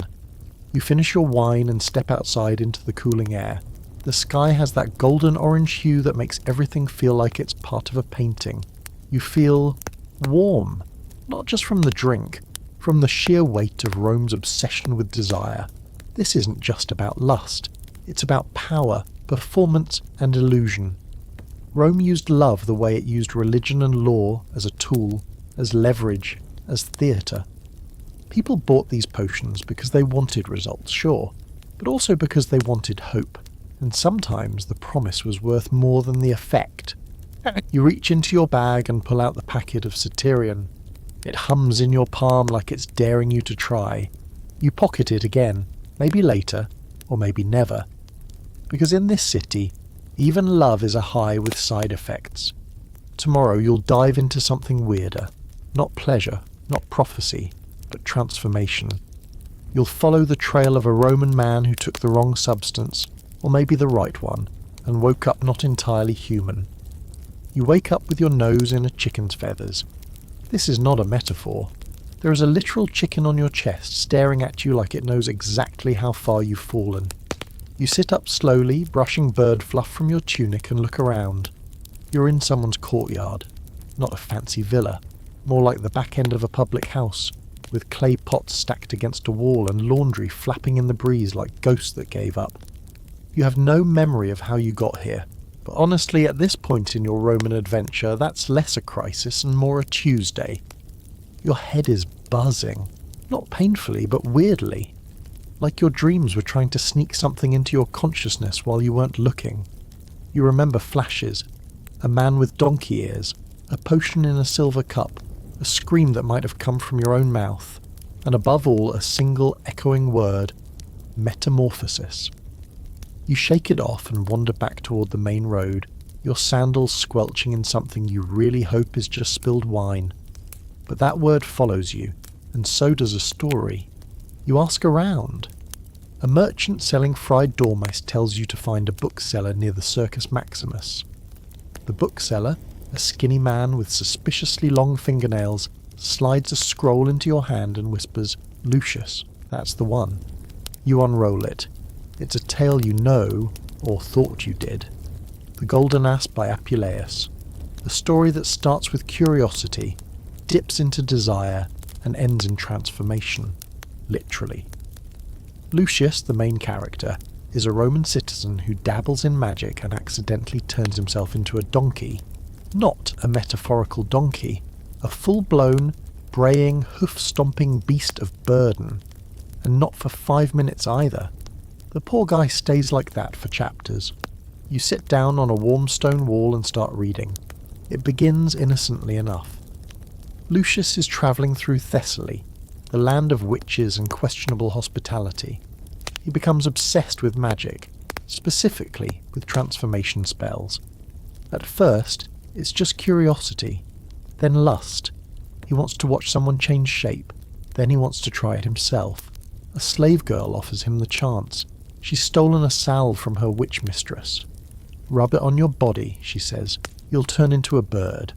You finish your wine and step outside into the cooling air. The sky has that golden orange hue that makes everything feel like it's part of a painting. You feel warm, not just from the drink, from the sheer weight of Rome's obsession with desire. This isn't just about lust. It's about power, performance, and illusion. Rome used love the way it used religion and law as a tool, as leverage, as theatre. People bought these potions because they wanted results, sure, but also because they wanted hope, and sometimes the promise was worth more than the effect. You reach into your bag and pull out the packet of Satyrion. It hums in your palm like it's daring you to try. You pocket it again, maybe later, or maybe never. Because in this city, even love is a high with side effects. Tomorrow you'll dive into something weirder. Not pleasure, not prophecy, but transformation. You'll follow the trail of a Roman man who took the wrong substance, or maybe the right one, and woke up not entirely human. You wake up with your nose in a chicken's feathers. This is not a metaphor. There is a literal chicken on your chest staring at you like it knows exactly how far you've fallen. You sit up slowly, brushing bird fluff from your tunic, and look around. You're in someone's courtyard. Not a fancy villa. More like the back end of a public house, with clay pots stacked against a wall and laundry flapping in the breeze like ghosts that gave up. You have no memory of how you got here, but honestly at this point in your Roman adventure that's less a crisis and more a Tuesday. Your head is buzzing, not painfully but weirdly, like your dreams were trying to sneak something into your consciousness while you weren't looking. You remember flashes, a man with donkey ears, a potion in a silver cup, a scream that might have come from your own mouth, and above all a single echoing word, metamorphosis. You shake it off and wander back toward the main road, your sandals squelching in something you really hope is just spilled wine. But that word follows you, and so does a story. You ask around. A merchant selling fried dormice tells you to find a bookseller near the Circus Maximus. The bookseller, a skinny man with suspiciously long fingernails, slides a scroll into your hand and whispers, Lucius, that's the one. You unroll it. It's a tale you know, or thought you did. The Golden Ass by Apuleius. A story that starts with curiosity, dips into desire, and ends in transformation. Literally. Lucius, the main character, is a Roman citizen who dabbles in magic and accidentally turns himself into a donkey. Not a metaphorical donkey, a full-blown, braying, hoof-stomping beast of burden. And not for 5 minutes either. The poor guy stays like that for chapters. You sit down on a warm stone wall and start reading. It begins innocently enough. Lucius is travelling through Thessaly, the land of witches and questionable hospitality. He becomes obsessed with magic, specifically with transformation spells. At first, it's just curiosity, then lust. He wants to watch someone change shape, then he wants to try it himself. A slave girl offers him the chance. She's stolen a salve from her witch mistress. "Rub it on your body," she says. "You'll turn into a bird."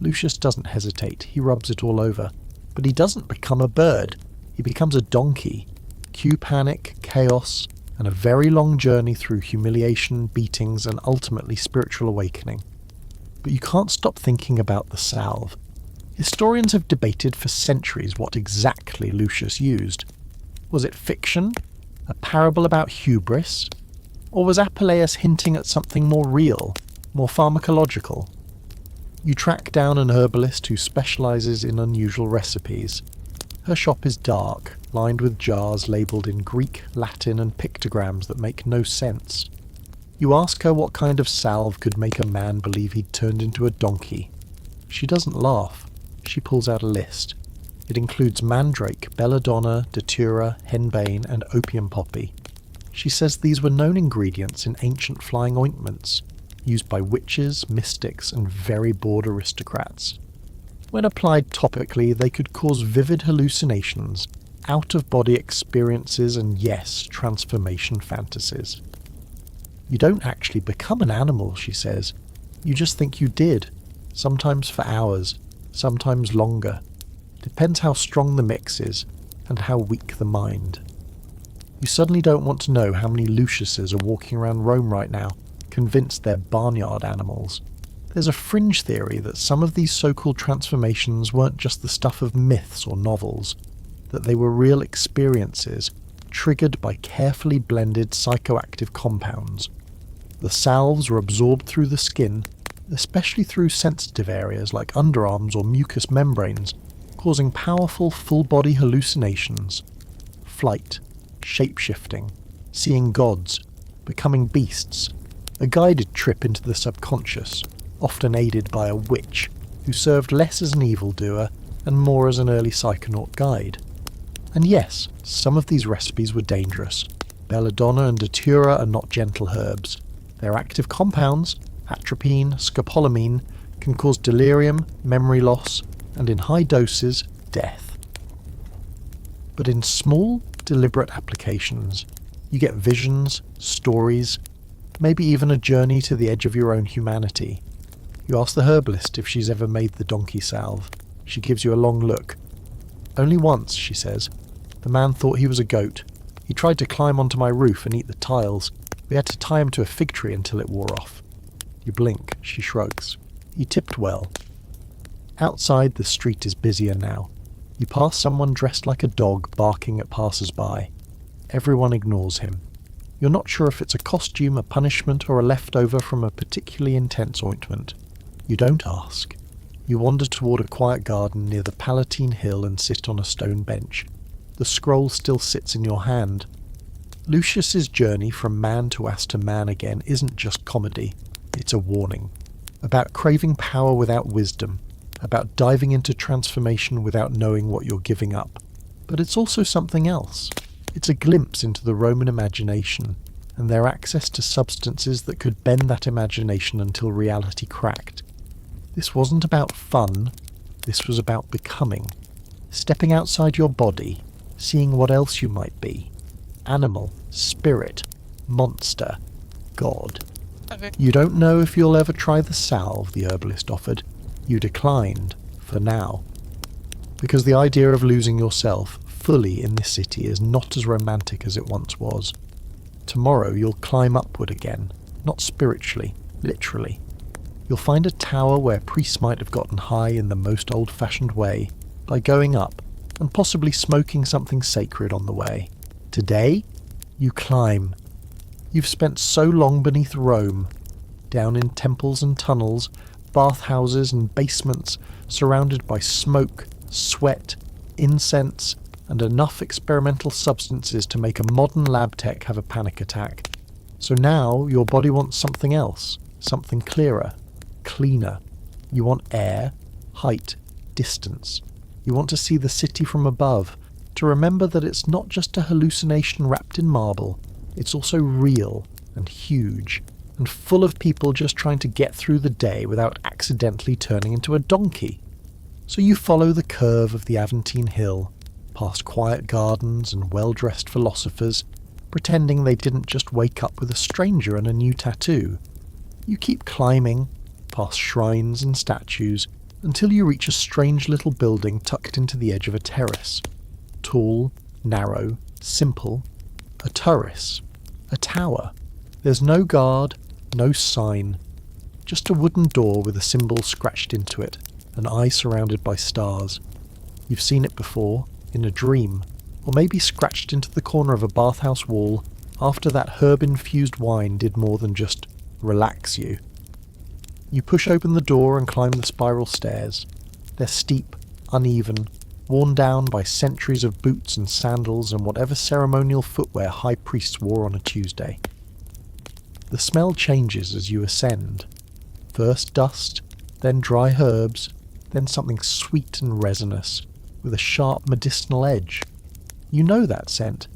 Lucius doesn't hesitate. He rubs it all over. But he doesn't become a bird. He becomes a donkey. Cue panic, chaos, and a very long journey through humiliation, beatings, and ultimately spiritual awakening. But you can't stop thinking about the salve. Historians have debated for centuries what exactly Lucius used. Was it fiction? A parable about hubris? Or was Apuleius hinting at something more real, more pharmacological? You track down an herbalist who specialises in unusual recipes. Her shop is dark, lined with jars labelled in Greek, Latin and pictograms that make no sense. You ask her what kind of salve could make a man believe he'd turned into a donkey. She doesn't laugh. She pulls out a list. It includes mandrake, belladonna, datura, henbane and opium poppy. She says these were known ingredients in ancient flying ointments, used by witches, mystics, and very bored aristocrats. When applied topically, they could cause vivid hallucinations, out-of-body experiences, and yes, transformation fantasies. You don't actually become an animal, she says. You just think you did, sometimes for hours, sometimes longer. Depends how strong the mix is, and how weak the mind. You suddenly don't want to know how many Luciuses are walking around Rome right now, convinced they're barnyard animals. There's a fringe theory that some of these so-called transformations weren't just the stuff of myths or novels, that they were real experiences, triggered by carefully blended psychoactive compounds. The salves were absorbed through the skin, especially through sensitive areas like underarms or mucous membranes, causing powerful full-body hallucinations. Flight, shape-shifting, seeing gods, becoming beasts, a guided trip into the subconscious, often aided by a witch, who served less as an evildoer and more as an early psychonaut guide. And yes, some of these recipes were dangerous. Belladonna and datura are not gentle herbs. Their active compounds, atropine, scopolamine, can cause delirium, memory loss, and in high doses, death. But in small, deliberate applications, you get visions, stories, maybe even a journey to the edge of your own humanity. You ask the herbalist if she's ever made the donkey salve. She gives you a long look. "Only once," she says. "The man thought he was a goat. He tried to climb onto my roof and eat the tiles. We had to tie him to a fig tree until it wore off." You blink. She shrugs. "He tipped well." Outside, the street is busier now. You pass someone dressed like a dog barking at passers-by. Everyone ignores him. You're not sure if it's a costume, a punishment, or a leftover from a particularly intense ointment. You don't ask. You wander toward a quiet garden near the Palatine Hill and sit on a stone bench. The scroll still sits in your hand. Lucius's journey from man to ass to man again isn't just comedy. It's a warning. About craving power without wisdom. About diving into transformation without knowing what you're giving up. But it's also something else. It's a glimpse into the Roman imagination, and their access to substances that could bend that imagination until reality cracked. This wasn't about fun, this was about becoming. Stepping outside your body, seeing what else you might be. Animal, spirit, monster, God. You don't know if you'll ever try the salve the herbalist offered. You declined, for now. Because the idea of losing yourself fully in this city is not as romantic as it once was. Tomorrow you'll climb upward again, not spiritually, literally. You'll find a tower where priests might have gotten high in the most old-fashioned way, by going up and possibly smoking something sacred on the way. Today, you climb. You've spent so long beneath Rome, down in temples and tunnels, bathhouses and basements, surrounded by smoke, sweat, incense, and enough experimental substances to make a modern lab tech have a panic attack. So now your body wants something else, something clearer, cleaner. You want air, height, distance. You want to see the city from above, to remember that it's not just a hallucination wrapped in marble, it's also real and huge, and full of people just trying to get through the day without accidentally turning into a donkey. So you follow the curve of the Aventine Hill, past quiet gardens and well-dressed philosophers, pretending they didn't just wake up with a stranger and a new tattoo. You keep climbing, past shrines and statues, until you reach a strange little building tucked into the edge of a terrace. Tall, narrow, simple. A turret. A tower. There's no guard, no sign. Just a wooden door with a symbol scratched into it, an eye surrounded by stars. You've seen it before, in a dream, or maybe scratched into the corner of a bathhouse wall after that herb-infused wine did more than just relax you. You push open the door and climb the spiral stairs. They're steep, uneven, worn down by centuries of boots and sandals and whatever ceremonial footwear high priests wore on a Tuesday. The smell changes as you ascend. First dust, then dry herbs, then something sweet and resinous, with a sharp medicinal edge. You know that scent.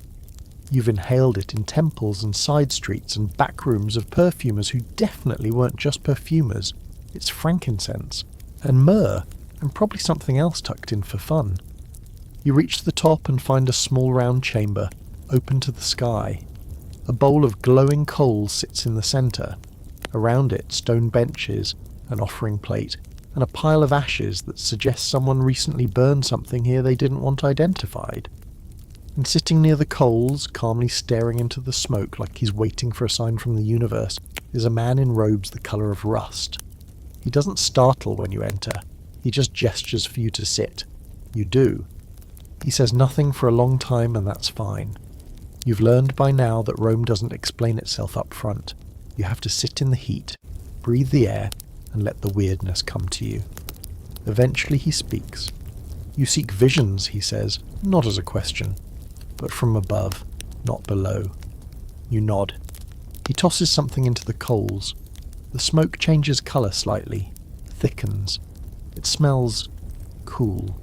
You've inhaled it in temples and side streets and back rooms of perfumers who definitely weren't just perfumers. It's frankincense, and myrrh, and probably something else tucked in for fun. You reach the top and find a small round chamber, open to the sky. A bowl of glowing coals sits in the centre. Around it, stone benches, an offering plate, and a pile of ashes that suggests someone recently burned something here they didn't want identified. And sitting near the coals, calmly staring into the smoke like he's waiting for a sign from the universe, is a man in robes the colour of rust. He doesn't startle when you enter. He just gestures for you to sit. You do. He says nothing for a long time, and that's fine. You've learned by now that Rome doesn't explain itself up front. You have to sit in the heat, breathe the air, and let the weirdness come to you. Eventually he speaks. You seek visions, he says, not as a question, but from above, not below. You nod. He tosses something into the coals. The smoke changes colour slightly, thickens. It smells cool,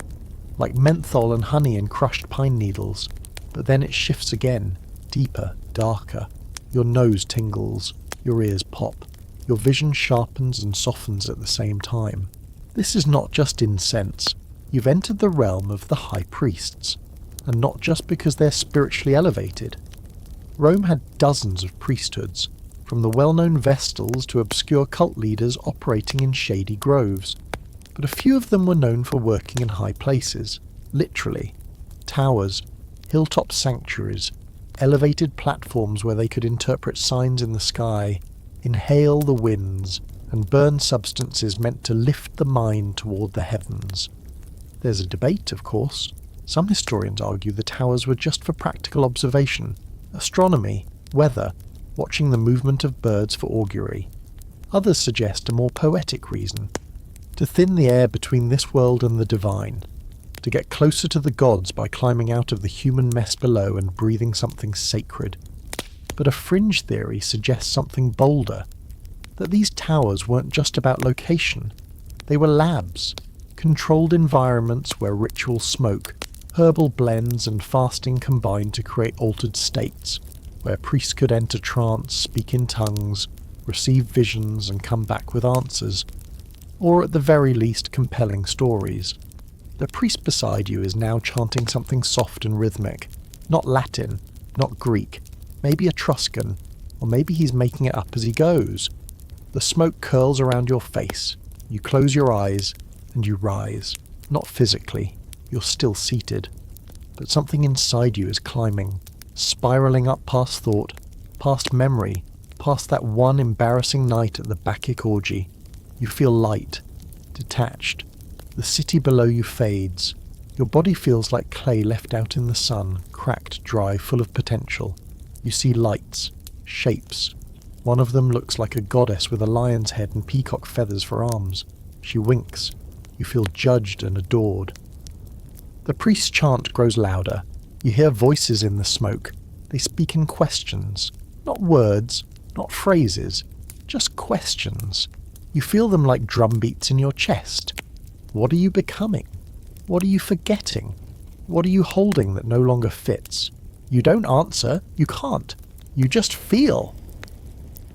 like menthol and honey and crushed pine needles. But then it shifts again, deeper, darker. Your nose tingles, your ears pop. Your vision sharpens and softens at the same time. This is not just incense. You've entered the realm of the high priests. And not just because they're spiritually elevated. Rome had dozens of priesthoods, from the well-known Vestals to obscure cult leaders operating in shady groves. But a few of them were known for working in high places, literally. Towers, hilltop sanctuaries, elevated platforms where they could interpret signs in the sky, inhale the winds, and burn substances meant to lift the mind toward the heavens. There's a debate, of course. Some historians argue the towers were just for practical observation, astronomy, weather, watching the movement of birds for augury. Others suggest a more poetic reason, to thin the air between this world and the divine, to get closer to the gods by climbing out of the human mess below and breathing something sacred. But a fringe theory suggests something bolder, that these towers weren't just about location. They were labs, controlled environments where ritual smoke, herbal blends and fasting combined to create altered states, where priests could enter trance, speak in tongues, receive visions and come back with answers, or at the very least compelling stories. The priest beside you is now chanting something soft and rhythmic, not Latin, not Greek, maybe Etruscan, or maybe he's making it up as he goes. The smoke curls around your face, you close your eyes, and you rise, not physically. You're still seated, but something inside you is climbing, spiraling up past thought, past memory, past that one embarrassing night at the Bacchic orgy. You feel light, detached. The city below you fades. Your body feels like clay left out in the sun, cracked, dry, full of potential. You see lights, shapes. One of them looks like a goddess with a lion's head and peacock feathers for arms. She winks. You feel judged and adored. The priest's chant grows louder. You hear voices in the smoke. They speak in questions. Not words, not phrases, just questions. You feel them like drum beats in your chest. What are you becoming? What are you forgetting? What are you holding that no longer fits? You don't answer. You can't. You just feel.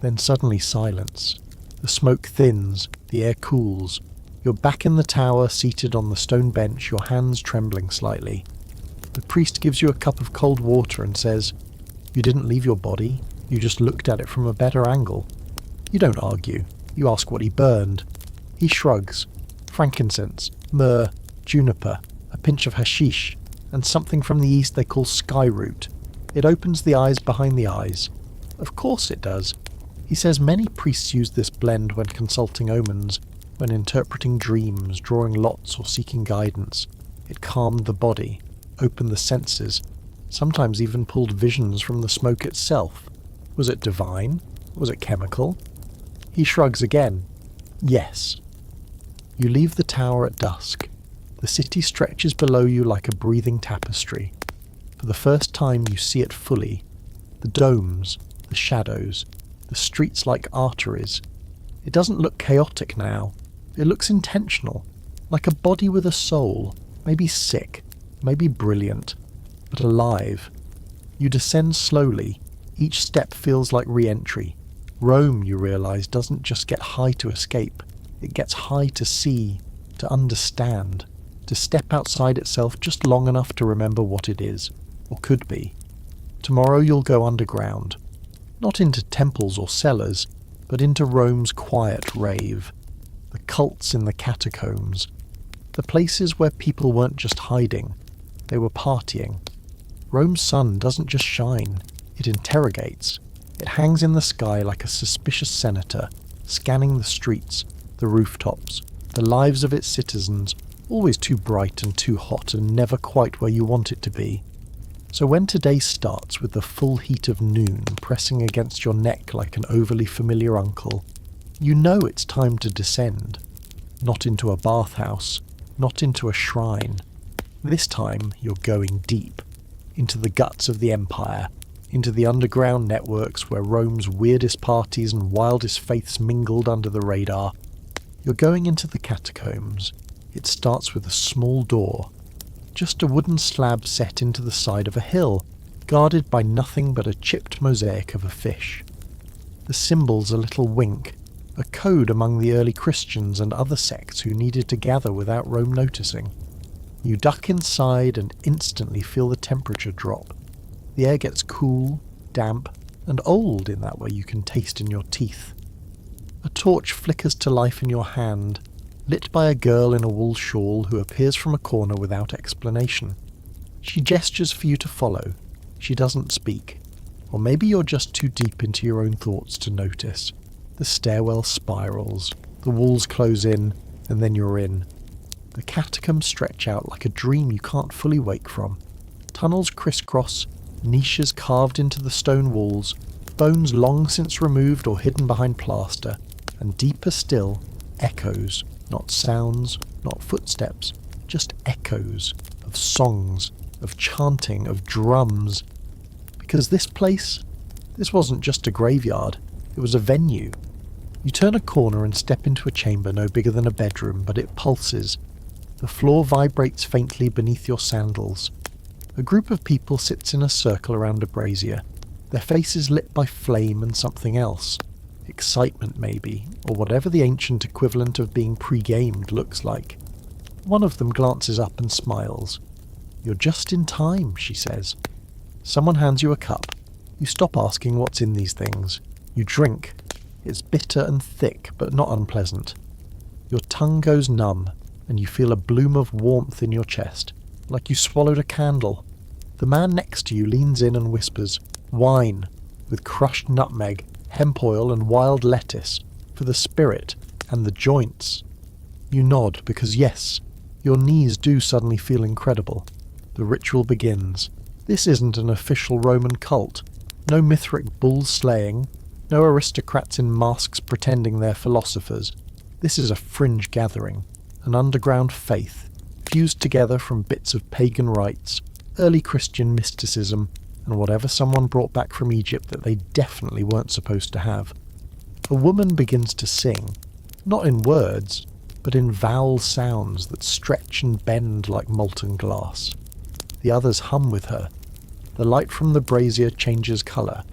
Then suddenly silence. The smoke thins. The air cools. You're back in the tower, seated on the stone bench, your hands trembling slightly. The priest gives you a cup of cold water and says, "You didn't leave your body. You just looked at it from a better angle." You don't argue. You ask what he burned. He shrugs. Frankincense, myrrh, juniper, a pinch of hashish, and something from the east they call skyroot. It opens the eyes behind the eyes. Of course it does. He says many priests use this blend when consulting omens, when interpreting dreams, drawing lots or seeking guidance. It calmed the body, opened the senses, sometimes even pulled visions from the smoke itself. Was it divine? Was it chemical? He shrugs again. Yes. You leave the tower at dusk. The city stretches below you like a breathing tapestry. For the first time you see it fully. The domes, the shadows, the streets like arteries. It doesn't look chaotic now. It looks intentional, like a body with a soul, maybe sick, maybe brilliant, but alive. You descend slowly. Each step feels like re-entry. Rome, you realise, doesn't just get high to escape. It gets high to see, to understand, to step outside itself just long enough to remember what it is, or could be. Tomorrow you'll go underground. Not into temples or cellars, but into Rome's quiet rave. The cults in the catacombs. The places where people weren't just hiding, they were partying. Rome's sun doesn't just shine, it interrogates. It hangs in the sky like a suspicious senator, scanning the streets, the rooftops, the lives of its citizens, always too bright and too hot and never quite where you want it to be. So when today starts with the full heat of noon pressing against your neck like an overly familiar uncle, you know it's time to descend. Not into a bathhouse, not into a shrine. This time you're going deep, into the guts of the empire, into the underground networks where Rome's weirdest parties and wildest faiths mingled under the radar. You're going into the catacombs. It starts with a small door, just a wooden slab set into the side of a hill, guarded by nothing but a chipped mosaic of a fish. The symbol's a little wink, a code among the early Christians and other sects who needed to gather without Rome noticing. You duck inside and instantly feel the temperature drop. The air gets cool, damp, and old in that way you can taste in your teeth. A torch flickers to life in your hand, lit by a girl in a wool shawl who appears from a corner without explanation. She gestures for you to follow. She doesn't speak. Or maybe you're just too deep into your own thoughts to notice. The stairwell spirals, the walls close in, and then you're in. The catacombs stretch out like a dream you can't fully wake from. Tunnels crisscross, niches carved into the stone walls, bones long since removed or hidden behind plaster, and deeper still, echoes, not sounds, not footsteps, just echoes of songs, of chanting, of drums. Because this wasn't just a graveyard, it was a venue. You turn a corner and step into a chamber no bigger than a bedroom, but it pulses. The floor vibrates faintly beneath your sandals. A group of people sits in a circle around a brazier, their faces lit by flame and something else. Excitement, maybe, or whatever the ancient equivalent of being pre-gamed looks like. One of them glances up and smiles. "You're just in time," she says. Someone hands you a cup. You stop asking what's in these things. You drink. It's bitter and thick, but not unpleasant. Your tongue goes numb, and you feel a bloom of warmth in your chest, like you swallowed a candle. The man next to you leans in and whispers, "Wine," with crushed nutmeg, hemp oil and wild lettuce, for the spirit and the joints. You nod because yes, your knees do suddenly feel incredible. The ritual begins. This isn't an official Roman cult. No Mithric bull slaying, no aristocrats in masks pretending they're philosophers. This is a fringe gathering, an underground faith, fused together from bits of pagan rites, early Christian mysticism, and whatever someone brought back from Egypt that they definitely weren't supposed to have. A woman begins to sing, not in words, but in vowel sounds that stretch and bend like molten glass. The others hum with her. The light from the brazier changes colour.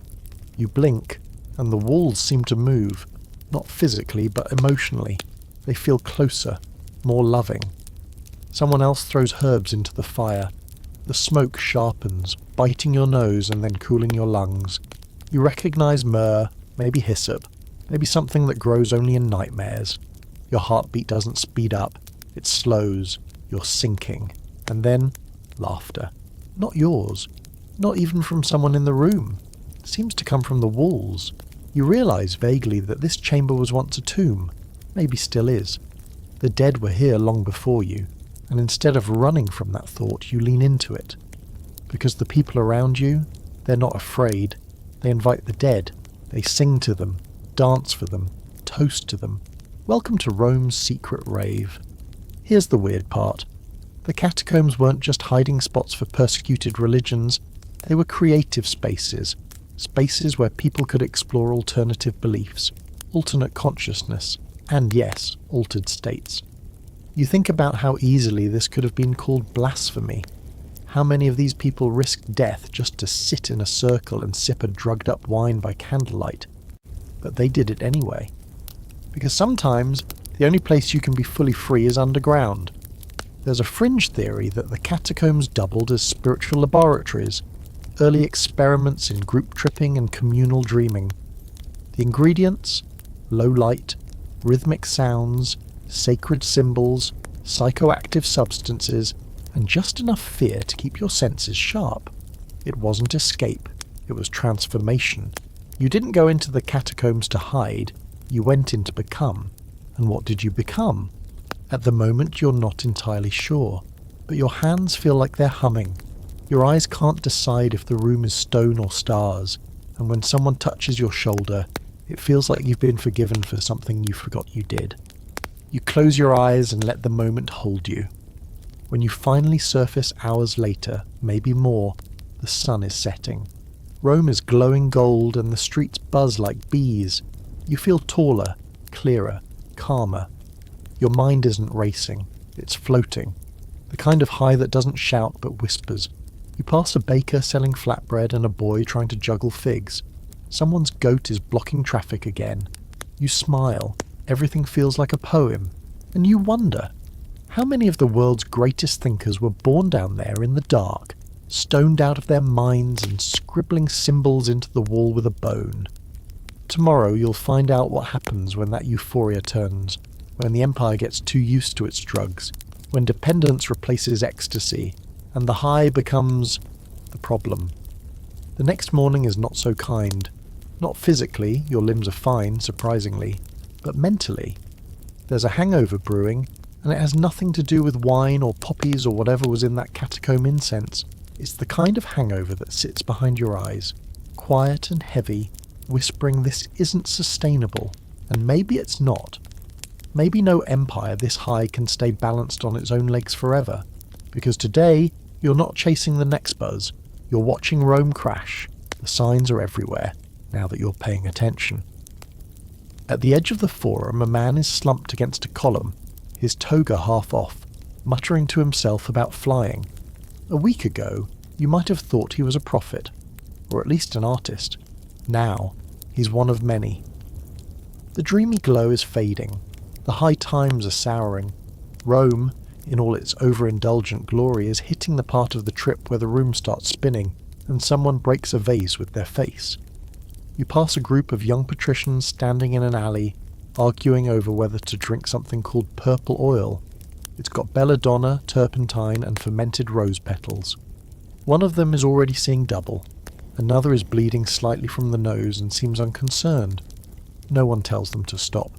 You blink, and the walls seem to move, not physically but emotionally. They feel closer, more loving. Someone else throws herbs into the fire. The smoke sharpens, biting your nose and then cooling your lungs. You recognise myrrh, maybe hyssop, maybe something that grows only in nightmares. Your heartbeat doesn't speed up, it slows, you're sinking. And then, laughter. Not yours. Not even from someone in the room. It seems to come from the walls. You realise vaguely that this chamber was once a tomb. Maybe still is. The dead were here long before you, and instead of running from that thought, you lean into it. Because the people around you, they're not afraid. They invite the dead. They sing to them, dance for them, toast to them. Welcome to Rome's secret rave. Here's the weird part. The catacombs weren't just hiding spots for persecuted religions, they were creative spaces. Spaces where people could explore alternative beliefs, alternate consciousness, and yes, altered states. You think about how easily this could have been called blasphemy. How many of these people risked death just to sit in a circle and sip a drugged-up wine by candlelight? But they did it anyway. Because sometimes, the only place you can be fully free is underground. There's a fringe theory that the catacombs doubled as spiritual laboratories, early experiments in group tripping and communal dreaming. The ingredients? Low light, rhythmic sounds, sacred symbols, psychoactive substances, and just enough fear to keep your senses sharp. It wasn't escape, it was transformation. You didn't go into the catacombs to hide, you went in to become. And what did you become? At the moment you're not entirely sure, but your hands feel like they're humming. Your eyes can't decide if the room is stone or stars, and when someone touches your shoulder, it feels like you've been forgiven for something you forgot you did. You close your eyes and let the moment hold you. When you finally surface hours later, maybe more, the sun is setting. Rome is glowing gold and the streets buzz like bees. You feel taller, clearer, calmer. Your mind isn't racing, it's floating. The kind of high that doesn't shout but whispers. You pass a baker selling flatbread and a boy trying to juggle figs. Someone's goat is blocking traffic again. You smile, everything feels like a poem. And you wonder, how many of the world's greatest thinkers were born down there in the dark, stoned out of their minds and scribbling symbols into the wall with a bone? Tomorrow you'll find out what happens when that euphoria turns, when the empire gets too used to its drugs, when dependence replaces ecstasy, and the high becomes the problem. The next morning is not so kind. Not physically, your limbs are fine, surprisingly, but mentally. There's a hangover brewing, and it has nothing to do with wine or poppies or whatever was in that catacomb incense. It's the kind of hangover that sits behind your eyes, quiet and heavy, whispering this isn't sustainable, and maybe it's not. Maybe no empire this high can stay balanced on its own legs forever, because today you're not chasing the next buzz, you're watching Rome crash. The signs are everywhere, now that you're paying attention. At the edge of the forum, a man is slumped against a column, his toga half off, muttering to himself about flying. A week ago, you might have thought he was a prophet, or at least an artist. Now, he's one of many. The dreamy glow is fading. The high times are souring. Rome, in all its overindulgent glory, is hitting the part of the trip where the room starts spinning, and someone breaks a vase with their face. You pass a group of young patricians standing in an alley, arguing over whether to drink something called purple oil. It's got belladonna, turpentine, and fermented rose petals. One of them is already seeing double. Another is bleeding slightly from the nose and seems unconcerned. No one tells them to stop.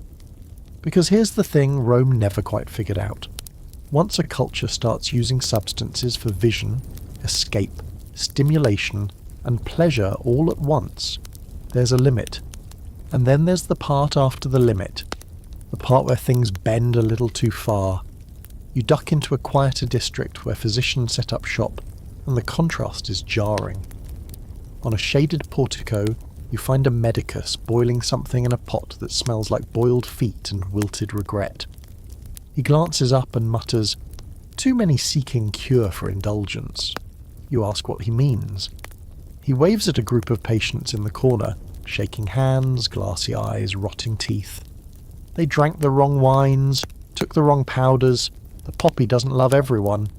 Because here's the thing Rome never quite figured out. Once a culture starts using substances for vision, escape, stimulation, and pleasure all at once, there's a limit. And then there's the part after the limit, the part where things bend a little too far. You duck into a quieter district where physicians set up shop, and the contrast is jarring. On a shaded portico, you find a medicus boiling something in a pot that smells like boiled feet and wilted regret. He glances up and mutters, "Too many seeking cure for indulgence." You ask what he means. He waves at a group of patients in the corner, shaking hands, glassy eyes, rotting teeth. They drank the wrong wines, took the wrong powders, the poppy doesn't love everyone.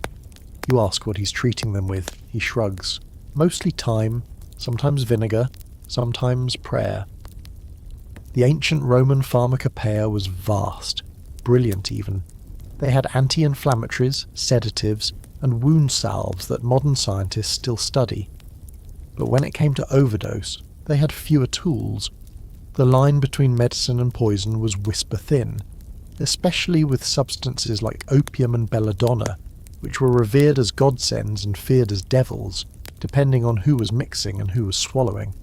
You ask what he's treating them with. He shrugs. Mostly thyme, sometimes vinegar, sometimes prayer. The ancient Roman pharmacopoeia was vast, brilliant even. They had anti-inflammatories, sedatives, and wound salves that modern scientists still study. But when it came to overdose, they had fewer tools. The line between medicine and poison was whisper thin, especially with substances like opium and belladonna, which were revered as godsends and feared as devils, depending on who was mixing and who was swallowing.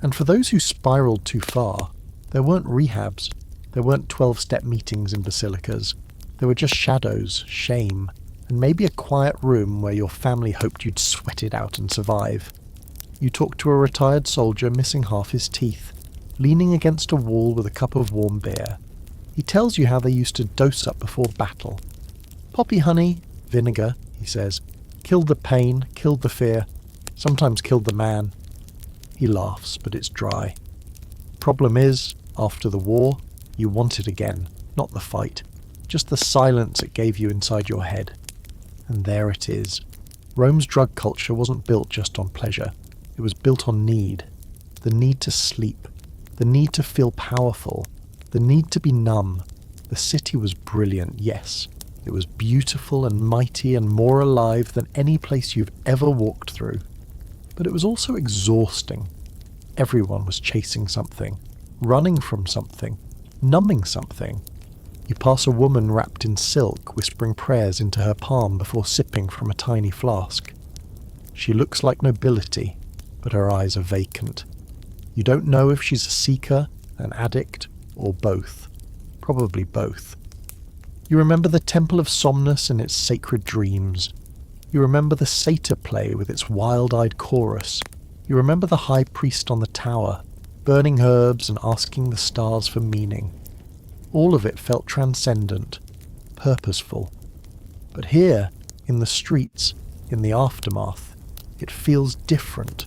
And for those who spiraled too far, there weren't rehabs, there weren't 12-step meetings in basilicas, there were just shadows, shame, and maybe a quiet room where your family hoped you'd sweat it out and survive. You talk to a retired soldier missing half his teeth, leaning against a wall with a cup of warm beer. He tells you how they used to dose up before battle. Poppy honey, vinegar, he says, killed the pain, killed the fear, sometimes killed the man. He laughs, but it's dry. Problem is, after the war, you want it again, not the fight, just the silence it gave you inside your head. And there it is. Rome's drug culture wasn't built just on pleasure. It was built on need. The need to sleep. The need to feel powerful. The need to be numb. The city was brilliant, yes. It was beautiful and mighty and more alive than any place you've ever walked through. But it was also exhausting. Everyone was chasing something, running from something, numbing something. You pass a woman wrapped in silk, whispering prayers into her palm before sipping from a tiny flask. She looks like nobility, but her eyes are vacant. You don't know if she's a seeker, an addict, or both. Probably both. You remember the Temple of Somnus and its sacred dreams. You remember the satyr play with its wild-eyed chorus. You remember the high priest on the tower, burning herbs and asking the stars for meaning. All of it felt transcendent, purposeful. But here, in the streets, in the aftermath, it feels different.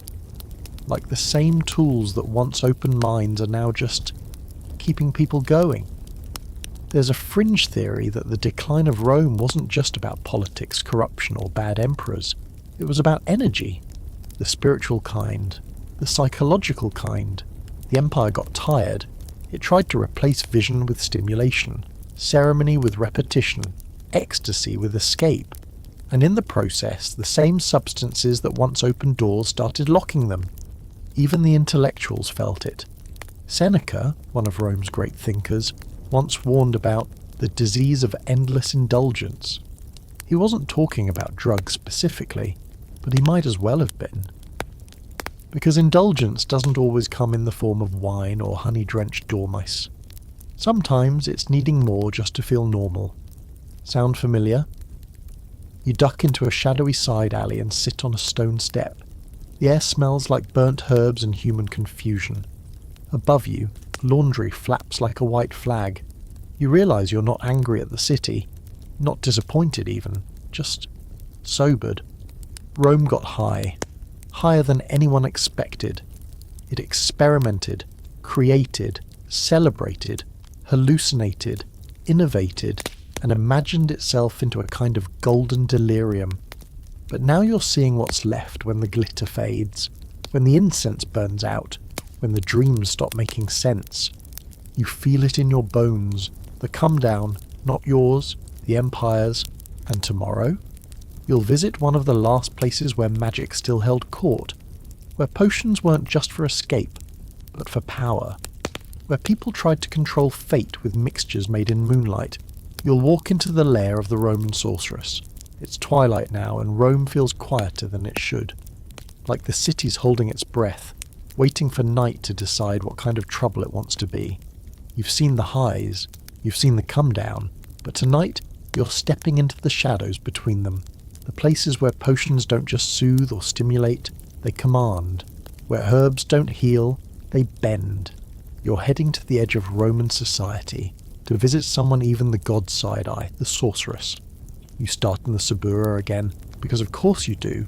Like the same tools that once opened minds are now just keeping people going. There's a fringe theory that the decline of Rome wasn't just about politics, corruption, or bad emperors. It was about energy. The spiritual kind. The psychological kind. The empire got tired. It tried to replace vision with stimulation, ceremony with repetition, ecstasy with escape. And in the process, the same substances that once opened doors started locking them. Even the intellectuals felt it. Seneca, one of Rome's great thinkers, once warned about the disease of endless indulgence. He wasn't talking about drugs specifically, but he might as well have been. Because indulgence doesn't always come in the form of wine or honey-drenched dormice. Sometimes it's needing more just to feel normal. Sound familiar? You duck into a shadowy side alley and sit on a stone step. The air smells like burnt herbs and human confusion. Above you, laundry flaps like a white flag. You realise you're not angry at the city, not disappointed even, just sobered. Rome got high, higher than anyone expected. It experimented, created, celebrated, hallucinated, innovated, and imagined itself into a kind of golden delirium. But now you're seeing what's left when the glitter fades, when the incense burns out, when the dreams stop making sense. You feel it in your bones, the come down, not yours, the empire's, and tomorrow? You'll visit one of the last places where magic still held court, where potions weren't just for escape, but for power, where people tried to control fate with mixtures made in moonlight. You'll walk into the lair of the Roman sorceress. It's twilight now, and Rome feels quieter than it should. Like the city's holding its breath, waiting for night to decide what kind of trouble it wants to be. You've seen the highs, you've seen the come down, but tonight you're stepping into the shadows between them. The places where potions don't just soothe or stimulate, they command. Where herbs don't heal, they bend. You're heading to the edge of Roman society, to visit someone even the gods side-eye, the sorceress. You start in the Suburra again, because of course you do.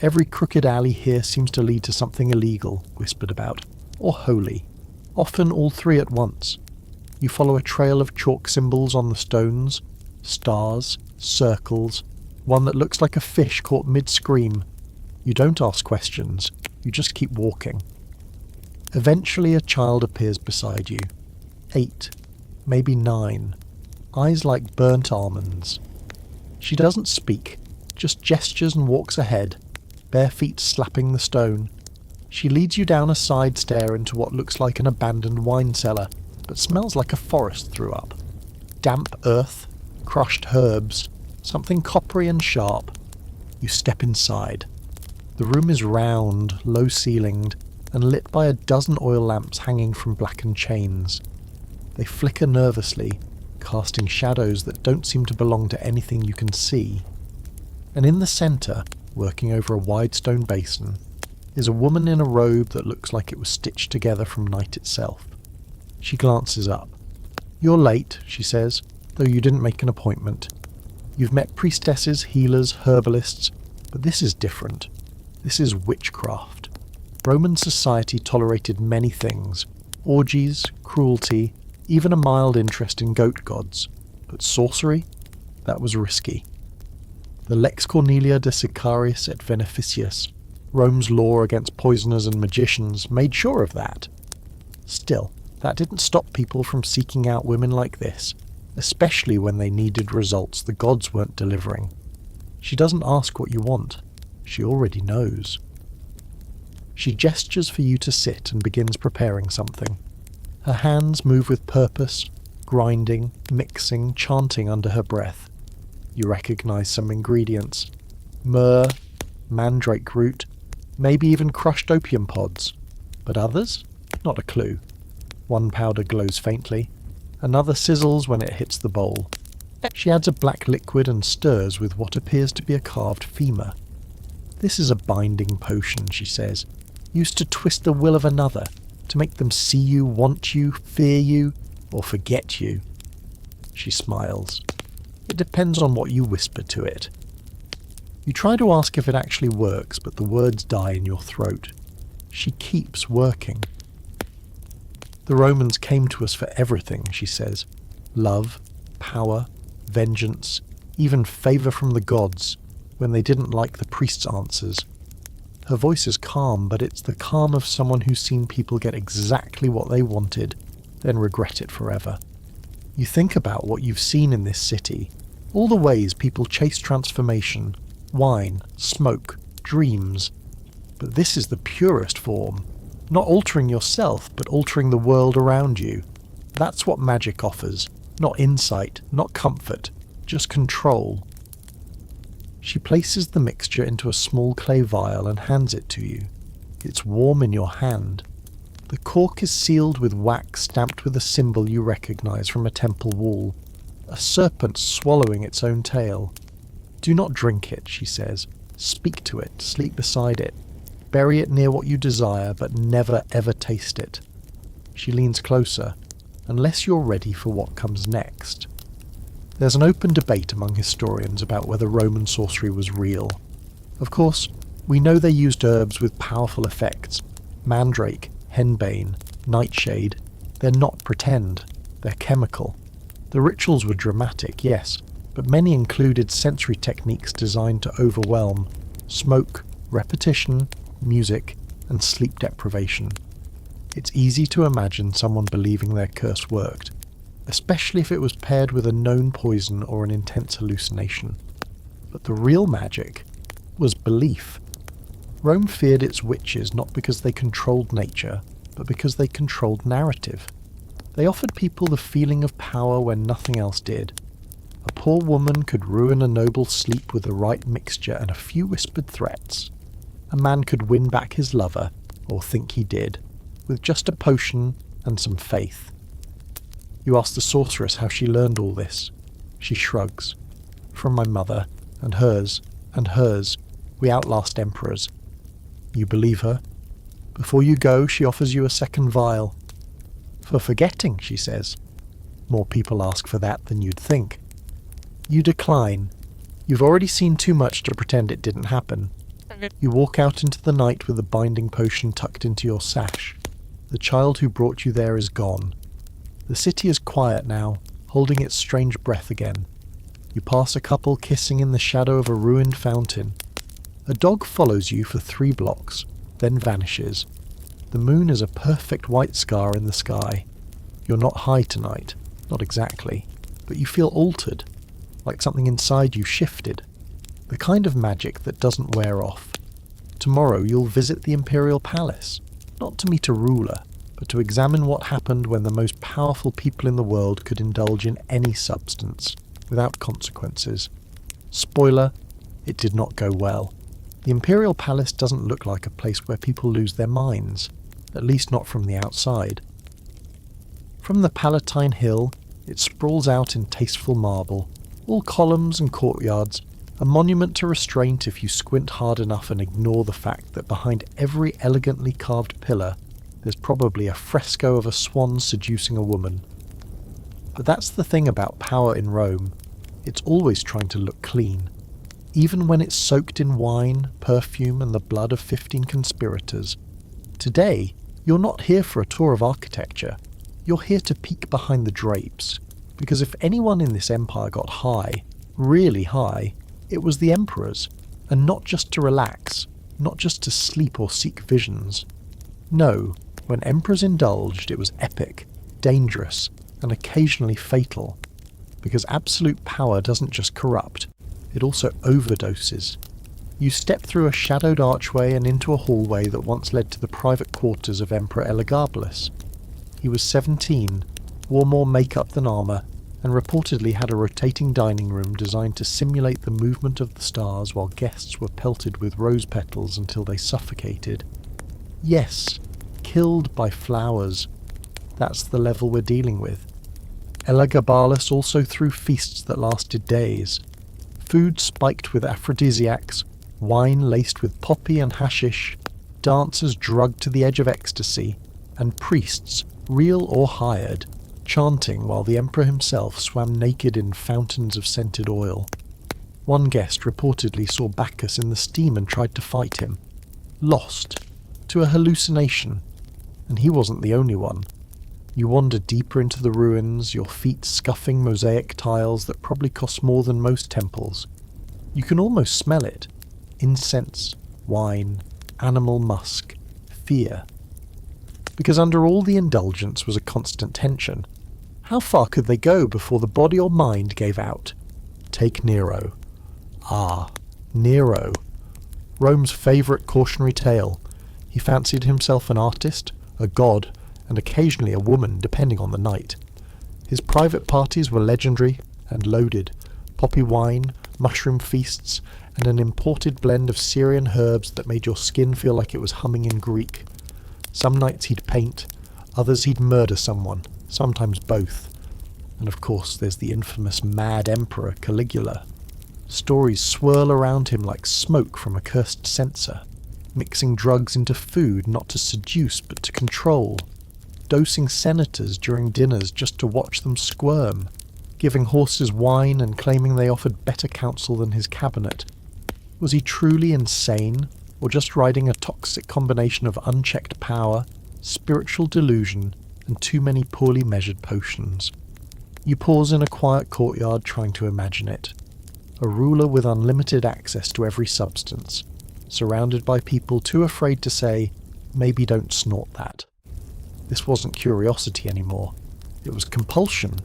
Every crooked alley here seems to lead to something illegal, whispered about, or holy. Often all three at once. You follow a trail of chalk symbols on the stones, stars, circles, one that looks like a fish caught mid-scream. You don't ask questions, you just keep walking. Eventually a child appears beside you. 8, maybe 9, eyes like burnt almonds. She doesn't speak, just gestures and walks ahead, bare feet slapping the stone. She leads you down a side stair into what looks like an abandoned wine cellar, but smells like a forest threw up. Damp earth, crushed herbs, something coppery and sharp. You step inside. The room is round, low-ceilinged, and lit by a dozen oil lamps hanging from blackened chains. They flicker nervously, casting shadows that don't seem to belong to anything you can see. And in the centre, working over a wide stone basin, is a woman in a robe that looks like it was stitched together from night itself. She glances up. "You're late," she says, "though you didn't make an appointment. You've met priestesses, healers, herbalists, but this is different. This is witchcraft. Roman society tolerated many things, orgies, cruelty, even a mild interest in goat gods. But sorcery? That was risky. The Lex Cornelia de Sicarius et Beneficius, Rome's law against poisoners and magicians, made sure of that. Still, that didn't stop people from seeking out women like this, especially when they needed results the gods weren't delivering. She doesn't ask what you want. She already knows. She gestures for you to sit and begins preparing something. Her hands move with purpose, grinding, mixing, chanting under her breath. You recognize some ingredients. Myrrh, mandrake root, maybe even crushed opium pods. But others? Not a clue. One powder glows faintly. Another sizzles when it hits the bowl. She adds a black liquid and stirs with what appears to be a carved femur. "This is a binding potion," she says, "used to twist the will of another, to make them see you, want you, fear you, or forget you." She smiles. It depends on what you whisper to it. You try to ask if it actually works, but the words die in your throat. She keeps working. "The Romans came to us for everything," she says. "Love, power, vengeance, even favour from the gods, when they didn't like the priest's answers." Her voice is calm, but it's the calm of someone who's seen people get exactly what they wanted, then regret it forever. You think about what you've seen in this city, all the ways people chase transformation, wine, smoke, dreams. But this is the purest form. Not altering yourself, but altering the world around you. That's what magic offers. Not insight, not comfort, just control. She places the mixture into a small clay vial and hands it to you. It's warm in your hand. The cork is sealed with wax stamped with a symbol you recognize from a temple wall. A serpent swallowing its own tail. "Do not drink it," she says. "Speak to it, sleep beside it. Bury it near what you desire, but never ever taste it." She leans closer, unless you're ready for what comes next. There's an open debate among historians about whether Roman sorcery was real. Of course, we know they used herbs with powerful effects. Mandrake, henbane, nightshade. They're not pretend. They're chemical. The rituals were dramatic, yes, but many included sensory techniques designed to overwhelm. Smoke, repetition, music, and sleep deprivation. It's easy to imagine someone believing their curse worked, especially if it was paired with a known poison or an intense hallucination. But the real magic was belief. Rome feared its witches not because they controlled nature, but because they controlled narrative. They offered people the feeling of power when nothing else did. A poor woman could ruin a noble's sleep with the right mixture and a few whispered threats. A man could win back his lover, or think he did, with just a potion and some faith. You ask the sorceress how she learned all this. She shrugs. From my mother, and hers, we outlast emperors. You believe her? Before you go, she offers you a second vial. For forgetting, she says. More people ask for that than you'd think. You decline. You've already seen too much to pretend it didn't happen. You walk out into the night with the binding potion tucked into your sash. The child who brought you there is gone. The city is quiet now, holding its strange breath again. You pass a couple kissing in the shadow of a ruined fountain. A dog follows you for 3 blocks, then vanishes. The moon is a perfect white scar in the sky. You're not high tonight, not exactly, but you feel altered, like something inside you shifted. The kind of magic that doesn't wear off. Tomorrow you'll visit the Imperial Palace, not to meet a ruler, but to examine what happened when the most powerful people in the world could indulge in any substance, without consequences. Spoiler, it did not go well. The Imperial Palace doesn't look like a place where people lose their minds, at least not from the outside. From the Palatine Hill, it sprawls out in tasteful marble, all columns and courtyards, a monument to restraint if you squint hard enough and ignore the fact that behind every elegantly carved pillar, there's probably a fresco of a swan seducing a woman. But that's the thing about power in Rome. It's always trying to look clean. Even when it's soaked in wine, perfume, and the blood of 15 conspirators. Today, you're not here for a tour of architecture. You're here to peek behind the drapes. Because if anyone in this empire got high, really high, it was the emperors. And not just to relax, not just to sleep or seek visions. No, when emperors indulged, it was epic, dangerous, and occasionally fatal. Because absolute power doesn't just corrupt, it also overdoses. You step through a shadowed archway and into a hallway that once led to the private quarters of Emperor Elagabalus. He was 17, wore more makeup than armour, and reportedly had a rotating dining room designed to simulate the movement of the stars while guests were pelted with rose petals until they suffocated. Yes, killed by flowers. That's the level we're dealing with. Elagabalus also threw feasts that lasted days. Food spiked with aphrodisiacs, wine laced with poppy and hashish, dancers drugged to the edge of ecstasy, and priests, real or hired, chanting while the emperor himself swam naked in fountains of scented oil. One guest reportedly saw Bacchus in the steam and tried to fight him. Lost. To a hallucination. And he wasn't the only one. You wander deeper into the ruins, your feet scuffing mosaic tiles that probably cost more than most temples. You can almost smell it. Incense, wine, animal musk, fear. Because under all the indulgence was a constant tension. How far could they go before the body or mind gave out? Take Nero. Ah, Nero. Rome's favourite cautionary tale. He fancied himself an artist, a god, and occasionally a woman, depending on the night. His private parties were legendary and loaded. Poppy wine, mushroom feasts, and an imported blend of Syrian herbs that made your skin feel like it was humming in Greek. Some nights he'd paint, others he'd murder someone, sometimes both. And of course there's the infamous mad emperor Caligula. Stories swirl around him like smoke from a cursed censer, mixing drugs into food not to seduce but to control, dosing senators during dinners just to watch them squirm, giving horses wine and claiming they offered better counsel than his cabinet. Was he truly insane, or just riding a toxic combination of unchecked power, spiritual delusion, and too many poorly measured potions? You pause in a quiet courtyard trying to imagine it. A ruler with unlimited access to every substance, surrounded by people too afraid to say, maybe don't snort that. This wasn't curiosity anymore. It was compulsion,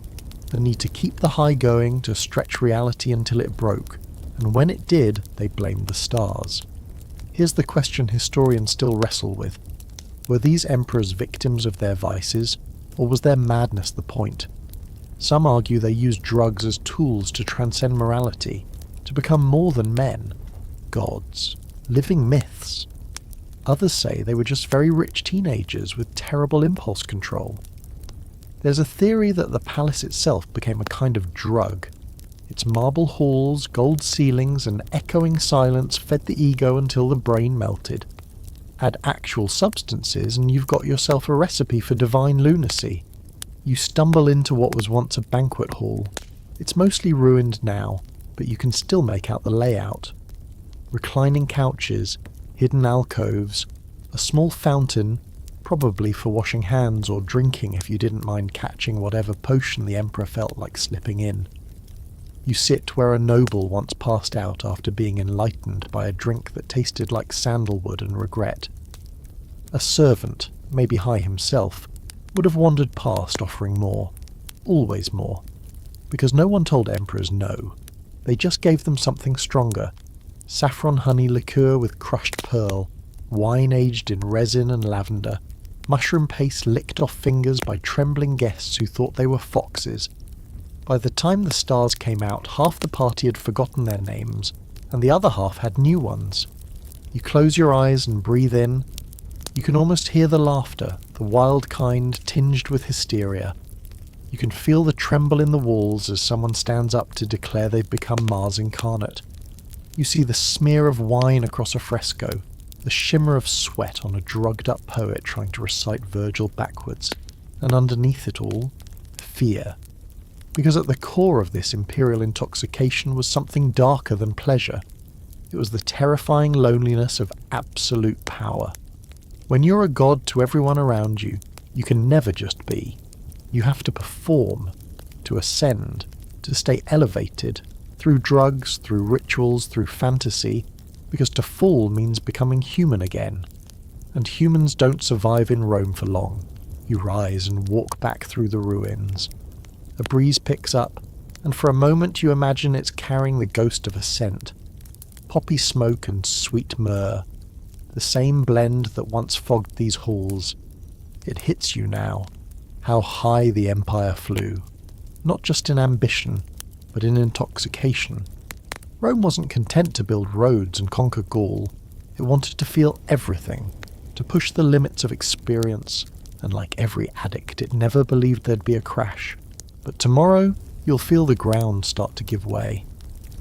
the need to keep the high going, to stretch reality until it broke, and when it did, they blamed the stars. Here's the question historians still wrestle with. Were these emperors victims of their vices, or was their madness the point? Some argue they used drugs as tools to transcend morality, to become more than men, gods, living myths. Others say they were just very rich teenagers with terrible impulse control. There's a theory that the palace itself became a kind of drug. Its marble halls, gold ceilings, and echoing silence fed the ego until the brain melted. Add actual substances and you've got yourself a recipe for divine lunacy. You stumble into what was once a banquet hall. It's mostly ruined now, but you can still make out the layout. Reclining couches, hidden alcoves, a small fountain, probably for washing hands or drinking if you didn't mind catching whatever potion the emperor felt like slipping in. You sit where a noble once passed out after being enlightened by a drink that tasted like sandalwood and regret. A servant, maybe high himself, would have wandered past offering more, always more, because no one told emperors no. They just gave them something stronger. Saffron honey liqueur with crushed pearl, wine aged in resin and lavender, mushroom paste licked off fingers by trembling guests who thought they were foxes. By the time the stars came out, half the party had forgotten their names, and the other half had new ones. You close your eyes and breathe in. You can almost hear the laughter, the wild kind tinged with hysteria. You can feel the tremble in the walls as someone stands up to declare they've become Mars incarnate. You see the smear of wine across a fresco, the shimmer of sweat on a drugged-up poet trying to recite Virgil backwards, and underneath it all, fear. Because at the core of this imperial intoxication was something darker than pleasure. It was the terrifying loneliness of absolute power. When you're a god to everyone around you, you can never just be. You have to perform, to ascend, to stay elevated, through drugs, through rituals, through fantasy, because to fall means becoming human again. And humans don't survive in Rome for long. You rise and walk back through the ruins. A breeze picks up, and for a moment you imagine it's carrying the ghost of a scent. Poppy smoke and sweet myrrh. The same blend that once fogged these halls. It hits you now. How high the empire flew. Not just in ambition, but in intoxication. Rome wasn't content to build roads and conquer Gaul. It wanted to feel everything, to push the limits of experience, and like every addict, it never believed there'd be a crash. But tomorrow, you'll feel the ground start to give way.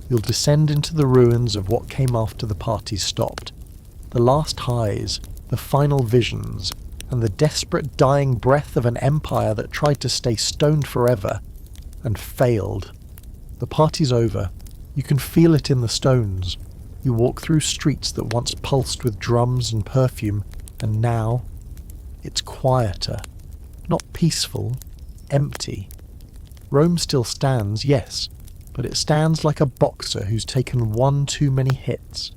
You'll descend into the ruins of what came after the party stopped. The last highs, the final visions, and the desperate dying breath of an empire that tried to stay stoned forever, and failed. The party's over. You can feel it in the stones. You walk through streets that once pulsed with drums and perfume, and now it's quieter. Not peaceful, empty. Rome still stands, yes, but it stands like a boxer who's taken one too many hits.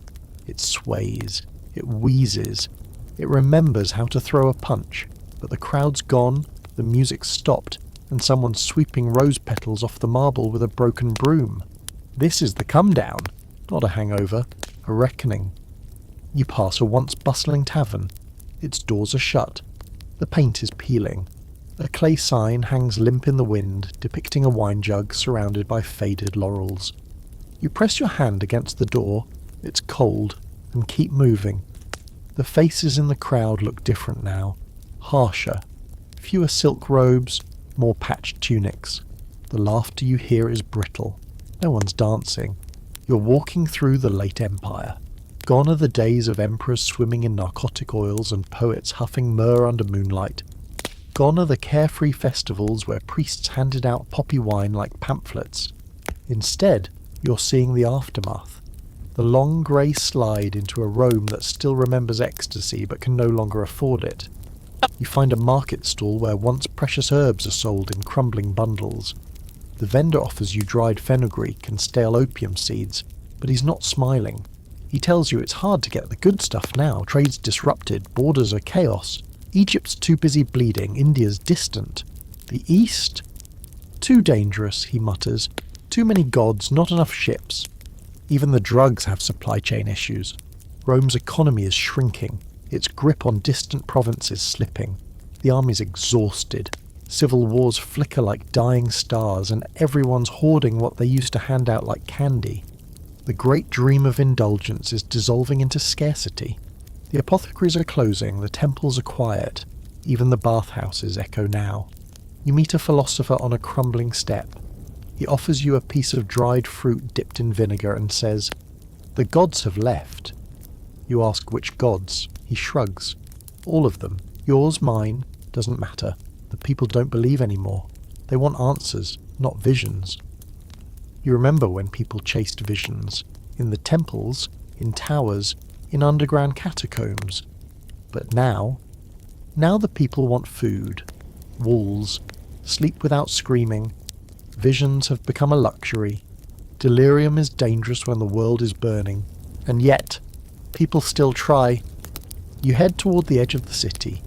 It sways, it wheezes, it remembers how to throw a punch, but the crowd's gone, the music's stopped, and someone's sweeping rose petals off the marble with a broken broom. This is the come down, not a hangover, a reckoning. You pass a once bustling tavern. Its doors are shut. The paint is peeling. A clay sign hangs limp in the wind, depicting a wine jug surrounded by faded laurels. You press your hand against the door, it's cold, and keep moving. The faces in the crowd look different now, harsher. Fewer silk robes, more patched tunics. The laughter you hear is brittle. No one's dancing. You're walking through the late empire. Gone are the days of emperors swimming in narcotic oils and poets huffing myrrh under moonlight. Gone are the carefree festivals where priests handed out poppy wine like pamphlets. Instead, you're seeing the aftermath. The long grey slide into a Rome that still remembers ecstasy but can no longer afford it. You find a market stall where once precious herbs are sold in crumbling bundles. The vendor offers you dried fenugreek and stale opium seeds, but he's not smiling. He tells you it's hard to get the good stuff now, trade's disrupted, borders are chaos. Egypt's too busy bleeding, India's distant. The East? Too dangerous, he mutters. Too many gods, not enough ships. Even the drugs have supply chain issues. Rome's economy is shrinking, its grip on distant provinces slipping. The army's exhausted. Civil wars flicker like dying stars, and everyone's hoarding what they used to hand out like candy. The great dream of indulgence is dissolving into scarcity. The apothecaries are closing, the temples are quiet, even the bathhouses echo now. You meet a philosopher on a crumbling step. He offers you a piece of dried fruit dipped in vinegar and says, "The gods have left." You ask which gods. He shrugs. All of them. Yours, mine, doesn't matter. The people don't believe anymore. They want answers, not visions. You remember when people chased visions. In the temples, in towers, in underground catacombs. But now the people want food, walls, sleep without screaming. Visions have become a luxury. Delirium is dangerous when the world is burning. And yet, people still try. You head toward the edge of the city,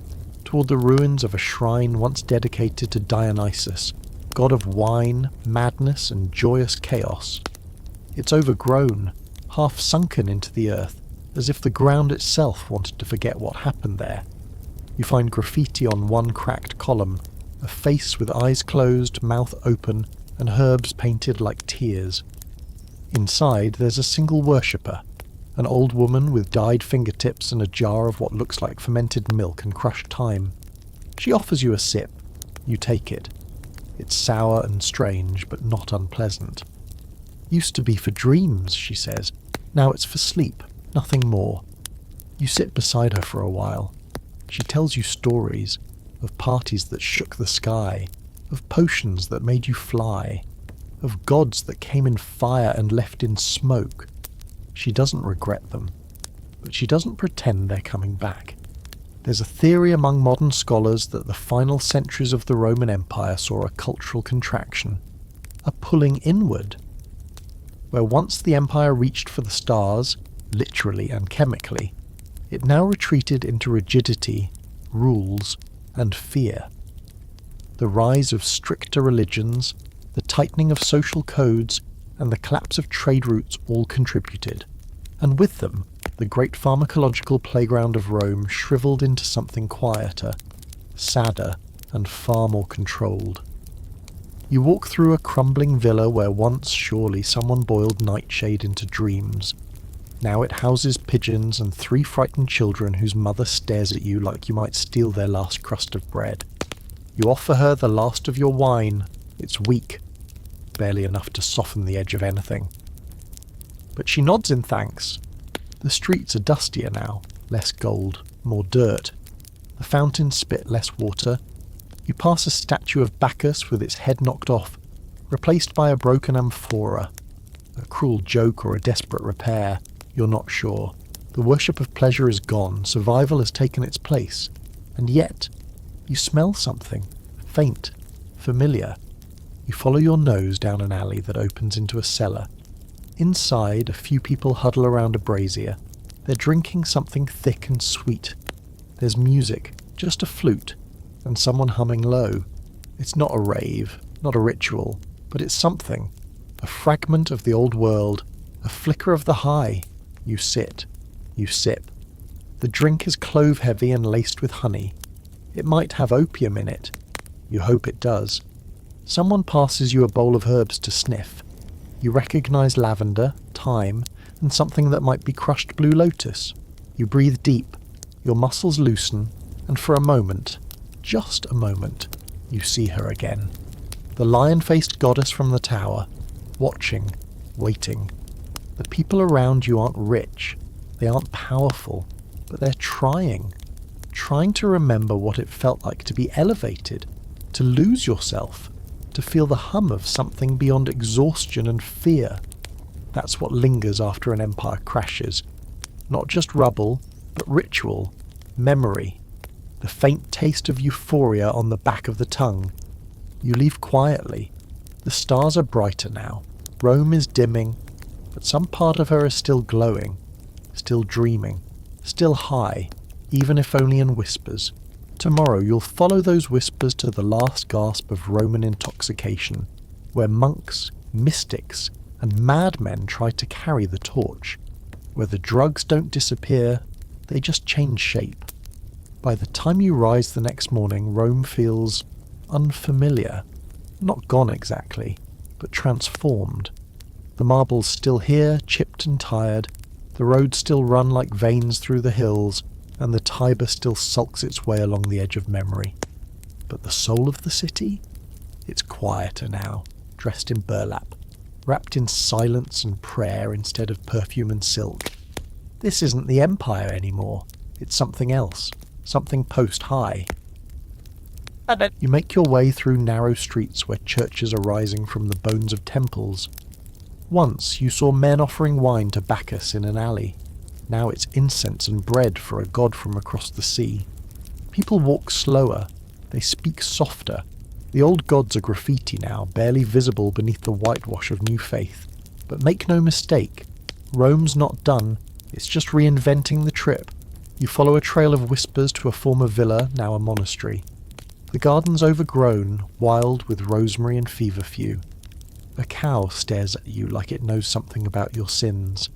toward the ruins of a shrine once dedicated to Dionysus, god of wine, madness, and joyous chaos. It's overgrown, half sunken into the earth, as if the ground itself wanted to forget what happened there. You find graffiti on one cracked column, a face with eyes closed, mouth open, and herbs painted like tears. Inside, there's a single worshipper, an old woman with dyed fingertips and a jar of what looks like fermented milk and crushed thyme. She offers you a sip. You take it. It's sour and strange, but not unpleasant. "Used to be for dreams," she says. "Now it's for sleep, nothing more." You sit beside her for a while. She tells you stories of parties that shook the sky, of potions that made you fly, of gods that came in fire and left in smoke. She doesn't regret them, but she doesn't pretend they're coming back. There's a theory among modern scholars that the final centuries of the Roman Empire saw a cultural contraction, a pulling inward. Where once the empire reached for the stars, literally and chemically, it now retreated into rigidity, rules, and fear. The rise of stricter religions, the tightening of social codes, and the collapse of trade routes all contributed, and with them, the great pharmacological playground of Rome shriveled into something quieter, sadder, and far more controlled. You walk through a crumbling villa where once, surely, someone boiled nightshade into dreams. Now it houses pigeons and 3 frightened children whose mother stares at you like you might steal their last crust of bread. You offer her the last of your wine. It's weak, barely enough to soften the edge of anything. But she nods in thanks. The streets are dustier now, less gold, more dirt. The fountains spit less water. You pass a statue of Bacchus with its head knocked off, replaced by a broken amphora. A cruel joke or a desperate repair, you're not sure. The worship of pleasure is gone, survival has taken its place. And yet, you smell something, faint, familiar. You follow your nose down an alley that opens into a cellar. Inside, a few people huddle around a brazier. They're drinking something thick and sweet. There's music, just a flute, and someone humming low. It's not a rave, not a ritual, but it's something. A fragment of the old world, a flicker of the high. You sit. You sip. The drink is clove-heavy and laced with honey. It might have opium in it. You hope it does. Someone passes you a bowl of herbs to sniff. You recognize lavender, thyme, and something that might be crushed blue lotus. You breathe deep. Your muscles loosen, and for a moment, just a moment, you see her again. The lion-faced goddess from the tower, watching, waiting. The people around you aren't rich. They aren't powerful, but they're trying to remember what it felt like to be elevated, to lose yourself, to feel the hum of something beyond exhaustion and fear. That's what lingers after an empire crashes. Not just rubble, but ritual, memory, the faint taste of euphoria on the back of the tongue. You leave quietly. The stars are brighter now. Rome is dimming, but some part of her is still glowing, still dreaming, still high, even if only in whispers. Tomorrow you'll follow those whispers to the last gasp of Roman intoxication, where monks, mystics, and madmen try to carry the torch. where the drugs don't disappear, they just change shape. By the time you rise the next morning, Rome feels unfamiliar. Not gone exactly, but transformed. The marble's still here, chipped and tired, the roads still run like veins through the hills, and the Tiber still sulks its way along the edge of memory. But the soul of the city? It's quieter now, dressed in burlap, wrapped in silence and prayer instead of perfume and silk. This isn't the Empire anymore. It's something else, something post-high. You make your way through narrow streets where churches are rising from the bones of temples. Once you saw men offering wine to Bacchus in an alley. Now it's incense and bread for a god from across the sea. People walk slower. They speak softer. The old gods are graffiti now, barely visible beneath the whitewash of new faith. But make no mistake, Rome's not done. It's just reinventing the trip. You follow a trail of whispers to a former villa, now a monastery. The garden's overgrown, wild with rosemary and feverfew. A cow stares at you like it knows something about your sins.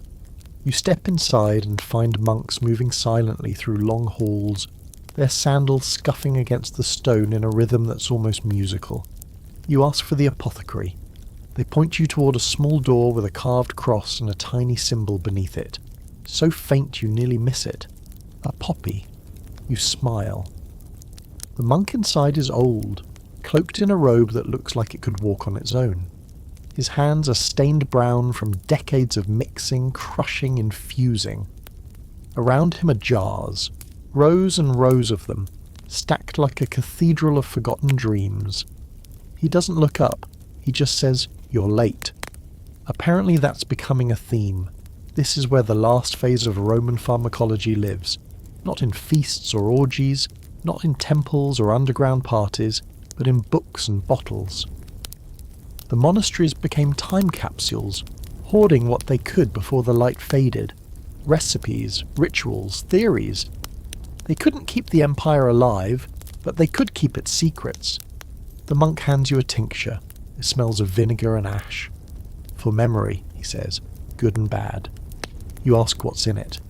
You step inside and find monks moving silently through long halls, their sandals scuffing against the stone in a rhythm that's almost musical. You ask for the apothecary. They point you toward a small door with a carved cross and a tiny symbol beneath it. So faint you nearly miss it. A poppy. You smile. The monk inside is old, cloaked in a robe that looks like it could walk on its own. His hands are stained brown from decades of mixing, crushing, infusing. Around him are jars, rows and rows of them, stacked like a cathedral of forgotten dreams. He doesn't look up, he just says, "You're late." Apparently that's becoming a theme. This is where the last phase of Roman pharmacology lives. Not in feasts or orgies, not in temples or underground parties, but in books and bottles. The monasteries became time capsules, hoarding what they could before the light faded. Recipes, rituals, theories. They couldn't keep the empire alive, but they could keep its secrets. The monk hands you a tincture. It smells of vinegar and ash. For memory, he says, good and bad. You ask what's in it.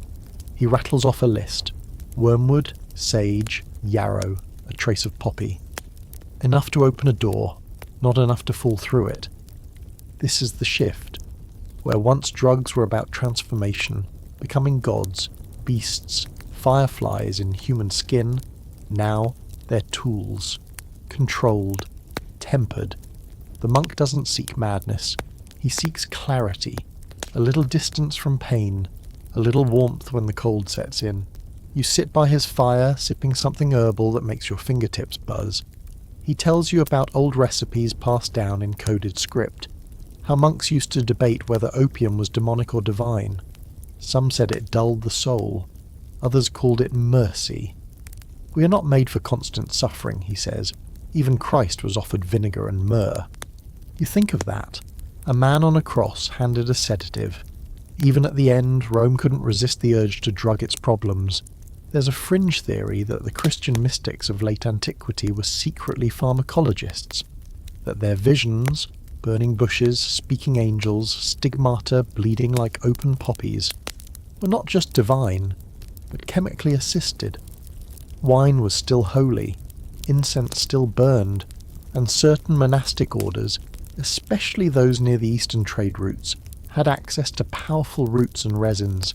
He rattles off a list. Wormwood, sage, yarrow, a trace of poppy. Enough to open a door, not enough to fall through it. This is the shift, where once drugs were about transformation, becoming gods, beasts, fireflies in human skin, now they're tools, controlled, tempered. The monk doesn't seek madness, he seeks clarity, a little distance from pain, a little warmth when the cold sets in. You sit by his fire, sipping something herbal that makes your fingertips buzz. He tells you about old recipes passed down in coded script, how monks used to debate whether opium was demonic or divine. Some said it dulled the soul, others called it mercy. We are not made for constant suffering, he says. Even Christ was offered vinegar and myrrh. You think of that. A man on a cross handed a sedative. Even at the end, Rome couldn't resist the urge to drug its problems. There's a fringe theory that the Christian mystics of late antiquity were secretly pharmacologists, that their visions, burning bushes, speaking angels, stigmata bleeding like open poppies, were not just divine, but chemically assisted. Wine was still holy, incense still burned, and certain monastic orders, especially those near the eastern trade routes, had access to powerful roots and resins.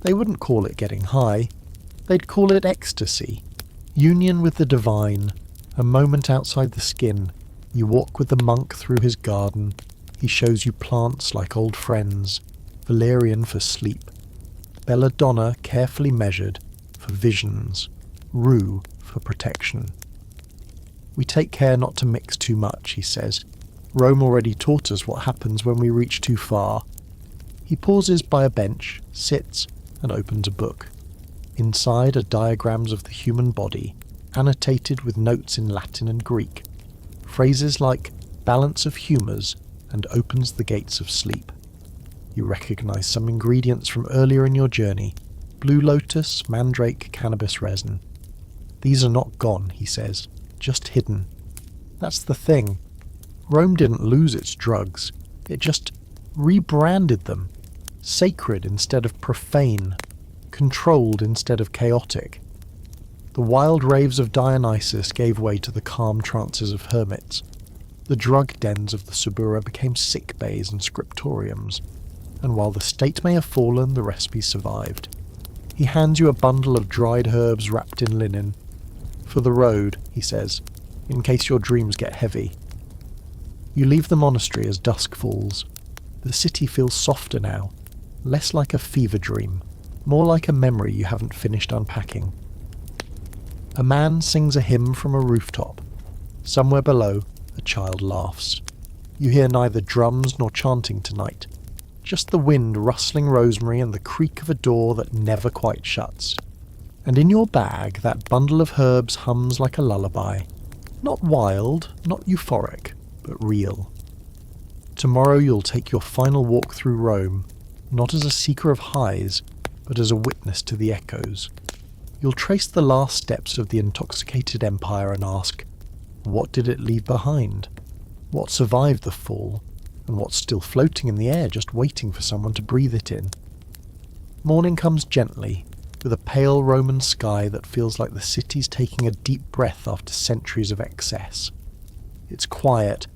They wouldn't call it getting high. They'd call it ecstasy, union with the divine, a moment outside the skin. You walk with the monk through his garden. He shows you plants like old friends, valerian for sleep, belladonna carefully measured for visions, rue for protection. We take care not to mix too much, he says. Rome already taught us what happens when we reach too far. He pauses by a bench, sits, and opens a book. Inside are diagrams of the human body, annotated with notes in Latin and Greek. Phrases like balance of humours and opens the gates of sleep. You recognise some ingredients from earlier in your journey: blue lotus, mandrake, cannabis resin. These are not gone, he says, just hidden. That's the thing. Rome didn't lose its drugs, it just rebranded them. sacred instead of profane, controlled instead of chaotic. The wild raves of Dionysus gave way to the calm trances of hermits. The drug dens of the Subura became sick bays and scriptoriums, and while the state may have fallen, the recipe survived. He hands you a bundle of dried herbs wrapped in linen. For the road, he says, in case your dreams get heavy. You leave the monastery as dusk falls. The city feels softer now, less like a fever dream, more like a memory you haven't finished unpacking. A man sings a hymn from a rooftop. Somewhere below, a child laughs. You hear neither drums nor chanting tonight, just the wind rustling rosemary and the creak of a door that never quite shuts. And in your bag, that bundle of herbs hums like a lullaby. Not wild, not euphoric, but real. Tomorrow you'll take your final walk through Rome, not as a seeker of highs, but as a witness to the echoes. You'll trace the last steps of the intoxicated empire and ask, what did it leave behind? What survived the fall? And what's still floating in the air just waiting for someone to breathe it in? Morning comes gently, with a pale Roman sky that feels like the city's taking a deep breath after centuries of excess. It's quiet,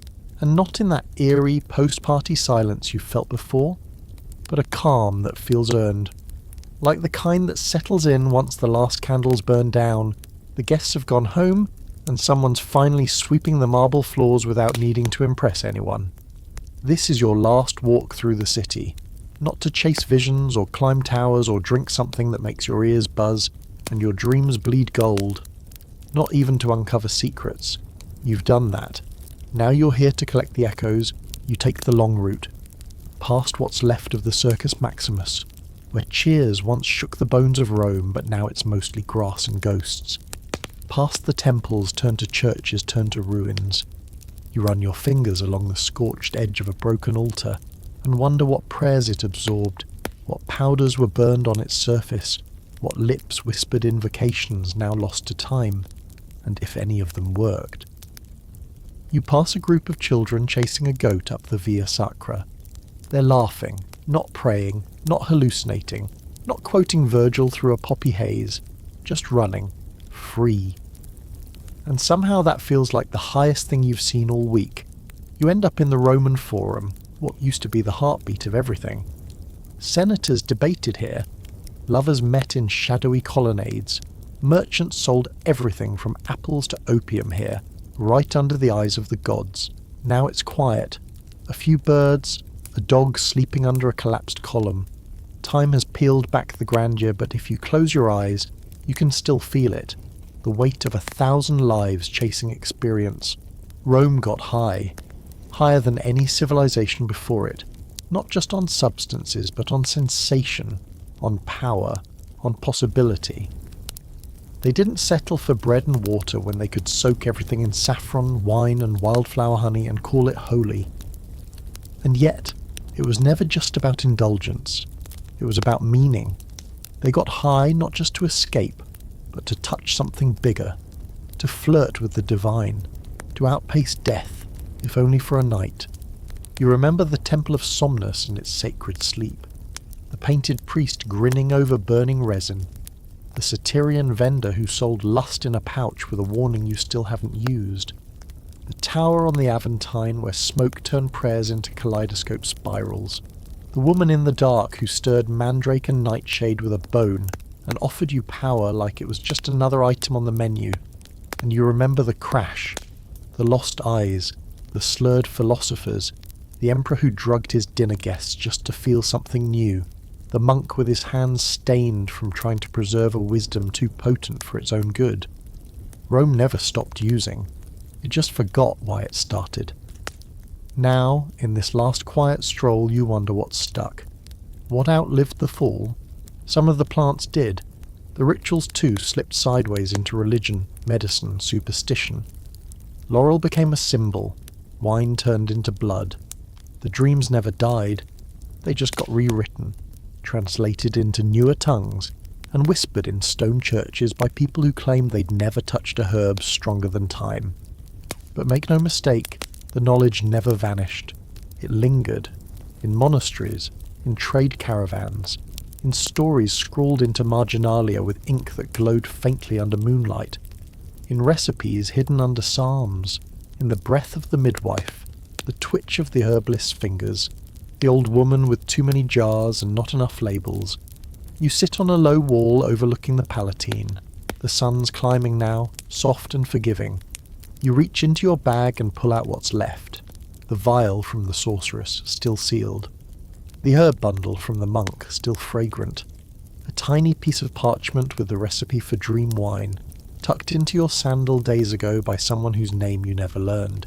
and not in that eerie post-party silence you've felt before, but a calm that feels earned, like the kind that settles in once the last candles burn down, the guests have gone home, and someone's finally sweeping the marble floors without needing to impress anyone. This is your last walk through the city, not to chase visions or climb towers or drink something that makes your ears buzz and your dreams bleed gold, not even to uncover secrets. You've done that. Now you're here to collect the echoes. You take the long route, past what's left of the Circus Maximus, where cheers once shook the bones of Rome, but now it's mostly grass and ghosts. Past the temples turned to churches turned to ruins. You run your fingers along the scorched edge of a broken altar and wonder what prayers it absorbed, what powders were burned on its surface, what lips whispered invocations now lost to time, and if any of them worked. You pass a group of children chasing a goat up the Via Sacra. They're laughing, not praying, not hallucinating, not quoting Virgil through a poppy haze, just running, free. And somehow that feels like the highest thing you've seen all week. You end up in the Roman Forum, what used to be the heartbeat of everything. Senators debated here, lovers met in shadowy colonnades, merchants sold everything from apples to opium here, right under the eyes of the gods. Now it's quiet. A few birds, a dog sleeping under a collapsed column. Time has peeled back the grandeur, but if you close your eyes, you can still feel it. The weight of 1,000 lives chasing experience. Rome got high. Higher than any civilization before it. Not just on substances, but on sensation, on power, on possibility. They didn't settle for bread and water when they could soak everything in saffron, wine and wildflower honey and call it holy. And yet, it was never just about indulgence. It was about meaning. They got high not just to escape, but to touch something bigger, to flirt with the divine, to outpace death, if only for a night. You remember the Temple of Somnus and its sacred sleep, the painted priest grinning over burning resin, the Satyrian vendor who sold lust in a pouch with a warning you still haven't used, the tower on the Aventine where smoke turned prayers into kaleidoscope spirals, the woman in the dark who stirred mandrake and nightshade with a bone and offered you power like it was just another item on the menu, and you remember the crash, the lost eyes, the slurred philosophers, the emperor who drugged his dinner guests just to feel something new, the monk with his hands stained from trying to preserve a wisdom too potent for its own good. Rome never stopped using. It just forgot why it started. Now, in this last quiet stroll, you wonder what stuck. What outlived the fall? Some of the plants did. The rituals too slipped sideways into religion, medicine, superstition. Laurel became a symbol. Wine turned into blood. The dreams never died. They just got rewritten, translated into newer tongues, and whispered in stone churches by people who claimed they'd never touched a herb stronger than time. But make no mistake, the knowledge never vanished. It lingered, in monasteries, in trade caravans, in stories scrawled into marginalia with ink that glowed faintly under moonlight, in recipes hidden under psalms, in the breath of the midwife, the twitch of the herbalist's fingers, the old woman with too many jars and not enough labels. You sit on a low wall overlooking the Palatine. The sun's climbing now, soft and forgiving. You reach into your bag and pull out what's left. The vial from the sorceress, still sealed. The herb bundle from the monk, still fragrant. A tiny piece of parchment with the recipe for dream wine, tucked into your sandal days ago by someone whose name you never learned.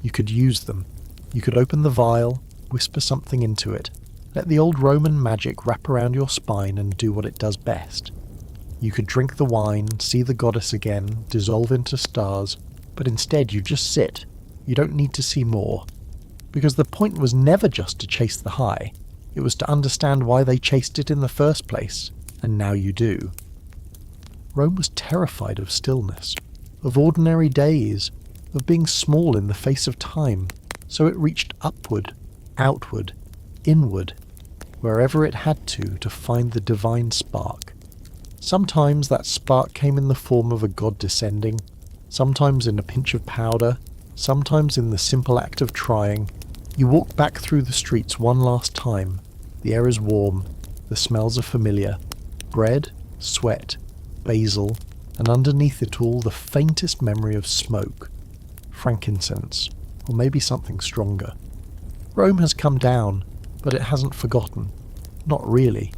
You could use them. You could open the vial, whisper something into it, let the old Roman magic wrap around your spine and do what it does best. You could drink the wine, see the goddess again, dissolve into stars, but instead you just sit. You don't need to see more. Because the point was never just to chase the high, it was to understand why they chased it in the first place, and now you do. Rome was terrified of stillness, of ordinary days, of being small in the face of time, so it reached upward, outward, inward, wherever it had to find the divine spark. Sometimes that spark came in the form of a god descending, sometimes in a pinch of powder, sometimes in the simple act of trying. You walk back through the streets one last time. The air is warm, the smells are familiar. Bread, sweat, basil, and underneath it all the faintest memory of smoke. Frankincense, or maybe something stronger. Rome has come down, but it hasn't forgotten. Not really.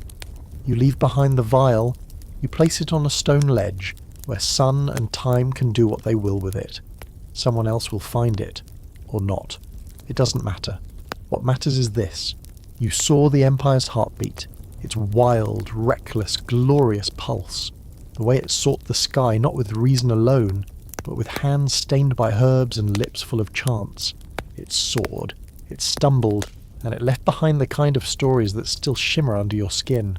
You leave behind the vial, you place it on a stone ledge, where sun and time can do what they will with it. Someone else will find it, or not. It doesn't matter. What matters is this. You saw the Empire's heartbeat, its wild, reckless, glorious pulse, the way it sought the sky not with reason alone, but with hands stained by herbs and lips full of chants. It soared, it stumbled, and it left behind the kind of stories that still shimmer under your skin.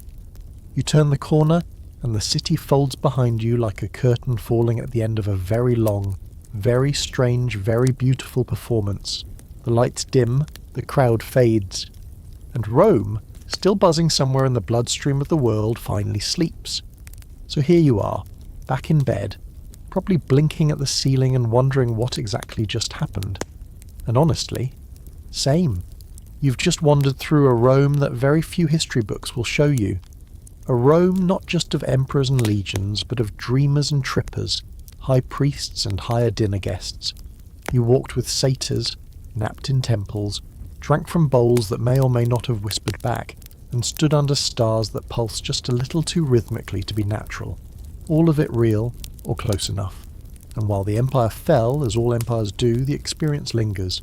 You turn the corner, and the city folds behind you like a curtain falling at the end of a very long, very strange, very beautiful performance. The lights dim, the crowd fades, and Rome, still buzzing somewhere in the bloodstream of the world, finally sleeps. So here you are, back in bed, probably blinking at the ceiling and wondering what exactly just happened. And honestly, same. You've just wandered through a Rome that very few history books will show you. A Rome not just of emperors and legions, but of dreamers and trippers, high priests and higher dinner guests. You walked with satyrs, napped in temples, drank from bowls that may or may not have whispered back, and stood under stars that pulsed just a little too rhythmically to be natural. All of it real, or close enough. And while the empire fell, as all empires do, the experience lingers.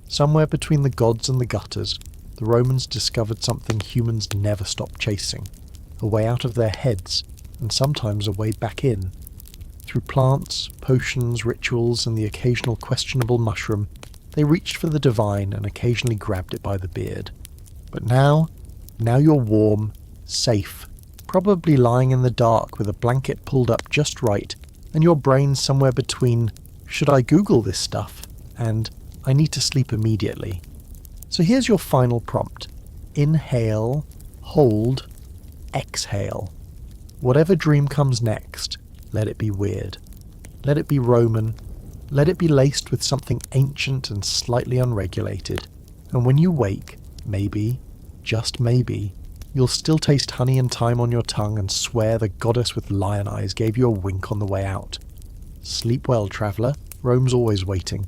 Somewhere between the gods and the gutters, the Romans discovered something humans never stop chasing. A way out of their heads, and sometimes a way back in. Through plants, potions, rituals, and the occasional questionable mushroom, they reached for the divine and occasionally grabbed it by the beard. But now you're warm, safe, probably lying in the dark with a blanket pulled up just right, and your brain's somewhere between, should I Google this stuff, and I need to sleep immediately. So here's your final prompt. Inhale, hold, exhale. Whatever dream comes next, let it be weird. Let it be Roman. Let it be laced with something ancient and slightly unregulated. And when you wake, maybe, just maybe, you'll still taste honey and thyme on your tongue and swear the goddess with lion eyes gave you a wink on the way out. Sleep well, traveller. Rome's always waiting.